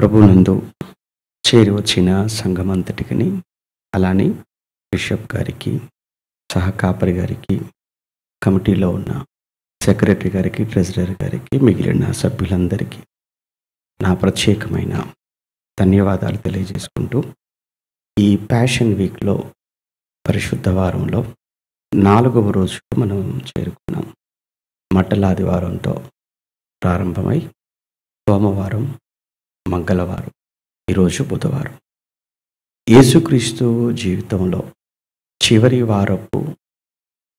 ప్రభునందు చేరి వచ్చిన సంఘమంతటికిని, అలానే బిషప్ గారికి, సహకాపరి గారికి, కమిటీలో ఉన్న సెక్రటరీ గారికి, ట్రెజరర్ గారికి, మిగిలిన సభ్యులందరికీ నా ప్రత్యేకమైన ధన్యవాదాలు తెలియజేసుకుంటూ, ఈ ప్యాషన్ వీక్లో పరిశుద్ధ వారంలో 4వ రోజుకు మనం చేరుకున్నాం. మట్టలాదివారంతో ప్రారంభమై సోమవారం, మంగళవారం, ఈరోజు బుధవారం. యేసుక్రీస్తు జీవితంలో చివరి వారపు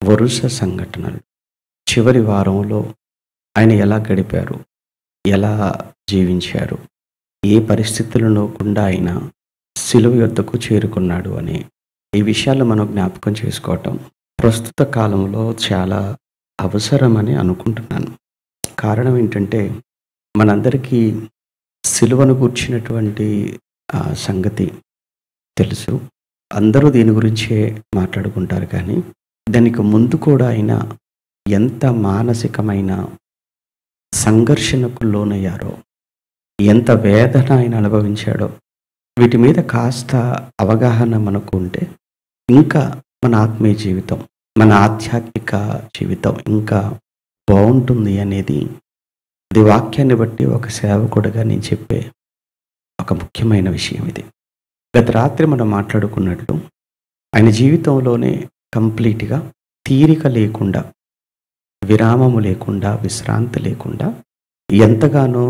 వరుస సంఘటనలు, చివరి వారంలో ఆయన ఎలా గడిపారు, ఎలా జీవించారు, ఏ పరిస్థితులను గుండా ఆయన సిలువ యొద్దకు చేరుకున్నాడు అనే ఈ విషయాలు మనం జ్ఞాపకం చేసుకోవటం ప్రస్తుత కాలంలో చాలా అవసరమని అనుకుంటున్నాను. కారణం ఏంటంటే, మనందరికీ సిలువను గూర్చినటువంటి సంగతి తెలుసు. అందరూ దీని గురించే మాట్లాడుకుంటారు. కానీ దానికి ముందు కూడా ఆయన ఎంత మానసికమైన సంఘర్షణకు లోనయ్యారో, ఎంత వేదన ఆయన అనుభవించాడో, వీటి మీద కాస్త అవగాహన మనకు ఉంటే ఇంకా మన ఆత్మీయ జీవితం, మన ఆధ్యాత్మిక జీవితం ఇంకా బాగుంటుంది అనేది ఇది వాక్యాన్ని బట్టి ఒక సేవకుడిగా నేను చెప్పే ఒక ముఖ్యమైన విషయం ఇది. గత రాత్రి మనం మాట్లాడుకున్నట్లు ఆయన జీవితంలోనే కంప్లీట్గా తీరిక లేకుండా, విరామము లేకుండా, విశ్రాంతి లేకుండా ఎంతగానో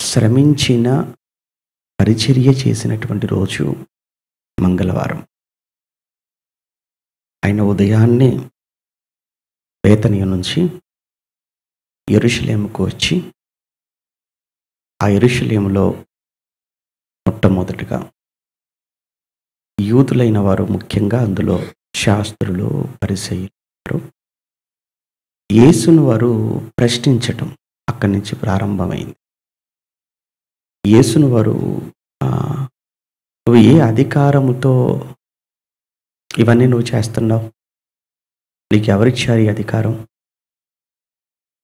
శ్రమించిన, పరిచర్య చేసినటువంటి రోజు మంగళవారం. ఆయన ఉదయాన్నే బేతనియ నుంచి యెరూషలేముకు వచ్చి, ఆ యెరూషలేములో మొట్టమొదటిగా యూదులైన వారు, ముఖ్యంగా అందులో శాస్త్రులు, పరిసయ్యులు, యేసును వారు ప్రశ్నించటం అక్కడి నుంచి ప్రారంభమైంది. యేసును వారు నువ్వు ఏ అధికారముతో ఇవన్నీ నువ్వు చేస్తున్నావు? నీకు ఎవరిచ్చారు ఈ అధికారం?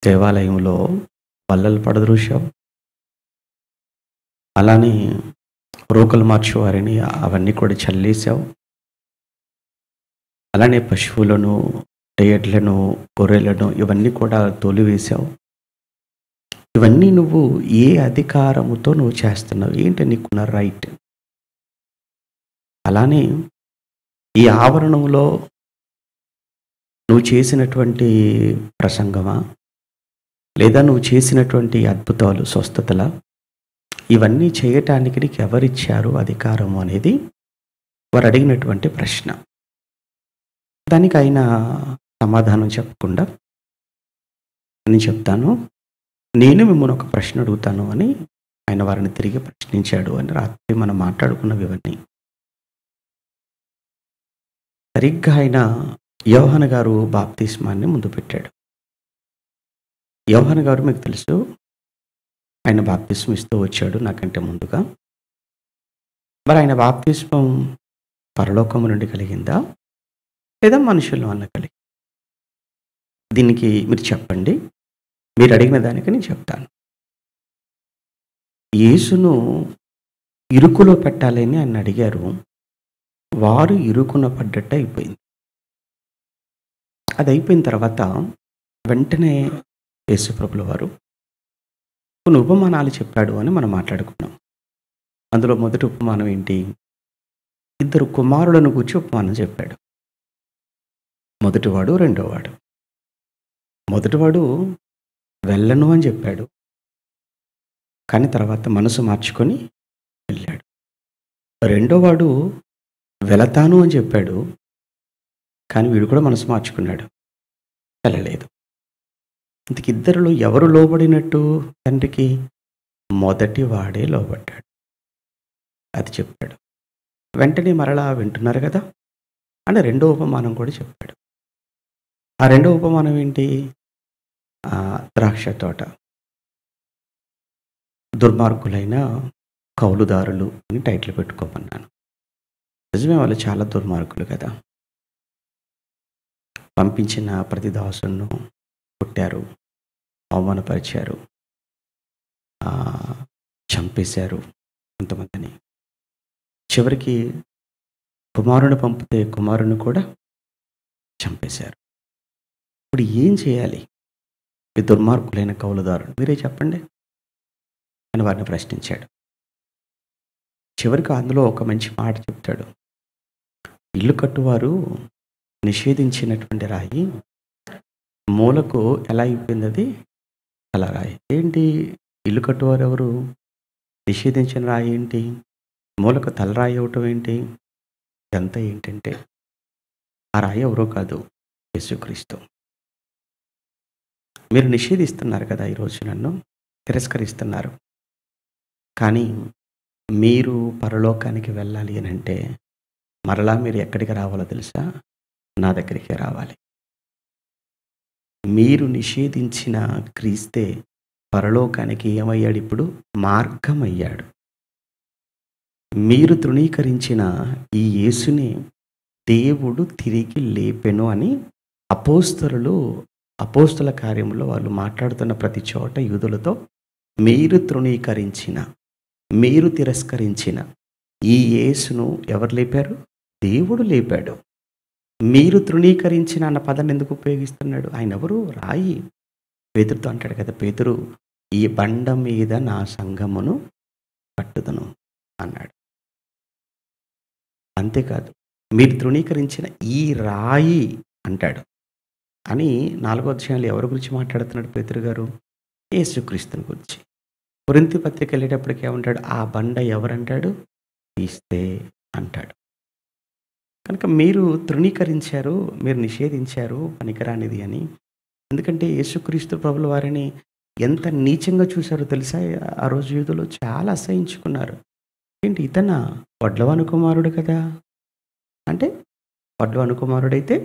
దేవాలయంలో బల్లలు పడద్రోశావు, అలానే రోకలు మార్చేవారిని అవన్నీ కూడా చల్లేసావు, అలానే పశువులను, ఎడ్లను, గొర్రెలను ఇవన్నీ కూడా తోలివేశావు. ఇవన్నీ నువ్వు ఏ అధికారముతో నువ్వు చేస్తున్నావు? ఏంటి నీకున్న రైట్? అలానే ఈ ఆవరణంలో నువ్వు చేసినటువంటి ప్రసంగమా, లేదా నువ్వు చేసినటువంటి అద్భుతాలు, స్వస్థతల, ఇవన్నీ చేయటానికి నీకు ఎవరిచ్చారు అధికారము అనేది వారు అడిగినటువంటి ప్రశ్న. దానికి ఆయన సమాధానం చెప్పకుండా, నేను చెప్తాను, నేను మిమ్మల్ని ఒక ప్రశ్న అడుగుతాను అని ఆయన వారిని తిరిగి ప్రశ్నించాడు అని రాత్రి మనం మాట్లాడుకున్నవి ఇవన్నీ. సరిగ్గా ఆయన యోహాను గారు బాప్తిస్మాన్ని ముందు పెట్టాడు. యోహాను గారు మీకు తెలుసు, ఆయన బాప్తిస్మం ఇస్తూ వచ్చాడు నాకంటే ముందుగా. మరి ఆయన బాప్తిస్మం పరలోకము నుండి కలిగిందా, లేదా మనుషుల వల్ల కలిగింది? దీనికి మీరు చెప్పండి, మీరు అడిగిన దానికి నేను చెప్తాను. యేసును ఇరుకులో పెట్టాలని ఆయన అడిగారు. వారు ఇరుకున పడ్డట్టు అయిపోయింది. అది అయిపోయిన తర్వాత వెంటనే యేసుప్రభుల వారు కొన్ని ఉపమానాలు చెప్పాడు అని మనం మాట్లాడుకున్నాం. అందులో మొదటి ఉపమానం ఏంటి? 2 కుమారులను గురించి ఉపమానం చెప్పాడు. మొదటివాడు, రెండోవాడు. మొదటివాడు వెళ్ళను అని చెప్పాడు, కానీ తర్వాత మనసు మార్చుకొని వెళ్ళాడు. రెండోవాడు వెళతాను అని చెప్పాడు, కానీ వీడు కూడా మనసు మార్చుకున్నాడు, వెళ్ళలేదు. ఇంతకు ఇద్దరిలో ఎవరు లోబడినట్టు తండ్రికి? మొదటి వాడే లోబడ్డాడు. అది చెప్పాడు. వెంటనే మరలా వింటున్నారు కదా అని రెండో ఉపమానం కూడా చెప్పాడు. ఆ రెండో ఉపమానం ఏంటి? ద్రాక్ష తోట. దుర్మార్గులైన కౌలుదారులు అని టైటిల్ పెట్టుకోమన్నాను. నిజమే, వాళ్ళు చాలా దుర్మార్గులు కదా. పంపించిన ప్రతి దాసును కొట్టారు, అవమానపరిచారు, చంపేశారు కొంతమందిని. చివరికి కుమారుని పంపితే కుమారుని కూడా చంపేశారు. ఇప్పుడు ఏం చేయాలి ఈ దుర్మార్గులైన కౌలుదారులు? మీరే చెప్పండి అని వారిని ప్రశ్నించాడు. చివరికి అందులో ఒక మంచి మాట చెప్తాడు. ఇల్లు కట్టువారు నిషేధించినటువంటి రాయి మూలకు ఎలా అయిపోయింది? అది తలరాయి. ఏంటి ఇల్లు కట్టువారు ఎవరు? నిషేధించిన రాయి ఏంటి? మూలకు తలరాయి అవటం ఏంటి? ఇదంతా ఏంటంటే ఆ రాయి ఎవరో కాదు, యేసుక్రీస్తు. మీరు నిషేధిస్తున్నారు కదా ఈరోజు, నన్ను తిరస్కరిస్తున్నారు. కానీ మీరు పరలోకానికి వెళ్ళాలి అని అంటే మరలా మీరు ఎక్కడికి రావాలో తెలుసా? నా దగ్గరికే రావాలి. మీరు నిషేధించిన క్రీస్తే పరలోకానికి ఏమయ్యాడు? ఇప్పుడు మార్గం అయ్యాడు. మీరు తృణీకరించిన ఈ యేసుని దేవుడు తిరిగి లేపెను అని అపోస్తల కార్యంలో వాళ్ళు మాట్లాడుతున్న ప్రతి చోట యూదులతో, మీరు తృణీకరించిన, మీరు తిరస్కరించిన ఈ యేసును ఎవరు లేపారు? దేవుడు లేపాడు. మీరు తృణీకరించిన అన్న పదాన్ని ఎందుకు ఉపయోగిస్తున్నాడు? ఆయన ఎవరు? రాయి. పేతురుతో అంటాడు కదా, పేతురు ఈ బండ మీద నా సంఘమును కట్టుదును అన్నాడు. అంతేకాదు, మీరు తృణీకరించిన ఈ రాయి అంటాడు. అని 4వ అధ్యాయంలో ఎవరి గురించి మాట్లాడుతున్నాడు పేతురు గారు? యేసుక్రీస్తుని గురించి. కొరింథీ పత్రిక వెళ్ళేటప్పటికి ఏమంటాడు? ఆ బండ ఎవరంటాడు? క్రీస్తే అంటాడు. కనుక మీరు తృణీకరించారు, మీరు నిషేధించారు పనికిరానిది అని. ఎందుకంటే యేసుక్రీస్తు ప్రభుల వారిని ఎంత నీచంగా చూశారో తెలుసా? ఆ రోజు యూదులు చాలా అసహించుకున్నారు. ఏంటి ఇతన వడ్లవాని కుమారుడు కదా? అంటే వడ్లవాని కుమారుడైతే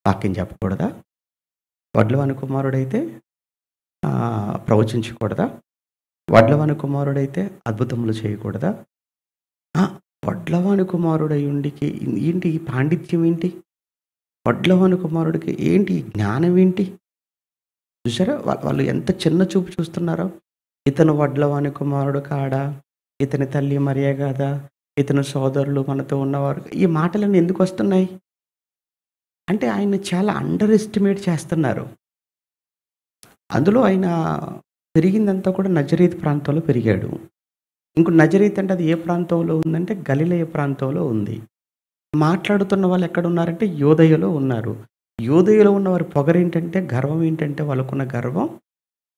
వాక్యం చెప్పకూడదా? వడ్లవాని కుమారుడైతే ప్రవచించకూడదా? వడ్లవాని కుమారుడైతే అద్భుతములు చేయకూడదా? వడ్లవాని కుమారుడై ఉండికి ఏంటి ఈ పాండిత్యం ఏంటి? వడ్లవాని కుమారుడికి ఏంటి ఈ జ్ఞానం ఏంటి? చూసారా వాళ్ళు ఎంత చిన్న చూపు చూస్తున్నారో. ఇతను వడ్లవాని కుమారుడు కాడా? ఇతని తల్లి మరియ కాదా? ఇతని సోదరులు మనతో ఉన్నవారు? ఈ మాటలన్నీ ఎందుకు వస్తున్నాయి అంటే ఆయన చాలా అండర్ ఎస్టిమేట్ చేస్తున్నారు. అందులో ఆయన పెరిగిందంతా కూడా నజరేతు ప్రాంతంలో పెరిగాడు. ఇంకోటి నజరేతు అంటే అది ఏ ప్రాంతంలో ఉందంటే గలిలయ ప్రాంతంలో ఉంది. మాట్లాడుతున్న వాళ్ళు ఎక్కడ ఉన్నారంటే యోదయలో ఉన్నారు. యోదయలో ఉన్న వారి పొగరేంటంటే, గర్వం ఏంటంటే, వాళ్ళకున్న గర్వం,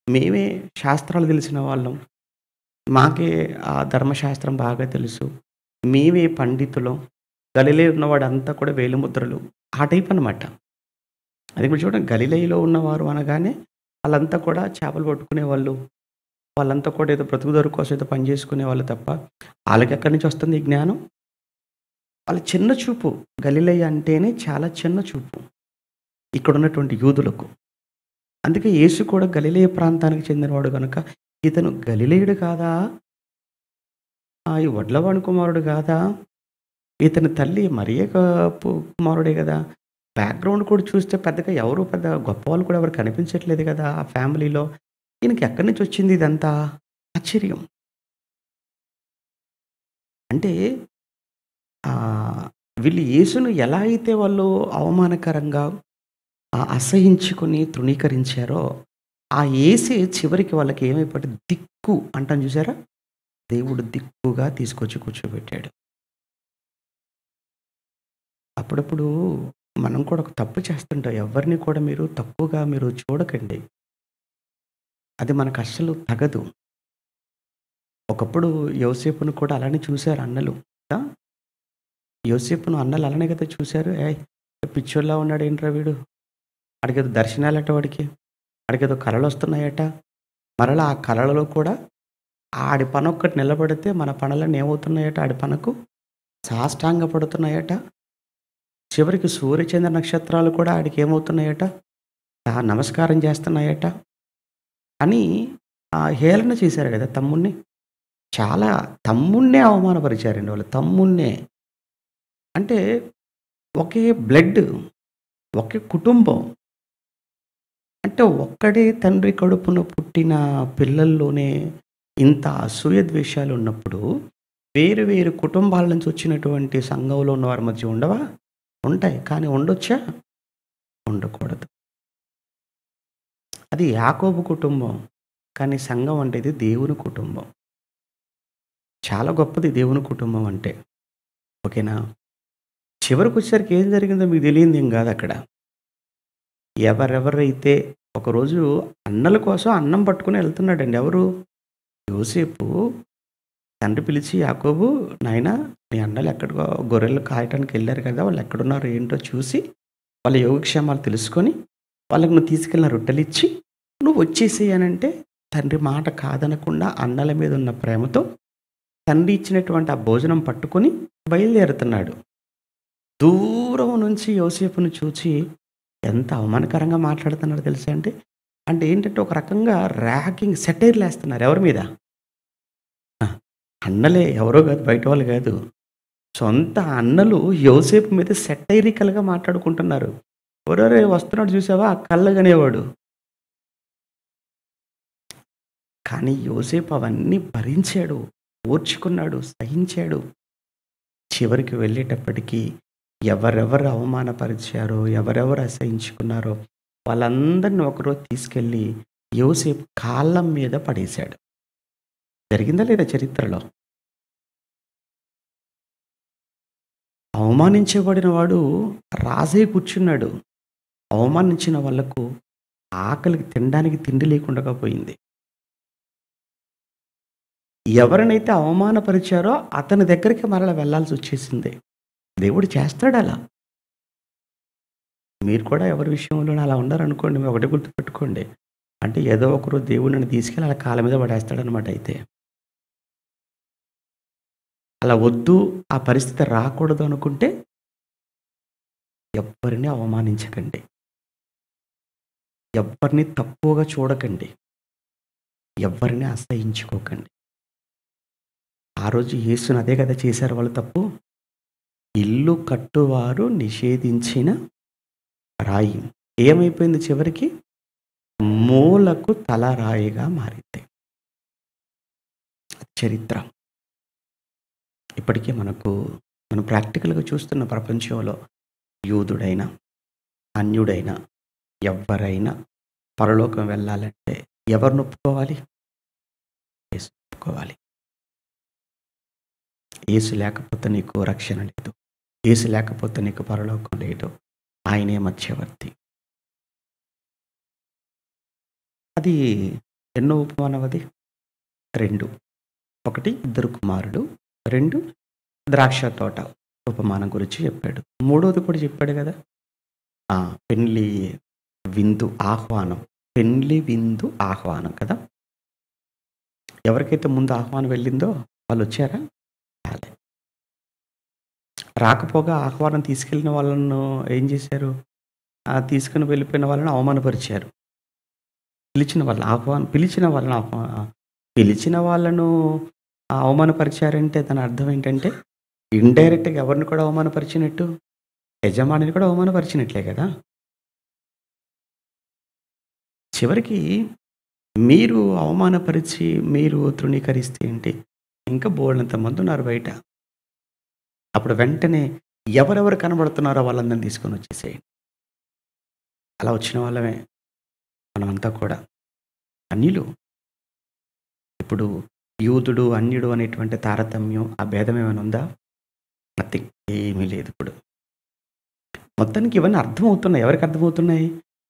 మేమే శాస్త్రాలు తెలిసిన వాళ్ళం, మాకే ఆ ధర్మశాస్త్రం బాగా తెలుసు, మేమే పండితులం, గలిలయ ఉన్నవాడు అంతా కూడా వేలిముద్రలు, ఆ టైప్ అనమాట. అది కూడా చూడండి, గలిలయలో ఉన్నవారు అనగానే వాళ్ళంతా కూడా చేపలు పట్టుకునేవాళ్ళు, వాళ్ళంతా కూడా ఏదో బ్రతుకుదొరు కోసం ఏదో పని చేసుకునే వాళ్ళు తప్ప వాళ్ళకి ఎక్కడి నుంచి వస్తుంది ఈ జ్ఞానం? వాళ్ళ చిన్న చూపు. గలిలయ అంటేనే చాలా చిన్న చూపు ఇక్కడ ఉన్నటువంటి యూదులకు. అందుకే యేసు కూడా గలిలయ ప్రాంతానికి చెందినవాడు కనుక ఇతను గలిలయుడు కాదా? ఈ వడ్లవాని కుమారుడు కాదా? ఇతని తల్లి మరియ కుమారుడే కదా? బ్యాక్గ్రౌండ్ కూడా చూస్తే పెద్దగా ఎవరు పెద్ద గొప్ప వాళ్ళు కూడా ఎవరు కనిపించట్లేదు కదా ఆ ఫ్యామిలీలో. ఈయనకి ఎక్కడి నుంచి వచ్చింది ఇదంతా? ఆశ్చర్యం. అంటే వీళ్ళు యేసును ఎలా అయితే వాళ్ళు అవమానకరంగా అసహించుకొని తృణీకరించారో, ఆ యేసే చివరికి వాళ్ళకి ఏమైపోతే దిక్కు అంటాను చూసారా? దేవుడు దిక్కుగా తీసుకొచ్చి కూర్చోబెట్టాడు. అప్పుడప్పుడు మనం కూడా ఒక తప్పు చేస్తుంటాం. ఎవరిని కూడా మీరు తక్కువగా మీరు చూడకండి. అది మనకు అస్సలు తగదు. ఒకప్పుడు యోసేపును కూడా అలానే చూశారు అన్నలు. యోసేపును అన్నలు అలానే కదా చూశారు. పిచ్చోళ్ళలా ఉన్నాడు ఏంట్రా వీడు, అడిగేదో దర్శనాలట వాడికి, అడిగేదో కళలు వస్తున్నాయట. మరలా ఆ కళలలో కూడా ఆడి పని ఒక్కటి నిలబడితే మన పనులన్నీ ఏమవుతున్నాయట? ఆడి పనకు సాష్టాంగ పడుతున్నాయట. చివరికి సూర్యచంద్ర నక్షత్రాలు కూడా ఆడికి ఏమవుతున్నాయట? నమస్కారం చేస్తున్నాయట అని హేళన చేశారు కదా తమ్ముణ్ణి. చాలా తమ్ముణ్ణే అవమానపరిచారండి వాళ్ళు. తమ్ముణ్ణే అంటే ఒకే బ్లడ్, ఒకే కుటుంబం. అంటే ఒక్కడే తండ్రి కడుపున పుట్టిన పిల్లల్లోనే ఇంత అసూయ ద్వేషాలు ఉన్నప్పుడు వేరు వేరు కుటుంబాల నుంచి వచ్చినటువంటి సంఘంలో ఉన్నవారి మధ్య ఉండవా? ఉంటాయి. కానీ ఉండొచ్చా? ఉండకూడదు. అది యాకోబు కుటుంబం. కానీ సంఘం అంటే ఇది దేవుని కుటుంబం. చాలా గొప్పది దేవుని కుటుంబం అంటే. ఓకేనా? చివరికొచ్చేసరికి ఏం జరిగిందో మీకు తెలియందేం గాదక్కడ. ఎవరెవరైతే ఒకరోజు అన్నల కోసం అన్నం పట్టుకొని ఎళ్తున్నాడండి. ఎవరు? యోసేపు తండ్రి పిలిచి, యాకోబు నాయనా నీ అన్నలు ఎక్కడికో గొర్రెలు కాయటానికి ఎళ్లారు కదా! వాళ్ళు ఎక్కడున్నారో ఏంటో చూసి, వాళ్ళ యోగక్షేమాలు తెలుసుకొని, వాళ్ళకి నువ్వు తీసుకెళ్ళిన రొట్టెలిచ్చి, నువ్వు వచ్చేసేయి అనంటే, తండ్రి మాట కాదనకుండా అన్నల మీద ఉన్న ప్రేమతో తండ్రి ఇచ్చినటువంటి ఆ భోజనం పట్టుకొని బయలుదేరుతున్నాడు. దూరం నుంచి యోసేపుని చూచి ఎంత అవమానకరంగా మాట్లాడుతున్నారో తెలుసా అండి? అంటే ఏంటంటే ఒక రకంగా ర్యాగింగ్ సెటైర్‌లేస్తున్నారు ఎవరి మీద? ఆ! అన్నలే ఎవరో కాదు, బయట వాళ్ళు కాదు. సొంత అన్నలు యోసేపు మీద సెటైరికల్‌గా మాట్లాడుకుంటున్నారు. "ఒరేయ్! వస్తున్నాడు చూసావా ఆ కళ్ళగనేవాడు." కానీ యోసేపు అవన్నీ భరించాడు, ఓర్చుకున్నాడు, సహించాడు. చివరికి వెళ్ళేటప్పటికి ఎవరెవరు అవమానపరిచారో, ఎవరెవరు అసహించుకున్నారో వాళ్ళందరిని ఒకరోజు తీసుకెళ్ళి యోసేపు కాళ్ళ మీద పడేశాడు. జరిగిందా లేదా చరిత్రలో? అవమానించబడిన వాడు రాజై కూర్చున్నాడు. అవమానించిన వాళ్ళకు ఆకలికి తినడానికి తిండి లేకుండా పోయింది. ఎవరినైతే అవమానపరిచారో అతని దగ్గరికి మరల వెళ్ళాల్సొచ్చేసింది. దేవుడు చేస్తాడలా. మీరు కూడా ఎవరి విషయంలోనే అలా ఉన్నారనుకోండి, మీరు ఒకటే గుర్తుపెట్టుకోండి. అంటే ఏదో ఒకరోజు దేవుడు నిన్ను తీసుకెళ్ళి అలా కాళ్ళ మీద పడేస్తాడనమాట అయితే. అలా వద్దు, ఆ పరిస్థితి రాకూడదు అనుకుంటే ఎవ్వరిని అవమానించకండి. ఎవ్వరిని తక్కువగా చూడకండి. ఎవ్వరిని అసహించుకోకండి. ఆ రోజు యేసుని అదే కదా చేశారు వాళ్ళు తప్పు. ఇల్లు కట్టువారు నిషేధించిన రాయి ఏమైపోయింది చివరికి? మూలకు తలరాయిగా మారింది. చరిత్ర. ఇప్పటికే మనం ప్రాక్టికల్‌గా చూస్తున్న ప్రపంచంలో యూదుడైనా, అన్యుడైనా, ఎవ్వరైనా పరలోకం వెళ్ళాలంటే ఎవరిని ఒప్పుకోవాలి? యేసుని ఒప్పుకోవాలి. యేసు లేకపోతే నీకు రక్షణ లేదు. యేసు లేకపోతే నీకు పరలోకం లేదు. ఆయనే మధ్యవర్తి. అది ఎన్నో ఉపమానం అది? 2. 1 ఇద్దరు కుమారులు, 2 ద్రాక్ష తోట ఉపమానం గురించి చెప్పాడు. మూడోది కూడా చెప్పాడు కదా! ఆ! పెండ్లి విందు ఆహ్వానం. పెండ్లి విందు ఆహ్వానం కదా! ఎవరికైతే ముందు ఆహ్వానం వెళ్ళిందో వాళ్ళొచ్చారా? రాలే. రాకపోగా ఆహ్వానం తీసుకెళ్ళిన వాళ్ళను ఏం చేశారు? తీసుకొని వెళ్ళిపోయిన వాళ్ళని అవమానపరిచారు. పిలిచిన వాళ్ళను అవమానపరిచారంటే దాని అర్థం ఏంటంటే, ఇండైరెక్ట్‌గా ఎవరిని కూడా అవమానపరిచినట్టు? యజమానిని కూడా అవమానపరిచినట్లే కదా! చివరికి మీరు అవమానపరిచి, మీరు తృణీకరిస్తే ఏంటి? ఇంకా బోలెడంత మందున్నారు బయట. అప్పుడు వెంటనే ఎవరెవరు కనబడుతున్నారో వాళ్ళందరిని తీసుకొనొచ్చేసేయండి. అలా వచ్చిన వాళ్ళమే మనమంతా కూడా. అన్యులు. ఇప్పుడు యూదుడు, అన్యుడు అనేటువంటి తారతమ్యం, ఆ భేదం ఏమైనా ఉందా? నథింగ్. ఏమీ లేదు ఇప్పుడు. మొత్తానికి ఇవన్నీ అర్థమవుతున్నాయి. ఎవరికి అర్థమవుతున్నాయి?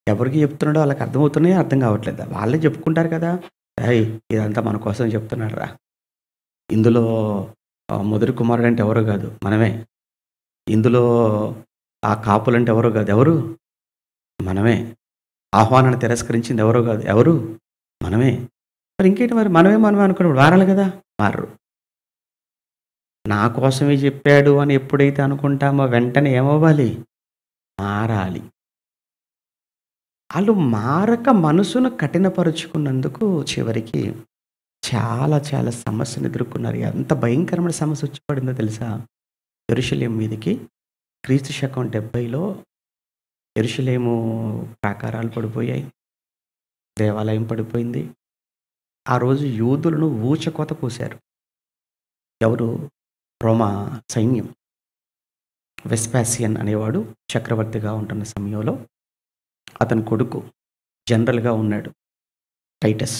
ఎవరికి చెప్తున్నాడో వాళ్ళకి అర్థమవుతున్నాయా? అర్థం కావట్లేదా? వాళ్ళే చెప్పుకుంటారు కదా! "ఏయ్! ఇదంతా మన కోసం చెప్తున్నాడురా. ఇందులో మొదటి కుమారుడంటే ఎవరో కాదు మనమే. ఇందులో ఆ కాపులంటే ఎవరో కాదు. ఎవరు? మనమే. ఆహ్వానాన్ని తిరస్కరించింది ఎవరో కాదు. ఎవరు? మనమే. మరి ఇంకేంటి మరి మనమే అనుకున్నప్పుడు మారాలి కదా! మారరు. నా కోసమే చెప్పాడు అని ఎప్పుడైతే అనుకుంటామో వెంటనే ఏమవ్వాలి? మారాలి. ఆళ్ళు మారక మనసును కఠినపరుచుకున్నందుకు చివరికి చాలా చాలా సమస్యను ఎదుర్కొన్నారు. ఎంత భయంకరమైన సమస్య వచ్చి పడిందో తెలుసా? యెరూషలేము మీదకి క్రీస్తు శకం 70లో యెరూషలేము ప్రాకారాలు పడిపోయాయి. దేవాలయం పడిపోయింది. ఆ రోజు యూదులను ఊచకోత కోశారు. ఎవరు? రోమా సైన్యం. వెస్పాసియన్ అనేవాడు చక్రవర్తిగా ఉంటున్న సమయంలో అతని కొడుకు జనరల్‌గా ఉన్నాడు టైటస్.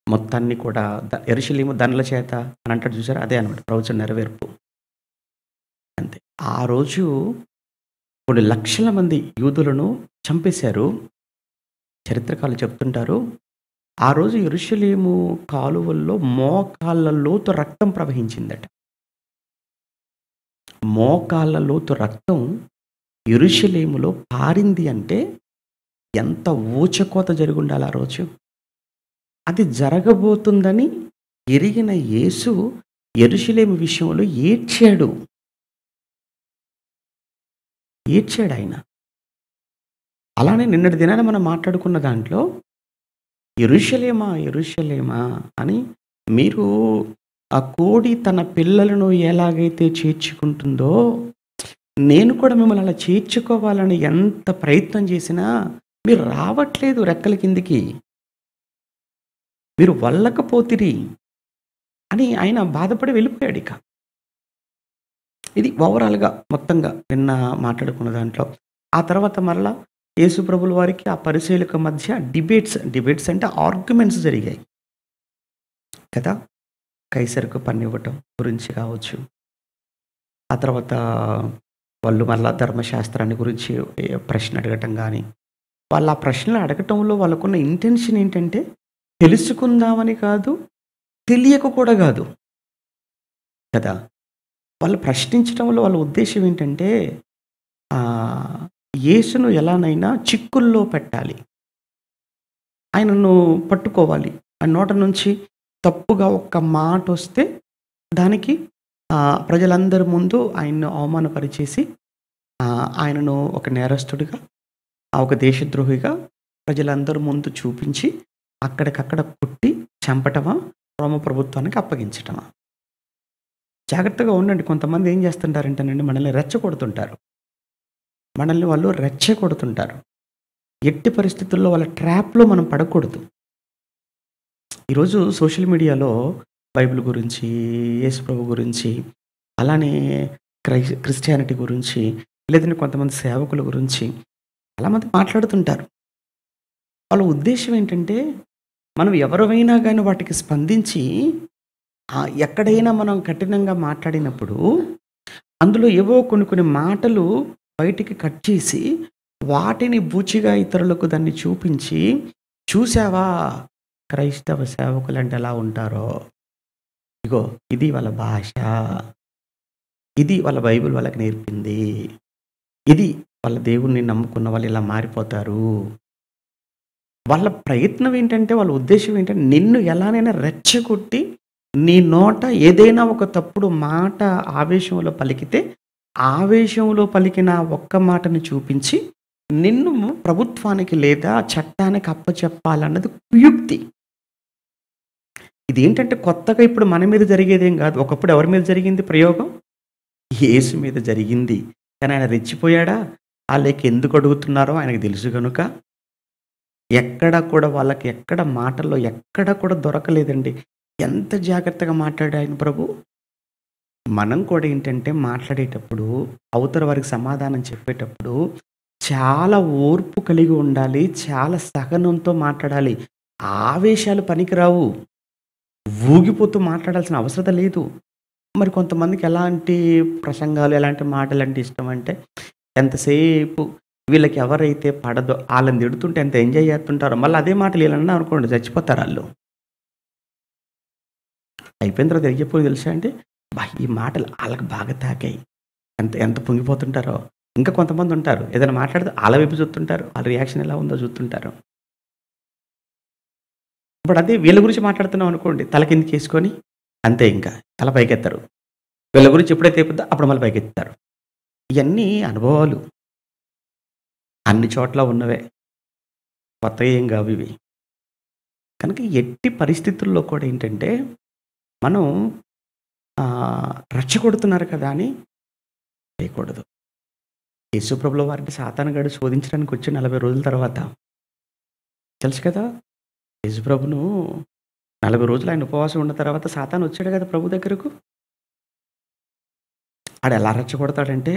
మొత్తాన్ని కూడా యెరూషలేము దండ్ల చేత అని అంటాడు చూసారా? అదే అన్నమాట ప్రవచన నెరవేర్పు. అంతే. ఆ రోజు కొన్ని లక్షల మంది యూదులను చంపేశారు. చరిత్రకారులు చెప్తుంటారు. ఆ రోజు యెరూషలేము కాలువల్లో మోకాళ్ళ లోతు రక్తం ప్రవహించిందట. మోకాళ్ళ లోతు రక్తం యెరూషలేములో పారింది అంటే ఎంత ఊచకోత జరిగుండాలి ఆ రోజు. అది జరగబోతుందని ఎరిగిన యేసు యెరూషలేము విషయంలో ఏడ్చాడు. ఏడ్చాడాయన. అలానే నిన్నటి దినాన మనం మాట్లాడుకున్న దాంట్లో యెరూషలేమా, యెరూషలేమా అని మీరు ఆ కోడి తన పిల్లలను ఎలాగైతే చేర్చుకుంటుందో, నేను కూడా మిమ్మల్ని అలా చేర్చుకోవాలని ఎంత ప్రయత్నం చేసినా మీరు రావట్లేదు రెక్కల కిందికి. మీరు వల్లకపోతిరి అని ఆయన బాధపడి వెళ్ళిపోయాడిక. ఇది ఓవరాల్‌గా మొత్తంగా నిన్న మాట్లాడుకున్న దాంట్లో. ఆ తర్వాత మరలా యేసు ప్రభుల వారికి ఆ పరిసయ్యులకు మధ్య డిబేట్స్ అంటే ఆర్గ్యుమెంట్స్ జరిగాయి కదా! కైసరుకు పన్నివ్వటం గురించి కావచ్చు. ఆ తర్వాత వాళ్ళు మరలా ధర్మశాస్త్రాన్ని గురించి ప్రశ్న అడగటం గానీ, వాళ్ళు ఆ ప్రశ్నలు అడగటంలో వాళ్ళకున్న ఇంటెన్షన్ ఏంటంటే తెలుసుకుందామని కాదు, తెలియక కూడా గాదు కదా! వాళ్ళు ప్రశ్నించటంలో వాళ్ళ ఉద్దేశ్యం ఏంటంటే ఆహ్, యేసును ఎలానైనా చిక్కుల్లో పెట్టాలి. ఆయనను పట్టుకోవాలి. ఆయన నోట నుంచి తప్పుగా ఒక్క మాటొస్తే దానికి ప్రజలందరి ముందు ఆయన్ను అవమానపరిచేసి ఆయనను ఒక నేరస్తుడిగా, ఒక దేశద్రోహిగా ప్రజలందరి ముందు చూపించి అక్కడికక్కడ కొట్టి చంపటమా, రోమ ప్రభుత్వానికి అప్పగించటమా. జాగ్రత్తగా ఉండండి. కొంతమంది ఏం చేస్తుంటారంటేనండి మనల్ని రెచ్చగొడుతుంటారు. మనల్ని వాళ్ళు రెచ్చగొడుతుంటారు. ఎట్టి పరిస్థితుల్లో వాళ్ళ ట్రాప్‌లో మనం పడకూడదు. ఈరోజు సోషల్ మీడియాలో బైబిల్ గురించి, యేసుప్రభు గురించి, అలానే క్రిస్టియానిటీ గురించి, లేదంటే కొంతమంది సేవకుల గురించి చాలామంది మాట్లాడుతుంటారు. వాళ్ళ ఉద్దేశ్యం ఏంటంటే, మనం ఎవరమైనా గానీ వాటికి స్పందించి ఎక్కడైనా మనం కఠినంగా మాట్లాడినప్పుడు, అందులో ఏవో కొన్ని మాటలు బయటికి కట్ చేసి, వాటిని బూచిగా ఇతరులకు దాన్ని చూపించి, చూసావా క్రైస్తవ సేవకులంటే ఎలా ఉంటారో, ఇగో ఇది వాళ్ళ భాష, ఇది వాళ్ళ బైబిల్ వాళ్ళకి నేర్పింది, ఇది వాళ్ళ దేవుడిని నమ్ముకున్న వాళ్ళు ఇలా మారిపోతారు. వాళ్ళ ప్రయత్నం ఏంటంటే, వాళ్ళ ఉద్దేశ్యం ఏంటంటే, నిన్ను ఎలానైనా రెచ్చగొట్టి, నీ నోట ఏదైనా ఒక తప్పుడు మాట ఆవేశంలో పలికితే, ఆవేశంలో పలికిన ఒక్క మాటని చూపించి, నిన్ను ప్రభుత్వానికి లేదా చట్టానికి అప్పచెప్పాలన్నది కుయుక్తి. ఇదేంటంటే కొత్తగా ఇప్పుడు మన మీద జరిగేదేం గాదు. ఒకప్పుడు ఎవరి మీద జరిగింది ప్రయోగం? యేసు మీద జరిగింది. కానీ ఆయన రెచ్చిపోయాడా? ఆళ్ళెందుకు అడుగుతున్నారో ఆయనకు తెలుసు గనుక, ఎక్కడ కూడా వాళ్ళకి మాటల్లో ఎక్కడ కూడా దొరకలేదండి. ఎంత జాగ్రత్తగా మాట్లాడాడు ఆయన ప్రభు. మనం కూడా ఏంటంటే మాట్లాడేటప్పుడు, అవతల వారికి సమాధానం చెప్పేటప్పుడు చాలా ఓర్పు కలిగి ఉండాలి. చాలా సహనంతో మాట్లాడాలి. ఆవేశాలు పనికిరావు. ఊగిపోతూ మాట్లాడాల్సిన అవసరత లేదు. మరి కొంతమందికి ఎలాంటి ప్రసంగాలు, ఎలాంటి మాటలంటే ఇష్టమంటే, ఎంతసేపు వీళ్ళకి ఎవరైతే పడదో ఆళ్ళని తిడుతుంటే ఎంత ఎంజాయ్ చేస్తుంటారో, మళ్ళీ అదే మాటలు ఈళ్ళన్నా అనుకోండి చచ్చిపోతారాళ్ళు. అయిపోయిన తర్వాత ఏం చెప్పారో తెలుసా అండి? ఈ మాటలు ఆళ్ళకి బాగా తాకాయి. ఎంత ఎంత పొంగిపోతుంటారో. ఇంకా కొంతమందుంటారు. ఏదైనా మాట్లాడితే ఆళ్ళ వైపు చూస్తుంటారు. ఆళ్ళ రియాక్షన్ ఎలా ఉందో చూస్తుంటారు. ఇప్పుడు అదే వీళ్ళ గురించి మాట్లాడుతున్నాం అనుకోండి, తల కిందకేసుకొని అంతే ఇంకా. తల పైకెత్తరు. వీళ్ళ గురించి ఎప్పుడైతే అయిపోద్దో అప్పుడు మళ్ళీ పైకెత్తుతారు. ఇయన్నీ అనుభవాలు. అన్ని చోట్ల ఉన్నవే. కొత్తగా ఏం కావివి. కనుక ఎట్టి పరిస్థితుల్లో కూడా ఏంటంటే, మనం రెచ్చగొడుతున్నారు కదా అని చేయకూడదు. యేసుప్రభుల వారిని సాతానుగాడు శోధించడానికి వచ్చి 40 రోజుల తర్వాత తెలుసు కదా! యేసుప్రభును 40 రోజులు ఆయన ఉపవాసం ఉన్న తర్వాత సాతాను వచ్చాడు కదా ప్రభు దగ్గరకు. ఆడెలా రెచ్చగొడతాడంటే,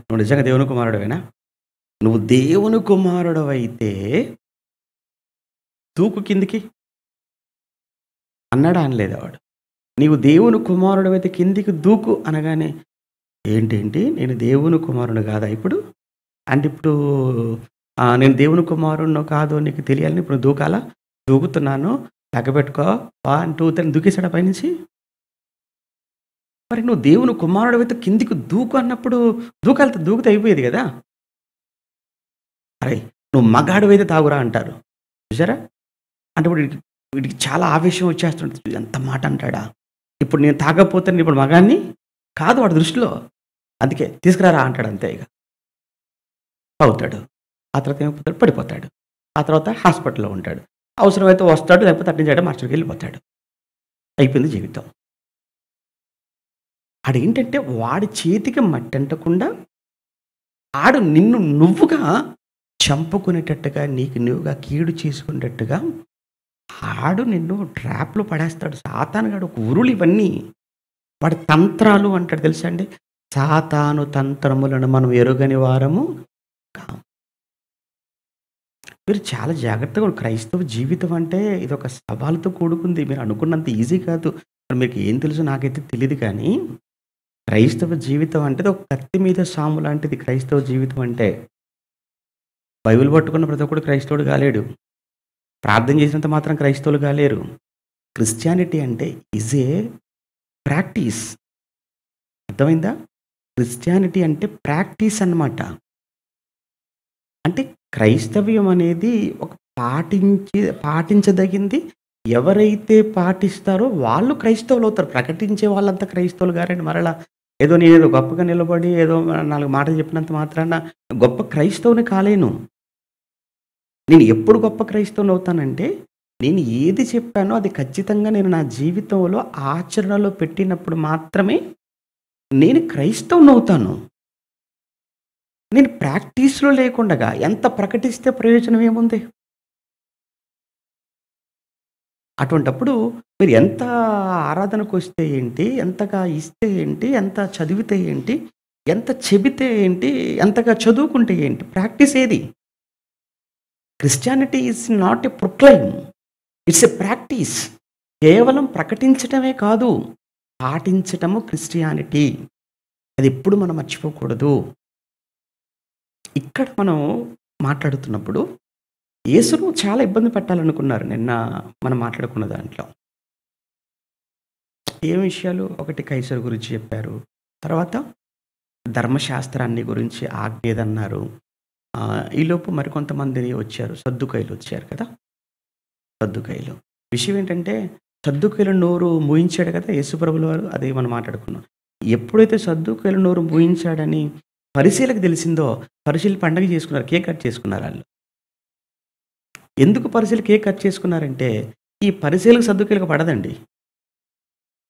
నువ్వు నిజంగా దేవుని కుమారుడివేనా? నువ్వు దేవుని కుమారుడివైతే దూకు కిందికి అన్నాడా? అనలేదా వాడు? నీవు దేవుని కుమారుడివైతే కిందికి దూకు అనగానే, ఏంటేంటి నేను దేవుని కుమారుడిని కాదా ఇప్పుడు? అంటే ఇప్పుడు నేను దేవుని కుమారుడినో కాదో నీకు తెలియాలని ఇప్పుడు దూకాలా? దూకుతున్నాను లెక్కపెట్టుకో 1, 2, 3 దూకేసాడా పైనుంచి? మరి నువ్వు దేవుని కుమారుడివైతే కిందికి దూకు అన్నప్పుడు దూకితే అయిపోయేది కదా! అరేయ్! నువ్వు మగాడివైతే తాగురా అంటారు. చూసారా? అంటే ఇప్పుడు వీడికి చాలా ఆవేశం వచ్చేస్తుంటది. ఎంత మాట అంటాడా? ఇప్పుడు నేను తాగకపోతే నేను ఇప్పుడు మగాడిని కాదు వాడి దృష్టిలో. అందుకే తీసుకురారా అంటాడు అంతే ఇక. తాగుతాడు. ఆ తర్వాత ఏమైపోతాడు? పడిపోతాడు. ఆ తర్వాత హాస్పిటల్‌లో ఉంటాడు. అవసరమైతే వస్తాడు, లేకపోతే అటు నుంచి అటే మాస్టర్‌కి వెళ్ళిపోతాడు. అయిపోయింది జీవితం. ఆడేంటంటే వాడి చేతికి మట్టంటకుండా ఆడు నిన్ను నువ్వుగా చంపుకునేటట్టుగా, నీకు నువ్వుగా కీడు చేసుకునేటట్టుగా ఆడు నిన్ను ట్రాప్‌లో పడేస్తాడు. సాతానుగాడు ఒక ఉరులు ఇవన్నీ. వాడి తంత్రాలు అంటాడు తెలుసా అండి? సాతాను తంత్రములను మనం ఎరుగని వారము కాము. మీరు చాలా జాగ్రత్తగా క్రైస్తవ జీవితం అంటే ఇదొక సవాలుతో కూడుకుంది. మీరు అనుకున్నంత ఈజీ కాదు. మరి మీకు ఏం తెలుసో నాకైతే తెలీదు కానీ, క్రైస్తవ జీవితం అంటే ఒక కత్తి మీద సాము లాంటిది క్రైస్తవ జీవితం అంటే. బైబిల్ పట్టుకున్న ప్రతి ఒక్కడు క్రైస్తవుడు కాలేడు. ప్రార్థన చేసినంత మాత్రం క్రైస్తవులు కాలేరు. క్రిస్టియానిటీ అంటే ఈజ్ ఏ ప్రాక్టీస్. అర్థమైందా? క్రిస్టియానిటీ అంటే ప్రాక్టీస్ అన్నమాట. అంటే క్రైస్తవ్యం అనేది ఒక పాటించదగింది. ఎవరైతే పాటిస్తారో వాళ్ళు క్రైస్తవులు అవుతారు. ప్రకటించే వాళ్ళంతా క్రైస్తవులు గారండి. మరలా ఏదో నేనేదో గొప్పగా నిలబడి ఏదో 4 మాటలు చెప్పినంత మాత్రాన గొప్ప క్రైస్తవుని కాలేను. నేను ఎప్పుడు గొప్ప క్రైస్తవుని అవుతానంటే, నేను ఏది చెప్పానో అది ఖచ్చితంగా నేను నా జీవితంలో ఆచరణలో పెట్టినప్పుడు మాత్రమే నేను క్రైస్తవుని అవుతాను. నేను ప్రాక్టీస్‌లో లేకుండగా ఎంత ప్రకటిస్తే ప్రయోజనం ఏముంది? అటువంటప్పుడు మీరు ఎంత ఆరాధనకొస్తే ఏంటి? ఎంతగా ఇస్తే ఏంటి? ఎంత చదివితే ఏంటి? ఎంత చెబితే ఏంటి? ఎంతగా చదువుకుంటే ఏంటి? ప్రాక్టీస్ ఏది? Christianity is not a proclaim. It's a practice. కేవలం ప్రకటించటమే కాదు, పాటించటము క్రిస్టియానిటీ. అది ఎప్పుడు మనం మర్చిపోకూడదు. ఇక్కడ మనం మాట్లాడుతున్నప్పుడు యేసును చాలా ఇబ్బంది పెట్టాలనుకున్నారు నిన్న మనం మాట్లాడుకున్న దాంట్లో. ఏ విషయాలు? ఒకటి కైసరు గురించి చెప్పారు. తర్వాత ధర్మశాస్త్రాన్ని గురించి ఆజ్ఞ ఏదన్నారు. ఈలోపు మరికొంతమంది వచ్చారు. సద్దుకయ్యులు వచ్చారు కదా! సద్దుకయ్యులు. విషయం ఏంటంటే సద్దుకయ్యుల నోరు మూయించాడు కదా యేసుప్రభుల వారు. అది మనం మాట్లాడుకున్నాం. ఎప్పుడైతే సద్దుకయ్యుల నోరు మూయించాడని పరిసయ్యులకు తెలిసిందో, పరిసయ్యులు పండగ చేసుకున్నారు. కేక్ కట్ చేసుకున్నారు ఆళ్ళు. ఎందుకు పరిసయ్యులు కేక్ కట్ చేసుకున్నారంటే, ఈ పరిసయ్యులకు సద్దుకయ్యులకు పడదండి.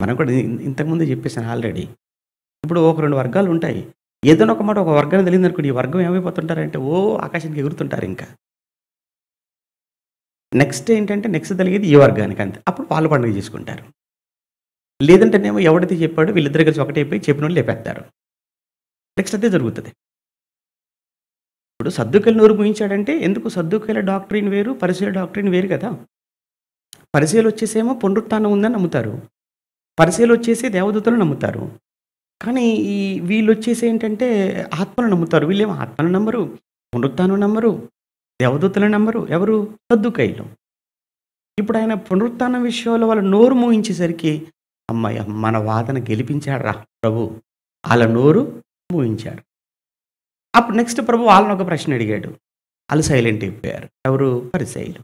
మనం కూడా ఇంతకుముందే చెప్పేసాను ఆల్రెడీ. ఇప్పుడు ఒక 2 వర్గాలు ఉంటాయి. ఏదైనా ఒక మాట ఒక వర్గానికి తెలియదనుకోండి, ఈ వర్గం ఏమైపోతుంటారంటే ఆకాశానికి ఎగురుతుంటారు ఇంకా. నెక్స్ట్ ఏంటంటే నెక్స్ట్ తెలిగేది ఈ వర్గానికి అంతే. అప్పుడు వాళ్ళు పండుగ చేసుకుంటారు. లేదంటేనేమో ఎవడైతే చెప్పాడో వీళ్ళిద్దరు కలిసి ఒకటైపోయి చెప్పినోళ్ళు లేపేత్తారు. నెక్స్ట్ అదే జరుగుతది. ఇప్పుడు సద్దుకయ్యుల నోరు మూయించాడంటే ఎందుకు? సద్దుకయ్యుల డాక్ట్రిన్ వేరు, పరిసయ్యుల డాక్ట్రిన్ వేరు కదా! పరిసయ్యులు వచ్చేసేమో పునరుత్థానం ఉందని నమ్ముతారు. పరిసయ్యులు వచ్చేసి దేవదూతలను నమ్ముతారు. కానీ వీళ్ళొచ్చేసి ఏంటంటే ఆత్మలను నమ్ముతారు. వీళ్ళేమో ఆత్మలను నమ్మరు, పునరుత్థానం నమ్మరు, దేవదూతలను నమ్మరు. ఎవరు? సద్దుకయ్యులు. ఇప్పుడు ఆయన పునరుత్థానం విషయంలో వాళ్ళు నోరు మూయించేసరికి హమ్మయ్య! మన వాదన గెలిపించాడురా ప్రభు. ఆళ్ళ నోరు మూయించాడు. అప్పుడు నెక్స్ట్ ప్రభు వాళ్ళని ఒక ప్రశ్న అడిగాడు. ఆళ్ళు సైలెంట్ అయిపోయారు. ఎవరు? పరిసయ్యులు.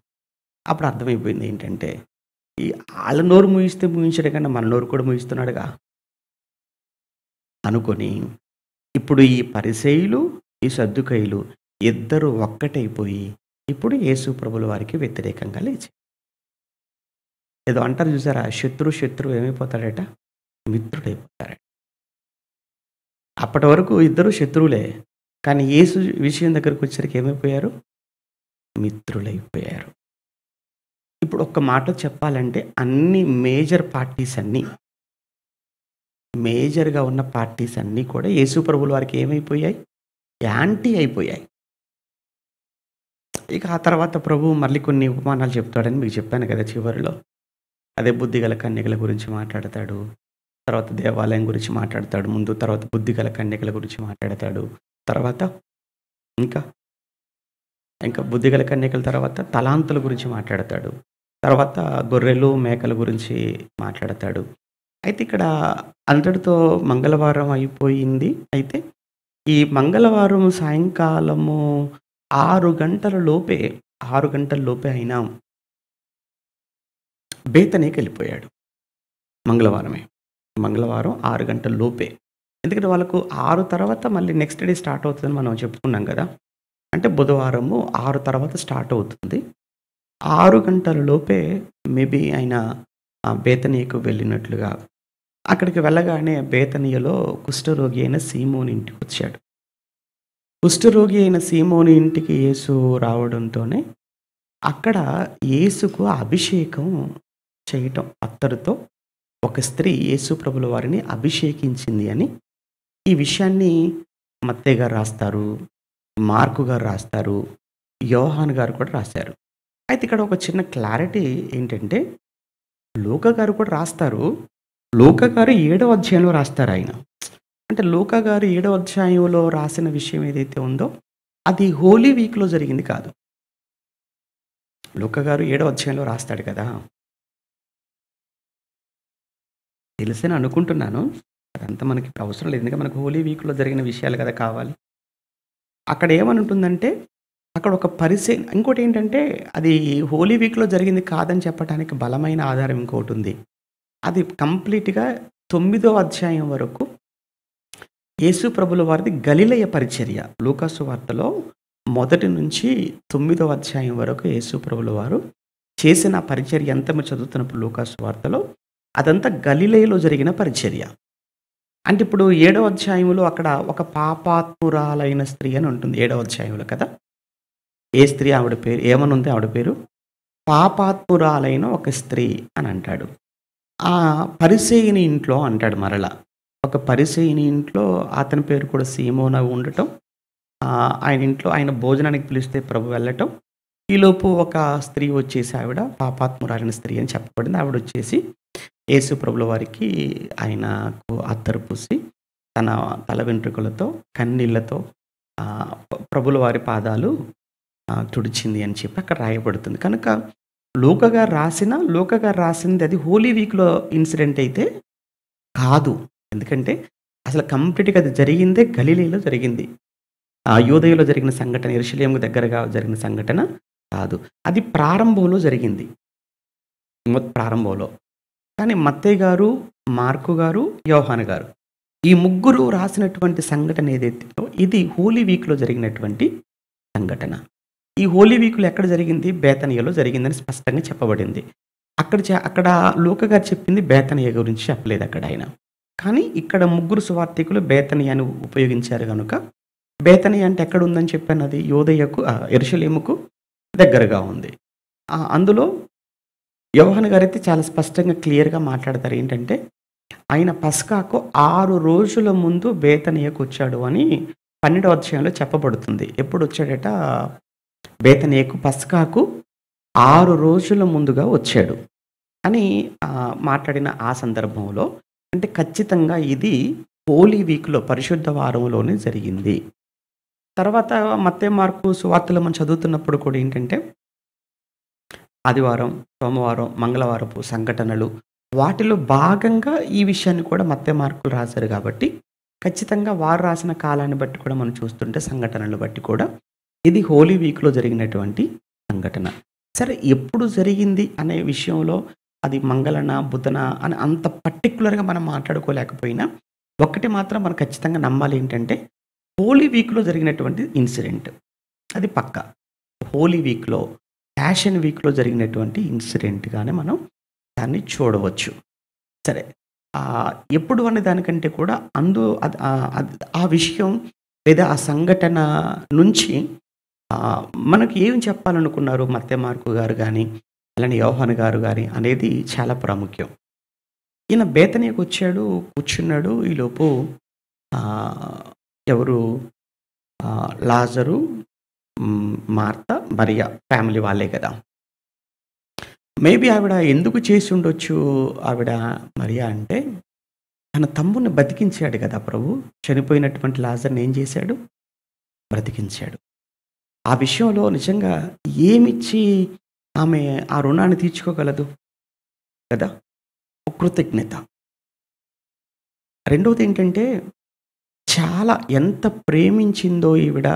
అప్పుడు అర్థమైపోయింది ఏంటంటే, ఈ ఆళ్ళ నోరు మూయిస్తే మూయించాడు కన్నా మన నోరు కూడా మూయిస్తున్నాడుగా అనుకొని, ఇప్పుడు ఈ పరిసయ్యులు, ఈ సద్దుకయ్యులు ఇద్దరు ఒక్కటైపోయి ఇప్పుడు యేసు ప్రభుల వారికి వ్యతిరేకంగా లేచారు. ఏదో అంటారు చూసారా? శత్రువు ఏమైపోతాడట? మిత్రుడైపోతాడట. అప్పటి వరకు ఇద్దరు శత్రువులే. కానీ యేసు విషయం దగ్గరికి వచ్చేసరికి ఏమైపోయారు? మిత్రులైపోయారు. ఇప్పుడు ఒక్క మాటలో చెప్పాలంటే అన్ని మేజర్‌గా ఉన్న పార్టీస్ అన్నీ కూడా యేసు ప్రభువుల వారికి ఏమైపోయాయి? యాంటీ అయిపోయాయి. ఇక ఆ తర్వాత ప్రభువు మళ్ళీ కొన్ని ఉపమానాలు చెప్తాడని మీకు చెప్పాను కదా చివరిలో. అదే బుద్ధిగల కన్యకల గురించి మాట్లాడతాడు. తర్వాత దేవాలయం గురించి మాట్లాడతాడు ముందు. తర్వాత బుద్ధిగల కన్యకల గురించి మాట్లాడతాడు. తర్వాత ఇంకా, ఇంకా బుద్ధిగల కన్యకల తర్వాత తలాంతుల గురించి మాట్లాడతాడు. తర్వాత గొర్రెలు, మేకల గురించి మాట్లాడతాడు. అయితే ఇక్కడ అంతటితో మంగళవారం అయిపోయింది. అయితే ఈ మంగళవారం సాయంకాలము 6 గంటల లోపే 6 గంటల లోపే ఆయన బేతనీకెళ్ళిపోయాడు. మంగళవారమే. మంగళవారం 6 గంటల లోపే. ఎందుకంటే వాళ్ళకు 6 తర్వాత మళ్ళీ నెక్స్ట్ డే స్టార్ట్ అవుతుందని మనం చెప్పుకున్నాం గదా! అంటే బుధవారము 6 తర్వాత స్టార్ట్ అవుతుంది. 6 గంటల లోపే మేబీ ఆయన బేతనీయకు వెళ్ళినట్లుగా. అక్కడికి వెళ్ళగానే బేతనీయలో కుష్ఠరోగి అయిన సీమోను ఇంటికొచ్చాడు. కుష్ఠరోగి అయిన సీమోను ఇంటికి యేసు రావడంతోనే అక్కడ యేసుకు అభిషేకం చేయటం అత్తరుతో ఒక స్త్రీ యేసు ప్రభుల వారిని అభిషేకించింది అని ఈ విషయాన్ని మత్తయి గారు రాస్తారు, మార్కు గారు రాస్తారు, యోహాను గారు కూడా రాశారు. అయితే ఇక్కడ ఒక చిన్న క్లారిటీ ఏంటంటే లూకా గారు కూడా రాస్తారు. లూకా గారు 7వ అధ్యాయంలో రాస్తారు ఆయన. అంటే లూకా గారు 7వ అధ్యాయంలో రాసిన విషయం ఏదైతే ఉందో అది హోలీ వీక్‌లో జరిగింది కాదు. లూకా గారు 7వ అధ్యాయంలో రాస్తాడు కదా! తెలుసని అనుకుంటున్నాను. అదంతా మనకి ఇప్పుడు అవసరం లేదు. ఎందుకంటే మనకు హోలీ వీక్‌లో జరిగిన విషయాలు కదా కావాలి. అక్కడ ఏమనుంటుందంటే అక్కడ ఒక ఇంకోటేంటంటే అది హోలీ వీక్‌లో జరిగింది కాదని చెప్పటానికి బలమైన ఆధారం ఇంకోటుంది. అది కంప్లీట్‌గా 9వ అధ్యాయం వరకు యేసు ప్రభుల వారిది గలిలయ పరిచర్య. లూకా సువార్తలో మొదటి నుంచి 9వ అధ్యాయం వరకు యేసు ప్రభుల వారు చేసిన పరిచర్య అంతా మీరు చదువుతున్నప్పుడు లూకా సువార్తలో అదంతా గలిలయలో జరిగిన పరిచర్య. అంటే ఇప్పుడు 7వ అధ్యాయంలో అక్కడ ఒక పాపాత్మురాలైన స్త్రీ అని ఉంటుంది 7వ అధ్యాయంలో కదా! ఏ స్త్రీ ఆవిడ పేరు ఏమనుంది ఆవిడ పేరు? పాపాత్మురాలైన ఒక స్త్రీ అని అంటాడు. ఆ పరిసయ్యుని ఇంట్లో అంటాడు మరలా. ఒక పరిసయ్యుని ఇంట్లో అతని పేరు కూడా సీమోను ఉండటం. ఆయన ఇంట్లో ఆయన భోజనానికి పిలిస్తే ప్రభు వెళ్ళటం. ఈలోపు ఒక స్త్రీ వచ్చేసి ఆవిడ పాపాత్మురాలైన స్త్రీ అని చెప్పబడింది. ఆవిడొచ్చేసి యేసు ప్రభుల వారికి ఆయనకు అత్తరు పూసి తన తల వెంట్రుకలతో కన్నీళ్లతో ప్రభుల వారి పాదాలు తుడిచింది అని చెప్పి అక్కడ రాయబడుతుంది. కనుక లూకా గారు రాసింది అది హోలీ వీక్‌లో ఇన్సిడెంట్ అయితే కాదు. ఎందుకంటే అసలు కంప్లీట్‌గా అది జరిగిందే గలిలయలో జరిగింది. యూదయలో జరిగిన సంఘటన, యెరూషలేముకు దగ్గరగా జరిగిన సంఘటన కాదు. అది ప్రారంభంలో జరిగింది. ప్రారంభంలో. కానీ మత్తయి గారు, మార్కు గారు, యోహాను గారు ఈ ముగ్గురు రాసినటువంటి సంఘటన ఏదైతే ఇది హోలీ వీక్‌లో జరిగినటువంటి సంఘటన. ఈ హోలీ వీక్‌లో ఎక్కడ జరిగింది? బేతనియలో జరిగిందని స్పష్టంగా చెప్పబడింది. అక్కడ లూకా గారు చెప్పింది బేతనియ గురించి చెప్పలేదు అక్కడ ఆయన. కానీ ఇక్కడ ముగ్గురు సువార్తికులు బేతనియను ఉపయోగించారు గనుక బేతనియ అంటే ఎక్కడ ఉందని చెప్పాను అది యూదయకు యెరూషలేముకు దగ్గరగా ఉంది. అందులో యోహాను గారైతే చాలా స్పష్టంగా క్లియర్‌గా మాట్లాడతారు. ఏంటంటే ఆయన పస్కాకు 6 రోజుల ముందు బేతనియకు వచ్చాడు అని 12వ అధ్యాయంలో చెప్పబడుతుంది. ఎప్పుడు వచ్చాడట? బేతనియకు పస్కాకు 6 రోజుల ముందుగా వచ్చాడు అని మాట్లాడిన ఆ సందర్భంలో అంటే ఖచ్చితంగా ఇది హోలీ వీక్‌లో పరిశుద్ధ వారంలోనే జరిగింది. తర్వాత మత్తయి, మార్కు సువార్తలు మనం చదువుతున్నప్పుడు కూడా ఏంటంటే ఆదివారం, సోమవారం, మంగళవారపు సంఘటనలు వాటిలో భాగంగా ఈ విషయాన్ని కూడా మత్తయి, మార్కులు రాశారు కాబట్టి ఖచ్చితంగా వారు రాసిన కాలాన్ని బట్టి కూడా మనం చూస్తుంటే సంఘటనలు బట్టి కూడా ఇది హోలీ వీక్‌లో జరిగినటువంటి సంఘటన. సరే ఎప్పుడు జరిగింది అనే విషయంలో అది మంగళన, బుధన అని అంత పర్టిక్యులర్‌గా మనం మాట్లాడుకోలేకపోయినా ఒక్కటి మాత్రం మనం ఖచ్చితంగా నమ్మాలి ఏంటంటే హోలీ వీక్‌లో జరిగినటువంటి ఇన్సిడెంట్. అది పక్కా. హోలీ వీక్‌లో, ప్యాషన్ వీక్‌లో జరిగినటువంటి ఇన్సిడెంట్‌గానే మనం దాన్ని చూడవచ్చు. సరే ఎప్పుడు అనే దానికంటే కూడా ఆ విషయం లేదా ఆ సంఘటన నుంచి మనకి ఏం చెప్పాలనుకున్నారు మత్తయి, మార్కు గారు గానీ, అలానే యోహాను గారు గాని అనేది చాలా ప్రాముఖ్యం. ఈయన బేతనీకి వచ్చాడు, కూర్చున్నాడు. ఈలోపు ఎవరు లాజరు, మార్త, మరియ ఫ్యామిలీ వాళ్ళే కదా! మేబీ ఆవిడ ఎందుకు చేసి ఉండొచ్చు ఆవిడ మరియ అంటే, తన తమ్ముడిని బతికించాడు కదా ప్రభు. చనిపోయినటువంటి లాజర్‌ని ఏం చేశాడు? బ్రతికించాడు. ఆ విషయంలో నిజంగా ఏమిచ్చి ఆమె ఆ రుణాన్ని తీర్చుకోగలదు కదా! కృతజ్ఞత. రెండోదేంటంటే చాలా ఎంత ప్రేమించిందో ఈవిడ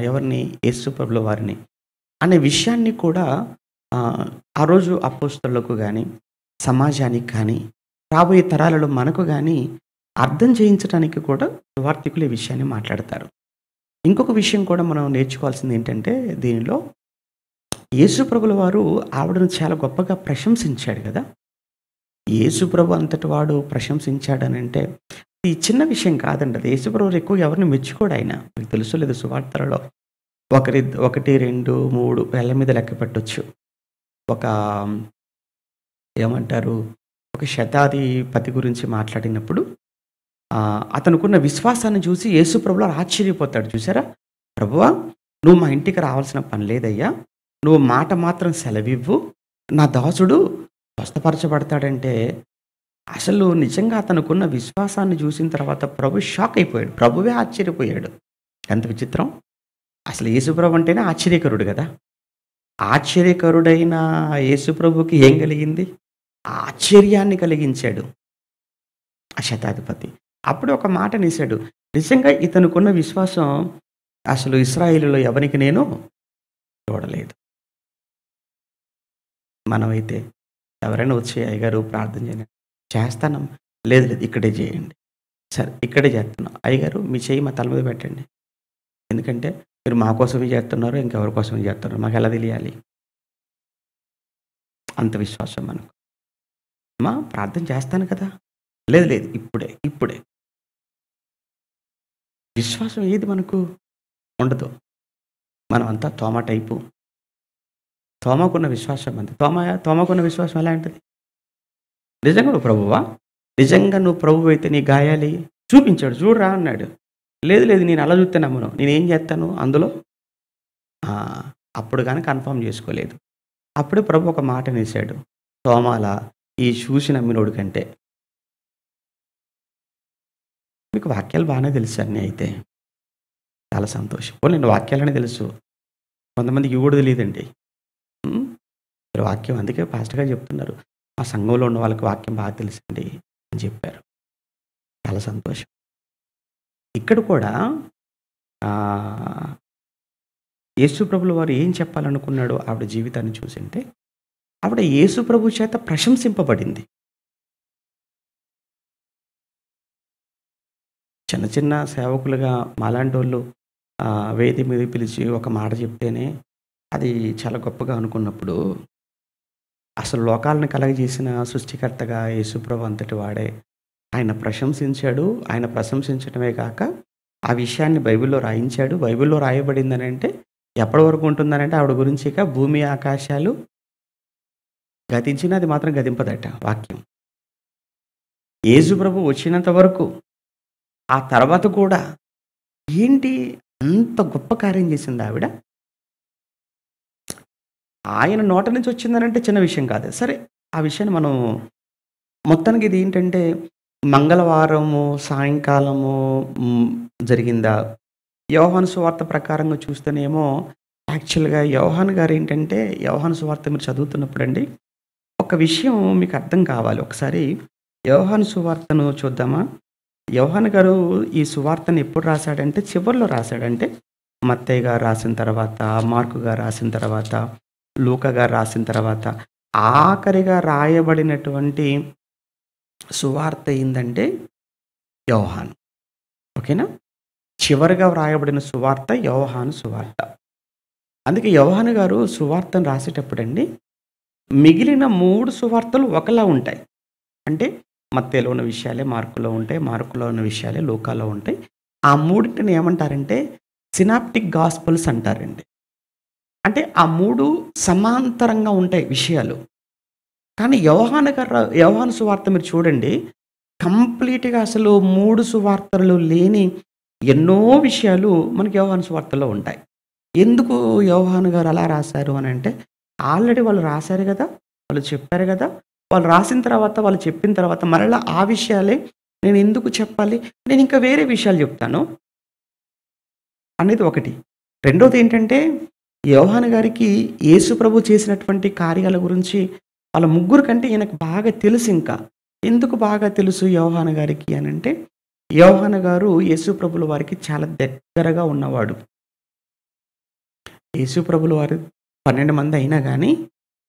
ఎవరిని? యేసు ప్రభుల వారిని అనే విషయాన్ని కూడా ఆ రోజు అపోస్తలులకు గాని, సమాజానికి కానీ, రాబోయే తరాలలో మనకు గాని అర్థం చేయించడానికి కూడా సువార్థికులు ఈ విషయాన్ని మాట్లాడతారు. ఇంకొక విషయం కూడా మనం నేర్చుకోవాల్సింది ఏంటంటే దీనిలో యేసు ప్రభుల వారు ఆవిడను చాలా గొప్పగా ప్రశంసించాడు కదా! యేసు ప్రభు అంతటి వాడు ప్రశంసించాడనంటే ఈ చిన్న విషయం కాదండి. అది యేసు ప్రభు ఎక్కువ ఎవరిని మెచ్చుకోడాయన. మీకు తెలుసో లేదో సువార్తలలో 1, 2, 3 వేళ్ళ మీద లెక్క పెట్టొచ్చు. ఒక ఏమంటారు? ఒక శతాధిపతి గురించి మాట్లాడినప్పుడు అతనుకున్న విశ్వాసాన్ని చూసి యేసు ప్రభువారు ఆశ్చర్యపోతాడు. చూసారా? ప్రభువా, నువ్వు మా ఇంటికి రావాల్సిన పని లేదయ్యా. నువ్వు మాట మాత్రం సెలవివ్వు. నా దాసుడు స్వస్థపరచబడతాడంటే అసలు నిజంగా అతనుకున్న విశ్వాసాన్ని చూసిన తర్వాత ప్రభు షాక్ అయిపోయాడు. ప్రభువే ఆశ్చర్యపోయాడు. ఎంత విచిత్రం! అసలు యేసుప్రభు అంటేనే ఆశ్చర్యకరుడు కదా! ఆశ్చర్యకరుడైన యేసుప్రభుకి ఏం కలిగింది? ఆశ్చర్యాన్ని కలిగించాడు ఆ శతాధిపతి. అప్పుడు ఒక మాట అనేసాడు. నిజంగా ఇతనుకున్న విశ్వాసం అసలు ఇశ్రాయేలులో ఎవరికి నేను చూడలేదు. మనమైతే ఎవరైనా వచ్చి అయ్యగారు ప్రార్థన చేయండి. చేస్తానమ్మా. లేదు లేదు ఇక్కడే చేయండి. సరే ఇక్కడే చేస్తున్నాం. అయ్యగారు మీ చెయ్యి మా తల మీద పెట్టండి. ఎందుకంటే మీరు మా కోసమే చేస్తున్నారు, ఇంకెవరి కోసమే చేస్తున్నారు. మాకు ఎలా తెలియాలి? అంత విశ్వాసం మనకు. అమ్మా ప్రార్థన చేస్తాను కదా! లేదు లేదు ఇప్పుడే ఇప్పుడే. విశ్వాసం ఏది మనకు ఉండదు. మనమంతా తోమ టైపు. తోమకున్న విశ్వాసం అంతే. తోమకున్న విశ్వాసం ఎలాంటిది? నిజంగా నువ్వు ప్రభువా? నిజంగా నువ్వు ప్రభువు అయితే నీ గాయాలి చూపించాడు. చూడరా అన్నాడు. లేదు లేదు నేను అలా చూస్తే నమ్మను. నేనేం చేస్తాను అందులో? అప్పుడు కానీ కన్ఫర్మ్ చేసుకోలేదు. అప్పుడే ప్రభు ఒక మాట అనేసాడు. తోమాల ఈ చూసి నమ్మినోడు కంటే. మీకు వాక్యాలు బాగానే తెలుసు అన్నీ అయితే. చాలా సంతోషం. నేను వాక్యాలనే తెలుసు. కొంతమందికి ఇవి కూడా తెలియదండి. వాక్యం అందుకే పాస్టర్ గారు చెప్తున్నారు. మా సంఘంలో ఉన్న వాళ్ళకి వాక్యం బాగా తెలుసండి అని చెప్పారు. చాలా సంతోషం. ఇక్కడ కూడా యేసు ప్రభుల వారు ఏం చెప్పాలనుకున్నాడో ఆవిడ జీవితాన్ని చూసింటే ఆవిడ యేసు ప్రభు చేత ప్రశంసింపబడింది. చిన్న చిన్న సేవకులుగా మాలాంటోళ్ళు వేది మీద పిలిచి ఒక మాట చెప్తేనే అది చాలా గొప్పగా అనుకున్నప్పుడు అసలు లోకాలను కలగజేసిన సృష్టికర్తగా యేసుప్రభు అంతటి వాడే ఆయన ప్రశంసించాడు. ఆయన ప్రశంసించడమే కాక ఆ విషయాన్ని బైబిల్లో రాయించాడు. బైబిల్లో రాయబడిందని అంటే ఎప్పటి వరకు ఉంటుందనంటే ఆవిడ గురించి ఇక భూమి ఆకాశాలు గతించినా అది మాత్రం గతింపదట వాక్యం. యేసుప్రభు వచ్చినంత వరకు ఆ తర్వాత కూడా ఏంటి అంత గొప్ప కార్యం చేసింది ఆవిడ. ఆయన నోట నుంచి వచ్చిందనంటే చిన్న విషయం కాదు. సరే ఆ విషయాన్ని మనం మొత్తానికి ఇది ఏంటంటే మంగళవారము సాయంకాలము జరిగిందా? యోహాను సువార్త ప్రకారంగా చూస్తేనేమో యాక్చువల్‌గా యోహాను గారు ఏంటంటే యోహాను సువార్త మీరు చదువుతున్నప్పుడండి ఒక విషయం మీకు అర్థం కావాలి. ఒకసారి యోహాను సువార్తను చూద్దామా? యోహాను గారు ఈ సువార్తను ఎప్పుడు రాశాడంటే చివరిలో రాశాడంటే మత్తయి గారు రాసిన తర్వాత, మార్కు గారు రాసిన తర్వాత, లూకా గారు రాసిన తర్వాత ఆఖరిగా రాయబడినటువంటి సువార్త ఏందంటే యోహాను. ఓకేనా? చివరిగా వ్రాయబడిన సువార్త యోహాను సువార్త. అందుకే యోహాను గారు సువార్తను రాసేటప్పుడండి మిగిలిన 3 సువార్తలు ఒకలా ఉంటాయి. అంటే మత్తయిలో ఉన్న విషయాలే మార్కులో ఉంటాయి, మార్కులో ఉన్న విషయాలే లూకాలో ఉంటాయి. ఆ మూడింటిని ఏమంటారంటే సినాప్టిక్ గాస్పల్స్ అంటారండి. అంటే ఆ 3 సమాంతరంగా ఉంటాయి విషయాలు. కానీ యోహాను సువార్త మీరు చూడండి. కంప్లీట్‌గా అసలు 3 సువార్తలు లేని ఎన్నో విషయాలు మనకి యోహాను సువార్తలో ఉంటాయి. ఎందుకు యోహాను గారు అలా రాశారు అనంటే, ఆల్రెడీ వాళ్ళు రాశారు గదా! వాళ్ళు చెప్పారు గదా! వాళ్ళు రాసిన తర్వాత, వాళ్ళు చెప్పిన తర్వాత మరలా ఆ విషయాలే నేనెందుకు చెప్పాలి? నేనింకా వేరే విషయాలు జెప్తాను అనేది ఒకటి. రెండోదేంటంటే, యోహాను గారికి యేసు ప్రభు చేసినటువంటి కార్యాల గురించి వాళ్ళ ముగ్గురు కంటే ఈయనకు బాగా తెలుసింకా. ఎందుకు బాగా తెలుసు యోహాను గారికి అనంటే, యోహాను గారు యేసు ప్రభుల వారికి చాలా దగ్గరగా ఉన్నవాడు. యేసు ప్రభుల వారు 12 మంది అయినా గానీ,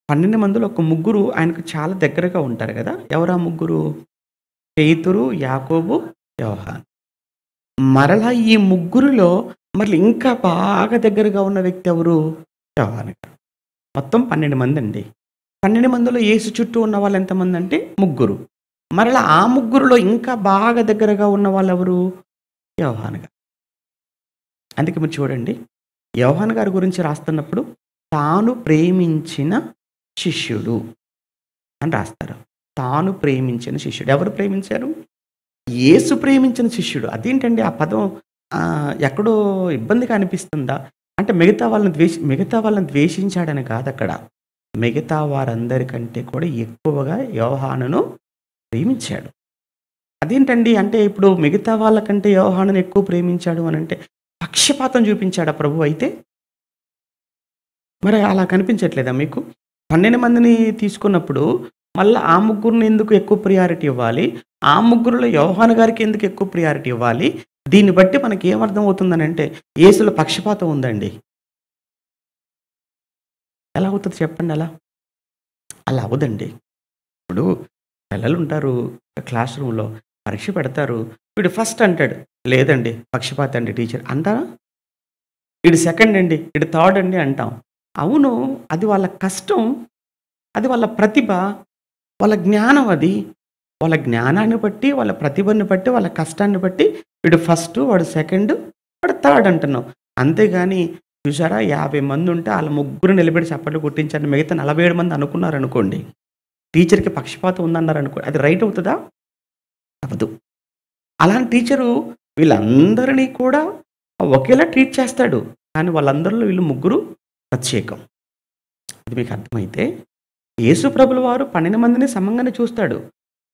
12 మందిలో ఒక ముగ్గురు ఆయనకు చాలా దగ్గరగా ఉంటారు గదా! ఎవరా ముగ్గురు? పేతురు, యాకోబు, యోహాను. మరలా ఈ ముగ్గురిలో మరల ఇంకా బాగా దగ్గరగా ఉన్న వ్యక్తి ఎవరు? యోహాను గారు. మొత్తం 12 మందండి. 12 మందిలో యేసు చుట్టూ ఉన్న వాళ్ళు ఎంతమందంటే ముగ్గురు. మరలా ఆ ముగ్గురిలో ఇంకా బాగా దగ్గరగా ఉన్న వాళ్ళెవరు? యోహాను గారు. అందుకే మీరు చూడండి, యోహాను గారి గురించి రాస్తున్నప్పుడు తాను ప్రేమించిన శిష్యుడు అని రాస్తారు. తాను ప్రేమించిన శిష్యుడు. ఎవరు ప్రేమించారు? యేసు ప్రేమించిన శిష్యుడు. అదేంటండి ఆ పదం ఎక్కడో ఇబ్బందిగా అనిపిస్తుందా? అంటే మిగతా వాళ్ళని ద్వేషించాడని కాదక్కడ. మిగతా వారందరికంటే కూడా ఎక్కువగా యోహానును ప్రేమించాడు. అదేంటండి? అంటే ఇప్పుడు మిగతా వాళ్ళకంటే యోహానును ఎక్కువ ప్రేమించాడు అనంటే పక్షపాతం చూపించాడా ప్రభువు అయితే? మరి అలా కనిపించట్లేదా మీకు? 12 మందిని తీసుకున్నప్పుడు మళ్ళా ఆ ముగ్గురిని ఎందుకు ఎక్కువ ప్రియారిటీ ఇవ్వాలి? ఆ ముగ్గురిలో యోహాను గారికి ఎందుకు ఎక్కువ ప్రియారిటీ ఇవ్వాలి? దీన్ని బట్టి మనకేమర్థం అవుతుందనంటే యేసులో పక్షపాతం ఉందండి. ఎలా అవుతది చెప్పండి అలా? అలా అవ్వదండి. ఇప్పుడు పిల్లలుంటారు క్లాస్ రూమ్‌లో పరీక్ష పెడతారు. వీడు ఫస్ట్ అంటాడు. లేదండి పక్షపాతి అండి టీచర్ అంటారా? ఈడు సెకండ్ అండి, ఈడు థర్డ్ అండి అంటాం. అవును. అది వాళ్ళ కష్టం. అది వాళ్ళ ప్రతిభ. వాళ్ళ జ్ఞానం అది. వాళ్ళ జ్ఞానాన్ని బట్టి, వాళ్ళ ప్రతిభని బట్టి, వాళ్ళ కష్టాన్ని బట్టి వీడు ఫస్ట్, వాడు సెకండ్, వాడు థర్డ్ అంటున్నాం. అంతేగాని చూసారా 50 మందుంటే ఆళ్ళ ముగ్గురు నిలబెట్టి చప్పట్లు కొట్టించండి. మిగతా 47 మంది అనుకున్నారనుకోండి. టీచర్‌కి పక్షపాతం ఉందన్నారనుకో అది రైట్ అవుతదా? అవ్వదు. అలాంటి టీచరు వీళ్ళందరినీ కూడా ఒకేలా ట్రీట్ చేస్తాడు. కానీ వాళ్ళందరిలో వీళ్ళు ముగ్గురు ప్రత్యేకం. ఇది మీకు అర్థమైతే యేసు ప్రభుల వారు 12 మందిని సమంగానే చూస్తాడు.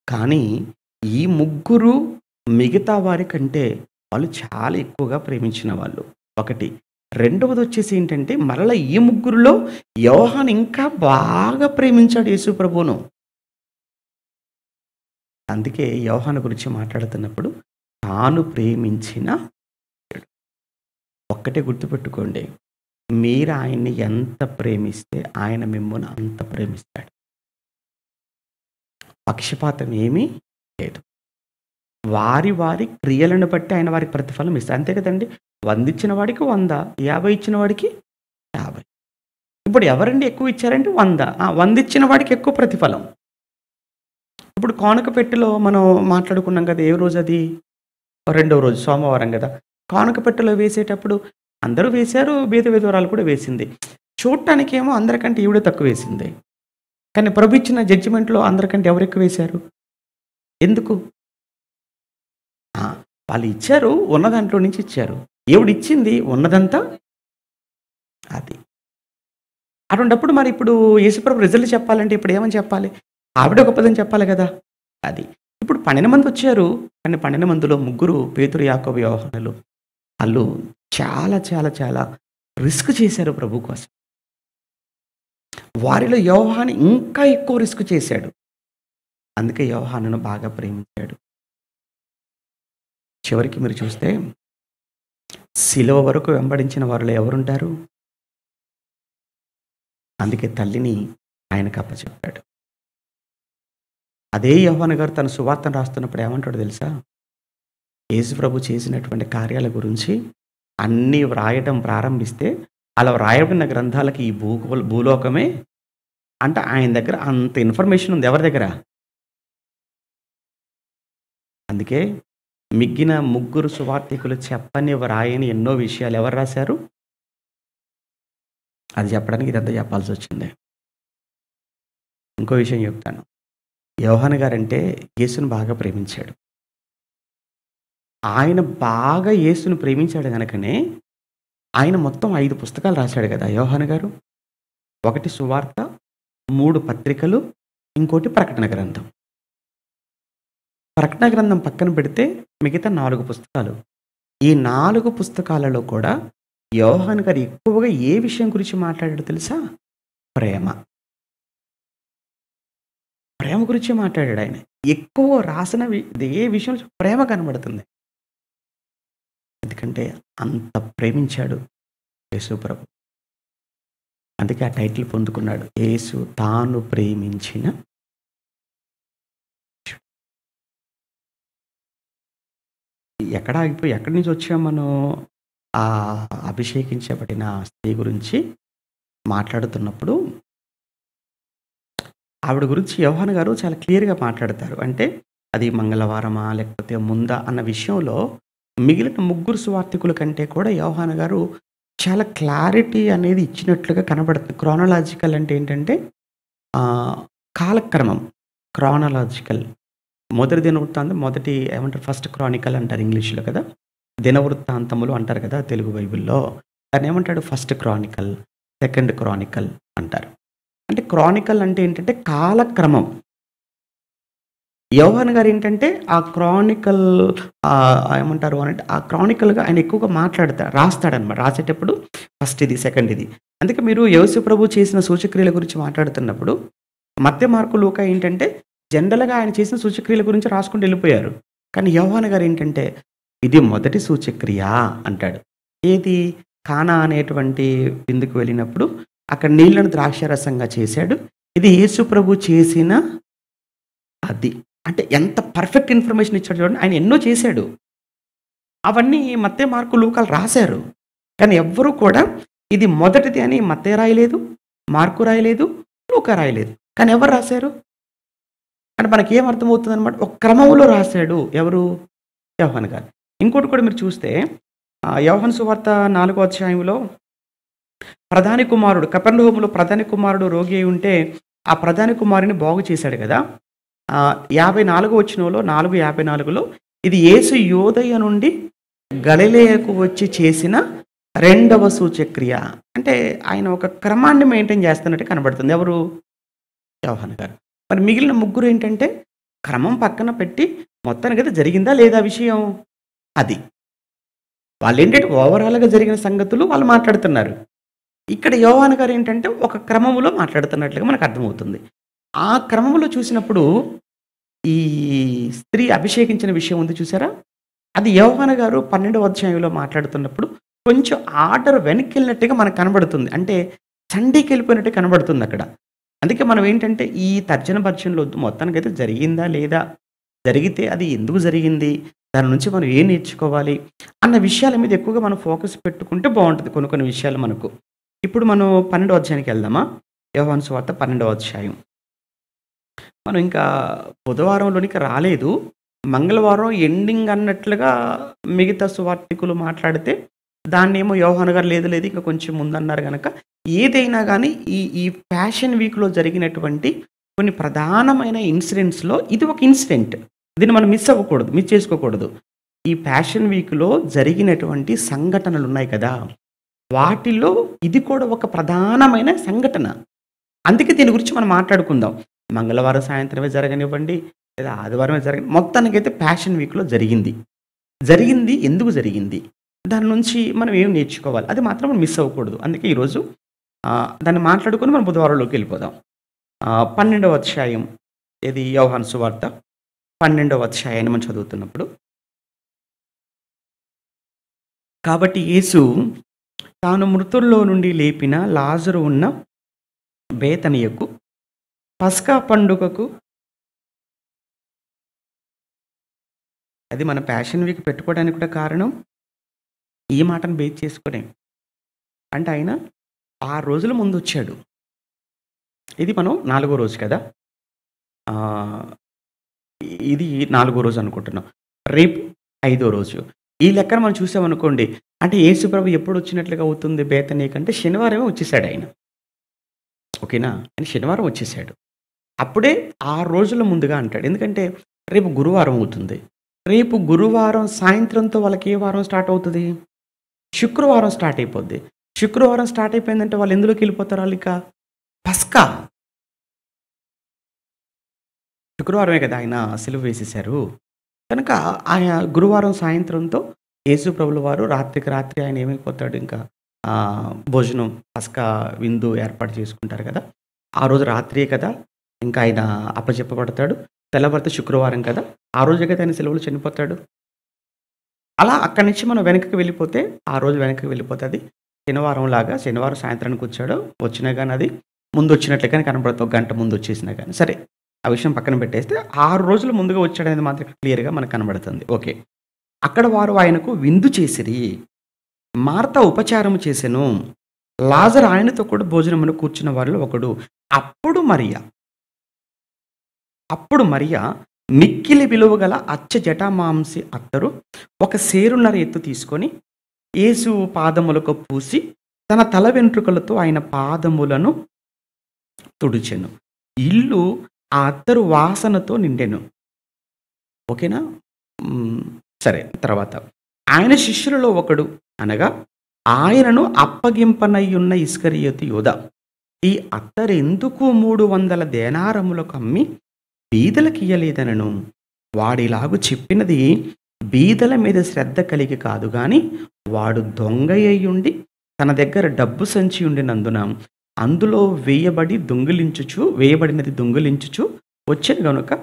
కానీ ఈ ముగ్గురు మిగతా వారి కంటే వాళ్ళు చాలా ఎక్కువగా ప్రేమించిన వాళ్ళు. ఒకటి. రెండవదొచ్చేసి ఏంటంటే మరలా ఈ ముగ్గురిలో యోహాను ఇంకా బాగా ప్రేమించాడు యేసు ప్రభువును. అందుకే యోహాను గురించి మాట్లాడుతున్నప్పుడు తాను ప్రేమించిన ఒక్కటే గుర్తుపెట్టుకోండి. మీరు ఆయన్ని ఎంత ప్రేమిస్తే ఆయన మిమ్మును అంత ప్రేమిస్తాడు. పక్షపాతం ఏమీ లేదు. వారి క్రియలను బట్టి ఆయన వారికి ప్రతిఫలం ఇస్తాడు. అంతే కదండీ! 100 ఇచ్చిన వాడికి 100, 50 ఇచ్చిన వాడికి 50. ఇప్పుడు ఎవరండి ఎక్కువ ఇచ్చారంటే 100. 100 ఇచ్చిన వాడికి ఎక్కువ ప్రతిఫలం. ఇప్పుడు కానుక పెట్టెలో మనం మాట్లాడుకున్నాం కదా! ఏ రోజది? రెండో రోజు సోమవారం గదా! కానుక పెట్టెలో వేసేటప్పుడు అందరూ వేశారు. బీద విధవరాలు కూడా వేసింది. చూడటానికేమో అందరికంటే ఈవిడే తక్కువేసింది. కానీ ప్రభు ఇచ్చిన జడ్జిమెంట్‌లో అందరికంటే ఎవరెక్కువేశారు? ఎందుకు? ఆ! వాళ్ళు ఇచ్చారు. ఉన్న దాంట్లో నుంచి ఇచ్చారు. ఈవిడిచ్చింది ఉన్నదంతా అది. అటువంటప్పుడు మరి ఇప్పుడు యేసుప్రభు రిజల్ట్ చెప్పాలంటే ఇప్పుడు ఏమని చెప్పాలి? ఆవిడే గొప్పదని చెప్పాలి గదా! అది. ఇప్పుడు 12 మందొచ్చారు. కానీ 12 మందిలో ముగ్గురు పేతురు, యాకోబు, యోహానులు. ఆళ్ళు చాలా చాలా చాలా రిస్క్ చేశారు ప్రభు కోసం. వారిలో యోహాను ఇంకా ఎక్కువ రిస్క్ చేశాడు. అందుకే యోహానును బాగా ప్రేమించాడు. చివరికి మీరు చూస్తే సిలువ వరకు వెంబడించిన వారిలో ఎవరుంటారు? అందుకే తల్లిని ఆయనకు అప్పచెప్పాడు. అదే యోహాను గారు తన సువార్తను రాస్తున్నప్పుడు ఏమంటాడో తెలుసా? యేసు ప్రభు చేసినటువంటి కార్యాల గురించి అన్నీ వ్రాయటం ప్రారంభిస్తే అలా వ్రాయబడిన గ్రంథాలకి ఈ భూలోకమే అంటే ఆయన దగ్గర అంత ఇన్ఫర్మేషన్ ఉంది. ఎవరి దగ్గర? అందుకే మిగిలిన ముగ్గురు సువార్తికులు చెప్పని వ్రాయని ఎన్నో విషయాలు ఎవరు రాశారు? అది చెప్పడానికి ఇదంతా చెప్పాల్సొచ్చింది. ఇంకో విషయం చెప్తాను. యోహాను గారంటే యేసుని బాగా ప్రేమించాడు. ఆయన బాగా యేసుని ప్రేమించాడు గనకనే ఆయన మొత్తం 5 పుస్తకాలు రాశాడు గదా! యోహాను గారు. ఒకటి సువార్త, 3 పత్రికలు, ఇంకోటి ప్రకటన గ్రంథం. ప్రకటన గ్రంథం పక్కన పెడితే మిగతా 4 పుస్తకాలు. ఈ 4 పుస్తకాలలో కూడా యోహాను గారు ఎక్కువగా ఏ విషయం గురించి మాట్లాడాడో తెలుసా? ప్రేమ. ప్రేమ గురించే మాట్లాడాడాయన. ఎక్కువ రాసినవి ఏ విషయం ప్రేమ కనబడుతుంది. ఎందుకంటే అంత ప్రేమించాడు యేసు ప్రభు. అందుకే ఆ టైటిల్ పొందుకున్నాడు. యేసు తాను ప్రేమించిన ఎక్కడ ఆగిపోయి ఎక్కడి నుంచి వచ్చాం మనం? ఆ అభిషేకించబడిన స్త్రీ గురించి మాట్లాడుతున్నప్పుడు ఆవిడ గురించి యోహాను గారు చాలా క్లియర్‌గా మాట్లాడతారు. అంటే అది మంగళవారమా? లేకపోతే ముందా? అన్న విషయంలో మిగిలిన ముగ్గురు సువార్థికుల కంటే కూడా యోహాను గారు చాలా క్లారిటీ అనేది ఇచ్చినట్లుగా కనబడుతుంది. క్రోనలాజికల్ అంటే ఏంటంటే కాలక్రమం. క్రోనలాజికల్. మొదటి దినవృత్తాంతం ఏమంటారు? ఫస్ట్ క్రానికల్ అంటారు ఇంగ్లీష్‌లో కదా! దినవృత్తాంతములు అంటారు కదా! తెలుగు బైబిల్‌లో. దాన్నేమంటాడు? ఫస్ట్ క్రానికల్, సెకండ్ క్రానికల్ అంటారు. అంటే క్రానికల్ అంటే ఏంటంటే కాలక్రమం. యోహాను గారు ఏంటంటే ఆ క్రానికల్ ఏమంటారు అనంటే ఆ క్రానికల్‌గా ఆయన ఎక్కువగా రాస్తాడనమాట. రాసేటప్పుడు ఫస్ట్ ఇది, సెకండ్ ఇది. అందుకే మీరు యేసు ప్రభు చేసిన సూచక్రియల గురించి మాట్లాడుతున్నప్పుడు మత్తయి, మార్కు, లూకా ఏంటంటే జనరల్‌గా ఆయన చేసిన సూచక్రియల గురించి రాసుకుంటూ వెళ్ళిపోయారు. కానీ యోహాను గారు ఏంటంటే ఇది మొదటి సూచక్రియ అంటాడు. ఏది? కానా అనేటువంటి విందుకు వెళ్ళినప్పుడు అక్కడ నీళ్లను ద్రాక్షారసంగా చేశాడు. ఇది యేసు ప్రభు చేసిన అది. అంటే ఎంత పర్ఫెక్ట్ ఇన్ఫర్మేషన్ ఇచ్చాడు చూడండి. ఆయన ఎన్నో చేశాడు. అవన్నీ మత్తయి, మార్కు, లూకాలు రాశారు. కానీ ఎవ్వరూ కూడా ఇది మొదటిది అని మత్తయి రాయలేదు, మార్కు రాయలేదు, లూకా రాయలేదు. కానీ ఎవరు రాశారు? అంటే మనకేం అర్థమవుతుందనమాట, ఒక క్రమంలో రాశాడు. ఎవరు? యోహాను గారు. ఇంకోటి కూడా మీరు చూస్తే యోహాను సువార్త 4వ అధ్యాయంలో ప్రధాని కుమారుడు కపెర్నహూములో ప్రధాని కుమారుడు రోగి అయి ఉంటే ఆ ప్రధాని కుమారుని బాగు చేశాడు కదా! 54వ వచనంలో 4:54లో ఇది యేసు యోదయ నుండి గలిలయకు వచ్చి చేసిన రెండవ సూచక్రియ. అంటే ఆయన ఒక క్రమాన్ని మెయింటైన్ చేస్తున్నట్టు కనబడుతుంది. ఎవరు? యోహాను గారు. మరి మిగిలిన ముగ్గురు ఏంటంటే క్రమం పక్కన పెట్టి మొత్తానికైతే జరిగిందా లేదా విషయం అది. వాళ్ళేంటంటే ఓవరాల్‌గా జరిగిన సంగతులు వాళ్ళు మాట్లాడుతున్నారు. ఇక్కడ యోహాను గారు ఏంటంటే ఒక క్రమంలో మాట్లాడుతున్నట్లుగా మనకు అర్థమవుతుంది. ఆ క్రమంలో చూసినప్పుడు ఈ స్త్రీ అభిషేకించిన విషయం ఉంది చూసారా? అది యోహాను గారు 12వ అధ్యాయంలో మాట్లాడుతున్నప్పుడు కొంచెం ఆర్డర్ వెనక్కెళ్ళినట్టుగా మనకు కనబడుతుంది. అంటే చండీకెళ్ళిపోయినట్టు కనబడుతుంది అక్కడ. అందుకే మనం ఏంటంటే ఈ తర్జన భర్జనలో వద్దు. మొత్తానికైతే జరిగిందా లేదా? జరిగితే అది ఎందుకు జరిగింది? దాని నుంచి మనం ఏం నేర్చుకోవాలి? అన్న విషయాల మీద ఎక్కువగా మనం ఫోకస్ పెట్టుకుంటే బావుంటది కొన్ని కొన్ని విషయాలు మనకు. ఇప్పుడు మనం 12వ అధ్యాయానికి వెళ్దామా? యోహాను సువార్త 12వ అధ్యాయం. మనం ఇంకా బుధవారంలోనికి రాలేదు. మంగళవారం ఎండింగ్ అన్నట్లుగా మిగతా సువార్తికులు మాట్లాడితే దాన్నేమో యోహాను గారు లేదు లేదు ఇంకా కొంచెం ముందన్నారు గనక ఏదైనా గానీ ఈ ఫ్యాషన్ వీక్‌లో జరిగినటువంటి కొన్ని ప్రధానమైన ఇన్సిడెంట్స్‌లో ఇది ఒక ఇన్సిడెంట్. దీన్ని మనం మిస్ చేసుకోకూడదు. ఈ ఫ్యాషన్ వీక్‌లో జరిగినటువంటి సంఘటనలున్నాయి కదా! వాటిలో ఇది కూడా ఒక ప్రధానమైన సంఘటన. అందుకే దీని గురించి మనం మాట్లాడుకుందాం. మంగళవారం సాయంత్రమే జరగనివ్వండి, లేదా ఆదివారమే మొత్తానికైతే ఫ్యాషన్ వీక్‌లో జరిగింది. జరిగింది ఎందుకు జరిగింది? దాని నుంచి మనం ఏం నేర్చుకోవాలి? అది మాత్రం మనం మిస్ అవ్వకూడదు. అందుకే ఈరోజు దాన్ని మాట్లాడుకొని మనం బుధవారంలోకి వెళ్ళిపోదాం. 12వ అధ్యాయం ఇది యోహాను సువార్త 12వ అధ్యాయాన్ని మనం చదువుతున్నప్పుడు కాబట్టి యేసు తాను మృతుల్లో నుండి లేపిన లాజరు ఉన్న బేతనియకు పస్కా పండుగకు అది మన ప్యాషన్ వీక్ పెట్టుకోవడానికి కూడా కారణం ఈ మాటను బేస్ చేసుకునే. అంటే ఆయన 6 రోజుల ముందు వచ్చాడు. ఇది మనం 4గో రోజు కదా! ఇది 4గో రోజు అనుకుంటున్నాం. రేపు 5దో రోజు. ఈ లెక్కన మనం చూసామనుకోండి, అంటే యేసుప్రభు ఎప్పుడు వచ్చినట్లుగా అవుతుంది బేతనీ కంటే శనివారమే వచ్చేసాడు ఆయన. ఓకేనా? ఆయన శనివారం వచ్చేసాడు. అప్పుడే 6 రోజుల ముందుగా అంటాడు. ఎందుకంటే రేపు గురువారం అవుతుంది. రేపు గురువారం సాయంత్రంతో వాళ్ళకి ఏ వారం స్టార్ట్ అవుతది? శుక్రవారం స్టార్ట్ అయిపోద్ది. శుక్రవారం స్టార్ట్ అయిపోయిందంటే వాళ్ళు ఎందులోకెళ్ళిపోతారు ఆళ్ళిక? పస్కా. శుక్రవారమే కదా ఆయన సిలువ వేసేసారు. కనుక ఆయన గురువారం సాయంత్రంతో యేసు ప్రభుల వారు రాత్రికి రాత్రి ఆయన ఏమైపోతాడు ఇంకా భోజనం పస్కా విందు ఏర్పాటు చేసుకుంటారు కదా! ఆ రోజు రాత్రియే కదా! ఇంకా ఆయన అప్పజెప్పబడతాడు. తెల్లవారితే శుక్రవారం కదా! ఆ రోజే కదా ఆయన సిలువలో చనిపోతాడు. అలా అక్కడి నుంచి మనం వెనక్కి వెళ్ళిపోతే, ఆ రోజు వెనక్కి వెళ్ళిపోతే అది శనివారంలాగా శనివారం సాయంత్రానికి వచ్చాడు. వచ్చినా గాని అది ముందొచ్చినట్లుగానే కనపడుతుంది. ఒక గంట ముందొచ్చేసినా గాని. సరే, ఆ విషయం పక్కన పెట్టేస్తే 6 రోజులు ముందుగా వచ్చాడనేది మాత్రం క్లియర్‌గా మనకు కనబడుతుంది. ఓకే. అక్కడ వారు ఆయనకు విందు చేసిరి. మార్త ఉపచారము చేసెను. లాజరు ఆయనతో కూడా భోజనమును కూర్చున్న వారిలో ఒకడు. అప్పుడు మరియ, అప్పుడు మరియ మిక్కిలి విలువ గల అచ్చ జటామాంసి అత్తరు ఒక సేరున్నర ఎత్తు తీసుకొని యేసు పాదములకు పూసి తన తల వెంట్రుకలతో ఆయన పాదములను తుడిచెను. ఇల్లు ఆ అత్తరు వాసనతో నిండెను. ఓకేనా? సరే, తర్వాత ఆయన శిష్యులలో ఒకడు అనగా ఆయనను అప్పగింపనయ్యున్న ఇస్కరియోతు యూద ఈ అత్తరెందుకు 300 దేనారములకు అమ్మి బీదలకియ్యలేదనను. వాడిలాగు చెప్పినది బీదల మీద శ్రద్ధ కలిగి కాదు గాని వాడు దొంగయ్యుండి తన దగ్గర డబ్బు సంచి ఉండినందున అందులో వేయబడినది దొంగిలించుచు వచ్చెను గనుక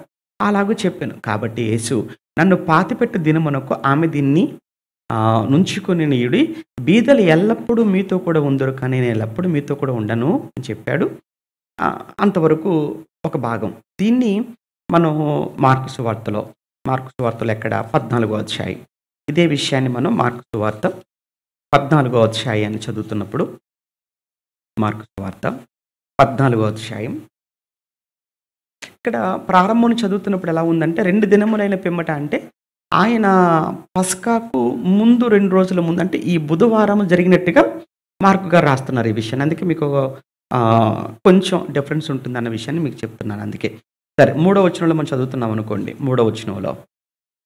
అలాగూ చెప్పాను. కాబట్టి యేసు నన్ను పాతిపెట్టు దినమునకు ఆమె దీన్ని నుంచుకొని నీయుడి బీదలు ఎల్లప్పుడూ మీతో కూడా ఉందరు కానీ నేను ఎల్లప్పుడూ మీతో కూడా ఉండను అని చెప్పాడు. అంతవరకు ఒక భాగం. దీన్ని మనం మార్కు సువార్తలో ఎక్కడ 14వ అధ్యాయం ఇదే విషయాన్ని మనం మార్కు సువార్త 14వ అధ్యాయాన్ని చదువుతున్నప్పుడు మార్కు సువార్త 14వ అధ్యాయం ఇక్కడ ప్రారంభం చదువుతున్నప్పుడు ఎలా ఉందంటే 2 దినములైన పిమ్మట అంటే ఆయన పస్కాకు ముందు 2 రోజుల ముందు అంటే ఈ బుధవారం జరిగినట్టుగా మార్కు గారు రాస్తున్నారు ఈ విషయాన్ని. అందుకే మీకు కొంచెం డిఫరెన్స్ ఉంటుందన్న విషయాన్ని మీకు చెప్తున్నాను. అందుకే సరే, 3వ వచనంలో మనం చదువుతున్నాం అనుకోండి. 3వ వచనంలో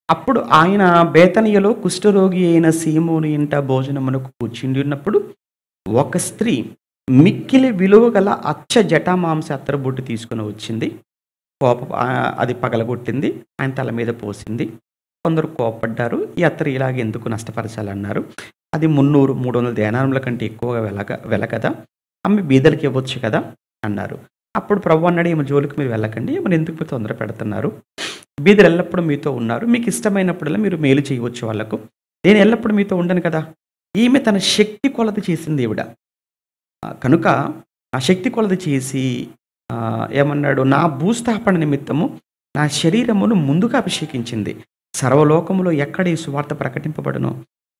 అప్పుడు ఆయన బేతనియలో కుష్ఠరోగి అయిన సీమోను ఇంట భోజనమునకు కూర్చుండి ఉన్నప్పుడు ఒక స్త్రీ మిక్కిలి విలువ గల అచ్చ జటామాంస అత్తరబొట్టు తీసుకుని వచ్చింది. అది పగలగొట్టింది, ఆయన తల మీద పోసింది. కొందరు కోపడ్డారు. ఈ అత్తరు ఇలాగ ఎందుకు నష్టపరచాలన్నారు. అది 300 దేనారముల కంటే ఎక్కువగా వెల కదా, అమ్మి బీదలకి ఇవ్వచ్చు కదా అన్నారు. అప్పుడు ప్రభు అన్నాడు, ఏమో జోలికి మీరు వెళ్ళకండి, ఏమని ఎందుకు మీరు తొందర పెడుతున్నారు? బీదలు ఎల్లప్పుడూ మీతో ఉన్నారు, మీకు ఇష్టమైనప్పుడల్లా మీరు మేలు చేయవచ్చు వాళ్ళకు, నేను ఎల్లప్పుడూ మీతో ఉండను కదా. ఈమె తన శక్తి కొలత చేసింది ఈవిడ. కనుక ఆ శక్తి కొలత చేసి ఏమన్నాడు, నా భూస్థాపన నిమిత్తము నా శరీరమును ముందుగా అభిషేకించింది. సర్వలోకములో ఎక్కడ ఈ సువార్త ప్రకటింపబడునో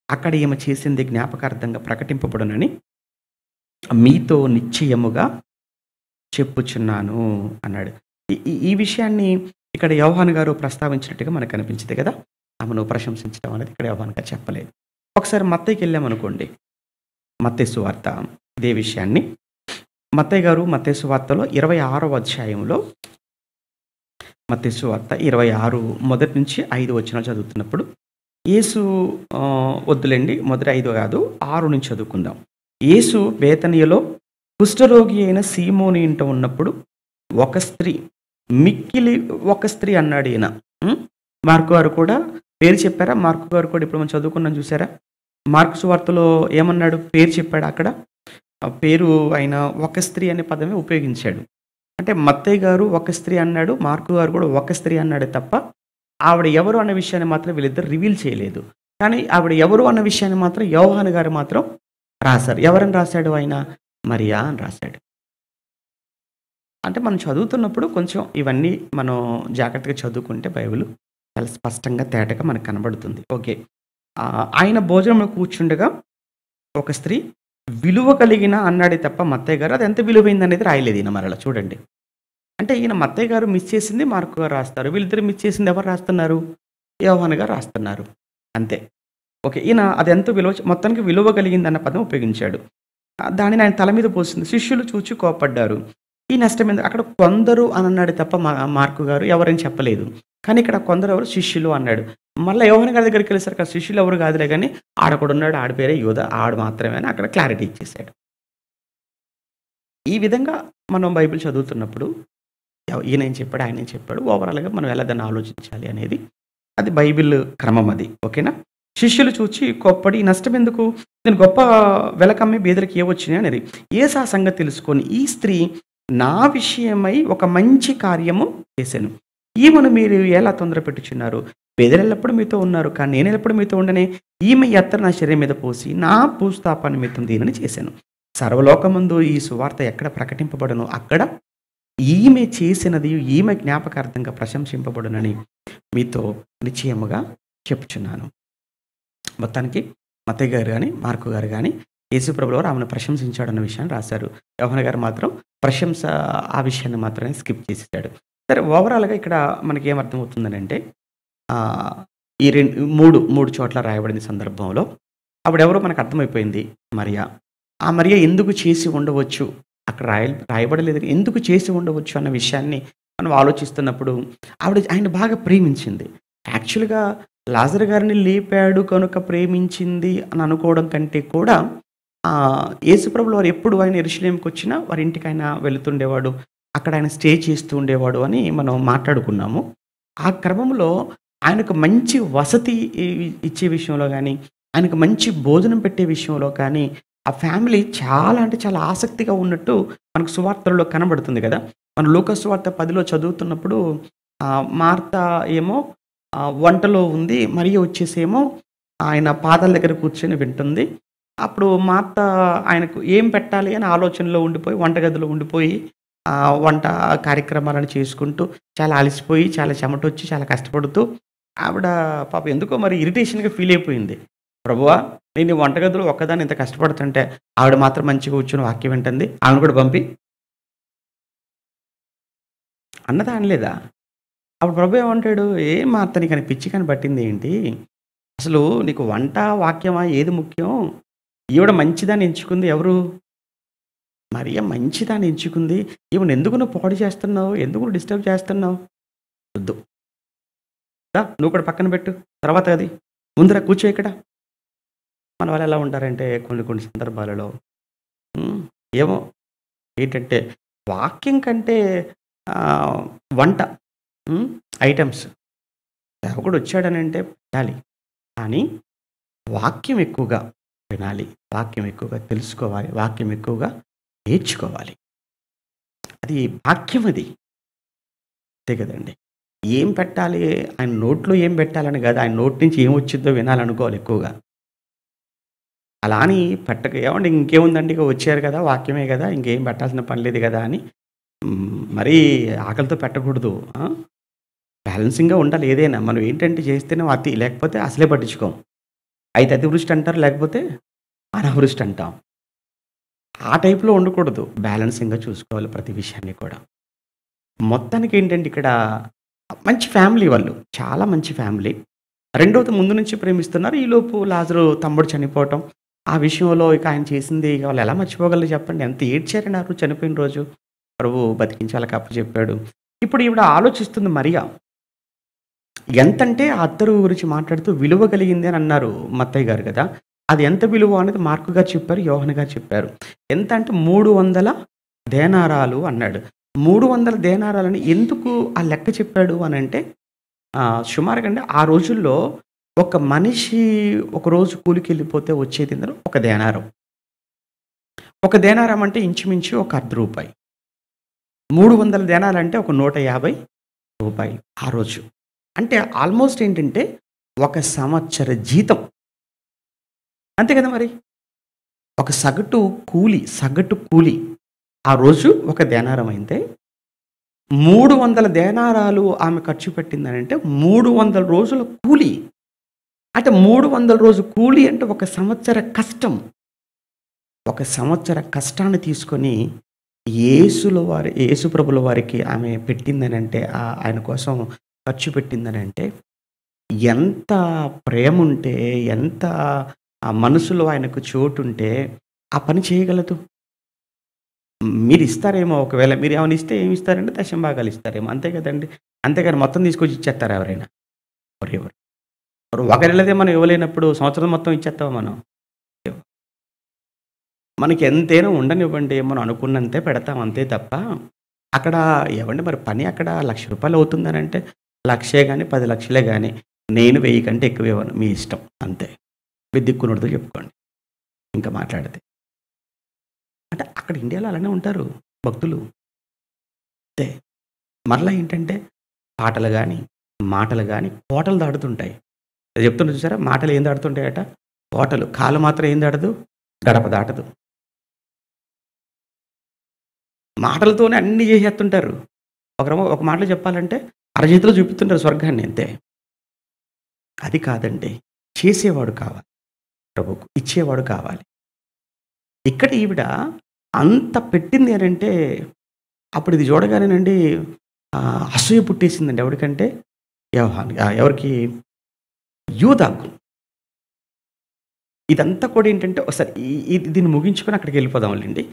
అక్కడ ఈమె చేసింది జ్ఞాపకార్థంగా ప్రకటింపబడునని మీతో నిశ్చయముగా చెప్పుచున్నాను అన్నాడు. ఈ విషయాన్ని ఇక్కడ యోహాను గారు ప్రస్తావించినట్టుగా మనకు అనిపించింది కదా. ఆమెను ప్రశంసించడం అనేది ఇక్కడ యోహాను గారు చెప్పలేదు. ఒకసారి మత్తయికి వెళ్ళామనుకోండి, మత్తయి సువార్త ఇదే విషయాన్ని మత్తయి గారు మత్తయి సువార్తలో 26వ అధ్యాయంలో మత్తయి సువార్త 26 మొదటి నుంచి 5 వచనాలు చదువుతున్నప్పుడు యేసు వద్దులేండి, మొదటి 5 కాదు 6 నుంచి చదువుకుందాం. యేసు బేతనియలో కుష్ఠరోగి అయిన సీమోని ఇంట ఉన్నప్పుడు ఒక స్త్రీ అన్నాడు. ఈయన మార్కు గారు కూడా పేరు చెప్పారా? మార్కు గారు కూడా ఇప్పుడు మనం చదువుకున్నాం చూసారా? మార్కు సువార్తలో ఏమన్నాడు? పేరు చెప్పాడు. అక్కడ పేరు ఆయన ఒక స్త్రీ అనే పదమే ఉపయోగించాడు. అంటే మత్తయి గారు ఒక స్త్రీ అన్నాడు, మార్కు గారు కూడా ఒక స్త్రీ అన్నాడే తప్ప ఆవిడ ఎవరు అన్న విషయాన్ని మాత్రం వీళ్ళిద్దరు రివీల్ చేయలేదు. కానీ ఆవిడ ఎవరు అన్న విషయాన్ని మాత్రం యోహాను గారు మాత్రం రాశారు. ఎవరని రాశాడు? ఆయన మరియా అని రాశాడు. అంటే మనం చదువుతున్నప్పుడు కొంచెం ఇవన్నీ మనం జాగ్రత్తగా చదువుకుంటే బైబిల్ చాలా స్పష్టంగా తేటగా మనకు కనబడుతుంది. ఓకే. ఆయన భోజనంలో కూర్చుండగా ఒక స్త్రీ విలువ కలిగిన అన్నాడే తప్ప మత్తయి గారు అది ఎంత విలువైంది అనేది రాయలేదు. ఈయన మరలా చూడండి, అంటే ఈయన మత్తయి గారు మిస్ చేసింది మార్కు గారు రాస్తారు, వీళ్ళిద్దరు మిస్ చేసింది ఎవరు రాస్తున్నారు? యోహాను గారు రాస్తున్నారు. అంతే. ఓకే. ఈయన అదెంతో మొత్తానికి విలువ కలిగిందన్న పదం ఉపయోగించాడు. దానిని ఆయన తల మీద పోసింది. శిష్యులు చూచి కోప్పడ్డారు. ఈ నష్టమేంది? అక్కడ కొందరు అనన్నాడు తప్ప మార్కు గారు ఎవరని చెప్పలేదు. కానీ ఇక్కడ కొందరు ఎవరు? శిష్యులు అన్నాడు. మళ్ళా యోహాను గారి దగ్గరికెళ్ళేసరికి ఆ శిష్యులు ఎవరు కాదులే గానీ ఆడొకడున్నాడు, ఆడి పేరే యూదా, ఆడు మాత్రమే అని అక్కడ క్లారిటీ ఇచ్చేసాడు. ఈ విధంగా మనం బైబిల్ చదువుతున్నప్పుడు ఈయనేం చెప్పాడు, ఆయనేం చెప్పాడు, ఓవరాల్‌గా మనం ఎలా దాన్ని ఆలోచించాలి అనేది అది బైబిల్ క్రమం అది. ఓకేనా? శిష్యులు చూచి కోప్పడి, "ఈ నష్టమెందుకు? నేను గొప్ప వెలకమ్మి బీదలకి ఏవొచ్చినాయి" అనేది. యేసు ఆ సంగతి తెలుసుకొని, "ఈ స్త్రీ నా విషయమై ఒక మంచి కార్యము చేసెను. ఈమెను మీరు ఎలా తొందరపెట్టుచున్నారు? పేదలెల్లప్పుడు మీతో ఉన్నారు, కానీ నేనెల్లప్పుడు మీతో ఉండనే? ఈమె ఈ అత్తరు నా శరీరం మీద పోసి నా భూస్థాపన నిమిత్తం దీనిని చేశాను. సర్వలోకమందు ఈ సువార్త ఎక్కడ ప్రకటింపబడునో అక్కడ ఈమె చేసినది ఈమె జ్ఞాపకార్థంగా ప్రశంసింపబడునని మీతో నిశ్చయముగా చెప్పుచున్నాను." మొత్తానికి మత్తయి గారు గాని, మార్కు గారు గాని యేసుప్రభుల వారు ఆమెను ప్రశంసించాడన్న విషయాన్ని రాశారు. యోహాను గారు మాత్రం ప్రశంస ఆ విషయాన్ని మాత్రమే స్కిప్ చేసేసాడు. సరే, ఓవరాల్‌గా ఇక్కడ మనకేమర్థమవుతుందనంటే ఈ 3 చోట్ల రాయబడిన సందర్భంలో ఆవిడెవరో మనకు అర్థమైపోయింది, మరియ. ఆ మరియ ఎందుకు చేసి ఉండవచ్చు, అక్కడ రాయబడలేదు, ఎందుకు చేసి ఉండవచ్చు అన్న విషయాన్ని మనం ఆలోచిస్తున్నప్పుడు ఆయన బాగా ప్రేమించింది. యాక్చువల్‌గా లాజరు గారిని లేపాడు కనుక ప్రేమించింది అని అనుకోవడం కంటే కూడా యేసుప్రభుల వారు ఎప్పుడు ఆయన యెరూషలేముకొచ్చినా వారి ఇంటికి ఆయన వెళుతుండేవాడు. అక్కడ ఆయన స్టే చేస్తూ ఉండేవాడు అని మనం మాట్లాడుకున్నాము. ఆ క్రమంలో ఆయనకు మంచి వసతి ఇచ్చే విషయంలో గానీ, ఆయనకు మంచి భోజనం పెట్టే విషయంలో కానీ, ఆ ఫ్యామిలీ చాలా అంటే చాలా ఆసక్తిగా ఉన్నట్టు మనకు సువార్తలలో కనబడుతుంది కదా! మనం లూకా సువార్త 10లో చదువుతున్నప్పుడు మార్త ఏమో వంటలో ఉంది, మరియ వచ్చేసేమో ఆయన పాదాల దగ్గర కూర్చొని వింటుంది. అప్పుడు మార్త ఆయనకు ఏం పెట్టాలి అని ఆలోచనలో ఉండిపోయి, వంటగదిలో ఉండిపోయి వంట కార్యక్రమాలను చేసుకుంటూ చాలా అలసిపోయి, చాలా చెమటొచ్చి, చాలా కష్టపడుతూ ఆవిడ పాపం ఎందుకో మరి ఇరిటేషన్‌గా ఫీల్ అయిపోయింది. ప్రభువా, నేను ఈ వంటగదిలో ఒక్కదాన్ని ఇంత కష్టపడుతుంటే ఆవిడ మాత్రం మంచిగా కూర్చొని వాక్యం వింటుంది, ఆమెను కూడా పంపి అన్నదా అనలేదా? అప్పుడు ప్రభు ఏమంటాడు, "ఏం మార్త నీకని పిచ్చి కాని పట్టింది ఏంటి? అసలు నీకు వంట, వాక్యమా ఏది ముఖ్యం? ఈవిడ మంచిదాన్ని ఎంచుకుంది ఎవరు? మరియ మంచిదాన్ని ఎంచుకుంది. ఈవిడని ఎందుకు నువ్వు పాడు చేస్తున్నావు? ఎందుకు నువ్వు డిస్టర్బ్ చేస్తున్నావు? వద్దు. దా నువ్వు కూడా పక్కన పెట్టు. తర్వాత అది. ముందర కూర్చో ఇక్కడ." మన వాళ్ళు ఎలా ఉంటారంటే కొన్ని సందర్భాలలో ఏమో ఏంటంటే వాక్యం కంటే వంట ఐటమ్స్ సేవకుడు వచ్చాడనంటే పెట్టాలి. కానీ వాక్యం ఎక్కువగా వినాలి, వాక్యం ఎక్కువగా తెలుసుకోవాలి, వాక్యం ఎక్కువగా నేర్చుకోవాలి. అది వాక్యం అది. అంతే కదండి. ఏం పెట్టాలి, ఆయన నోట్లో ఏం పెట్టాలని కాదు, ఆయన నోటి నుంచి ఏం వచ్చిందో వినాలనుకోవాలి ఎక్కువగా. అలా అని ఏమండి ఇంకేముందండి, ఇక వచ్చారు కదా, వాక్యమే కదా, ఇంకేం పెట్టాల్సిన పని లేదు కదా అని మరీ ఆకలితో పెట్టకూడదు. బ్యాలెన్సింగ్‌గా ఉండాలి ఏదైనా. మనం ఏంటంటే చేస్తేనే అతి, లేకపోతే అసలే పట్టించుకోం. అయితే అతివృష్టి అంటారు, లేకపోతే అనావృష్టి అంటాం. ఆ టైప్‌లో ఉండకూడదు. బ్యాలెన్సింగ్‌గా చూసుకోవాలి ప్రతి విషయాన్ని కూడా. మొత్తానికి ఏంటంటే ఇక్కడ మంచి ఫ్యామిలీ వాళ్ళు. చాలా మంచి ఫ్యామిలీ. రెండోది ముందు నుంచి ప్రేమిస్తున్నారు. ఈలోపు లాజరు తమ్ముడు చనిపోవటం, ఆ విషయంలో ఇక ఆయన చేసింది వాళ్ళు ఎలా మర్చిపోగలరు చెప్పండి? ఎంత ఏడ్చారండి ఆ రోజు చనిపోయిన రోజు. ప్రభువు బతికించి వాళ్ళకి అప్పచెప్పాడు. ఇప్పుడు ఈవిడ ఆలోచిస్తుంది మరియ. ఎంతంటే ఆ అత్తరు గురించి మాట్లాడుతూ విలువ కలిగింది అని అన్నారు మత్తయ్య గారు కదా! అది ఎంత విలువ అనేది మార్కు గారు చెప్పారు, యోహాను గారు చెప్పారు. ఎంత అంటే 300 దేనారాలు అన్నాడు. 300 దేనారాలని ఎందుకు ఆ లెక్క చెప్పాడు అనంటే సుమారుగా అంటే ఆ రోజుల్లో ఒక మనిషి ఒకరోజు కూలికెళ్ళిపోతే వచ్చేది ఒక దేనారం. ఒక దేనారం అంటే ఇంచుమించు ఒక రూ. 300 దేనాలంటే ఒక రూ. 150 ఆ రోజు. అంటే ఆల్మోస్ట్ ఏంటంటే ఒక సంవత్సర జీతం. అంతే కదా మరి. ఒక సగటు కూలి ఆ రోజు ఒక దేనారం అయితే 300 దేనారాలు ఆమె ఖర్చు పెట్టిందనంటే 300 రోజుల కూలి. అంటే 300 రోజు కూలి అంటే ఒక సంవత్సర కష్టం. ఒక సంవత్సర కష్టాన్ని తీసుకొని యేసు ప్రభుల వారికి ఆమె పెట్టిందనంటే ఆయన కోసం ఖర్చు పెట్టిందనంటే ఎంత ప్రేముంటే, ఎంత ఆ మనసులో ఆయనకు చోటుంటే ఆ పని చేయగలదు. మీరిస్తారేమో ఒకవేళ మీరేమైనా ఇస్తే ఏమిస్తారంటే దశంభాగాలు ఇస్తారేమో. అంతే కదండీ. అంతేగాని మొత్తం తీసుకొచ్చి ఇచ్చేత్తారా ఎవరైనా? ఎవరు? ఒకరిళ్ళదే మనం ఇవ్వలేనప్పుడు సంవత్సరం మొత్తం ఇచ్చేత్తామా మనం? మనకి ఎంతైనా ఉండనివ్వండి. మనం అనుకున్నంతే పెడతాం అంతే తప్ప, అక్కడ ఏవండీ మరి పని అక్కడ రూ. 1,00,000 అవుతుందనంటే, లక్షే గాని, 10,00,000 గాని, నేను 1000 కంటే ఎక్కువ ఇవ్వను. మీ ఇష్టం అంతే. మీ దిక్కునోడితో చెప్పుకోండి. ఇంకా మాట్లాడితే. అంటే అక్కడ ఇండియాలో అలానే ఉంటారు భక్తులు. అంతే. మరలా ఏంటంటే పాటలు గాని, మాటలు గాని కోటలు దాటుతుంటాయి. చెప్తున్నా చూసారా? మాటలు ఏం దాటుతుంటాయట? కోటలు. కాలు మాత్రం ఏం దాటదు? గడప దాటదు. మాటలతోనే అన్నీ చేసేస్తుంటారు. ఒక మాటలో చెప్పాలంటే అరచేతిలో చూపిస్తుంటారు స్వర్గాన్ని అంతే. అది కాదండి. చేసేవాడు కావాలి. ప్రభువుకు ఇచ్చేవాడు కావాలి. ఇక్కడ ఈవిడ అంత పెట్టింది అనంటే అప్పుడు ఇది చూడగానేనండి అసూయ పుట్టేసిందండి ఎవడికంటే ఎవరికి? యూదాకు. ఇదంతా కూడా ఏంటంటే ఒకసారి దీన్ని ముగించుకొని అక్కడికెళ్ళిపోదాంలెండి.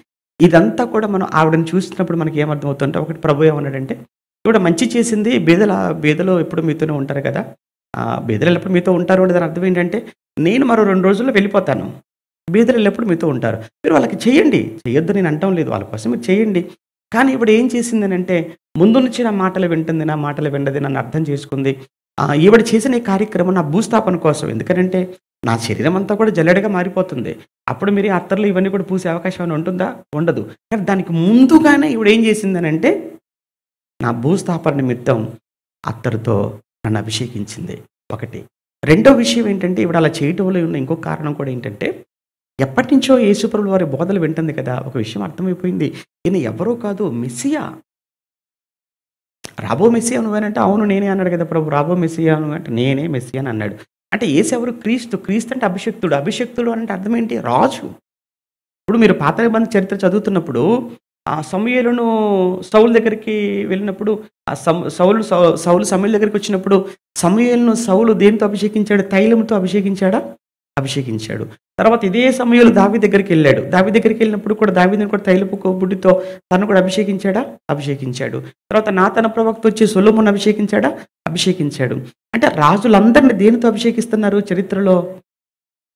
ఇదంతా కూడా మనం ఆవిడని చూసినప్పుడు మనకి ఏమర్థమవుతుందంటే ఒకటి ప్రభు ఏమన్నాడంటే, ఈవిడ మంచి చేసింది బీదలు ఎప్పుడు మీతోనే ఉంటారు కదా! బీదలు ఎల్లప్పుడు మీతో ఉంటారు అంటే దాని అర్థం ఏంటంటే, నేను మరో 2 రోజుల్లో వెళ్ళిపోతాను. బీదలు ఎల్లప్పుడు మీతో ఉంటారు. మీరు వాళ్ళకి చేయండి. చేయొద్దు నేను అనటం లేదు. వాళ్ళ కోసం మీరు చేయండి. కానీ ఈవిడ ఏం చేసిందనంటే, ముందు నుంచి నా మాటలు వింటుంది, నా మాటలు వినది, నన్ను అర్థం చేసుకుంది. ఈవిడ చేసిన ఈ కార్యక్రమం నా భూస్థాపన కోసం. ఎందుకనంటే, నా శరీరం అంతా కూడా జల్లెడగా మారిపోతుంది. అప్పుడు మీరు ఈ అత్తర్లు ఇవన్నీ కూడా పూసే అవకాశం ఏమైనా ఉంటుందా? ఉండదు. కానీ దానికి ముందుగానే ఈవిడ ఏం చేసిందనంటే, నా భూస్థాపన నిమిత్తం అత్తరుతో నన్ను అభిషేకించింది. ఒకటి. రెండో విషయం ఏంటంటే, ఈవిడ అలా చేయటం వల్ల ఉన్న ఇంకొక కారణం కూడా ఏంటంటే, ఎప్పటినుంచో యేసుప్రభుల వారి బోధలు వింటుంది కదా! ఒక విషయం అర్థమైపోయింది. ఈయన ఎవరో కాదు మెస్సియా. రాబో మెస్సియా నువ్వేనంటే, అవును నేనే అన్నాడు కదా ప్రభు. రాబో మెస్సియా నువ్వంటే, నేనే మెస్సియా అని అన్నాడు. అంటే యేసు ఎవరు? క్రీస్తు. క్రీస్తు అంటే అభిషిక్తుడు. అభిషిక్తుడు అంటే అర్థం ఏంటి? రాజు. ఇప్పుడు మీరు పాత నిబంధన చరిత్ర చదువుతున్నప్పుడు సమూయేలును సౌలు దగ్గరికి వెళ్ళినప్పుడు సౌలు సమూయేలు దగ్గరికి వచ్చినప్పుడు సమూయేలును సౌలు దేనితో అభిషేకించాడు? తైలంతో అభిషేకించాడా? అభిషేకించాడు. తర్వాత ఇదే సమూయేలు దావీదు దగ్గరికి వెళ్ళాడు. దావీదు దగ్గరికి వెళ్ళినప్పుడు కూడా దావీదుని కూడా తైలపు బుడ్డితో తను కూడా అభిషేకించాడా? అభిషేకించాడు. తర్వాత నాతాను ప్రవక్త వచ్చి సొలొమోను అభిషేకించాడా? అభిషేకించాడు. అంటే రాజులందరిని దేనితో అభిషేకిస్తున్నారు చరిత్రలో?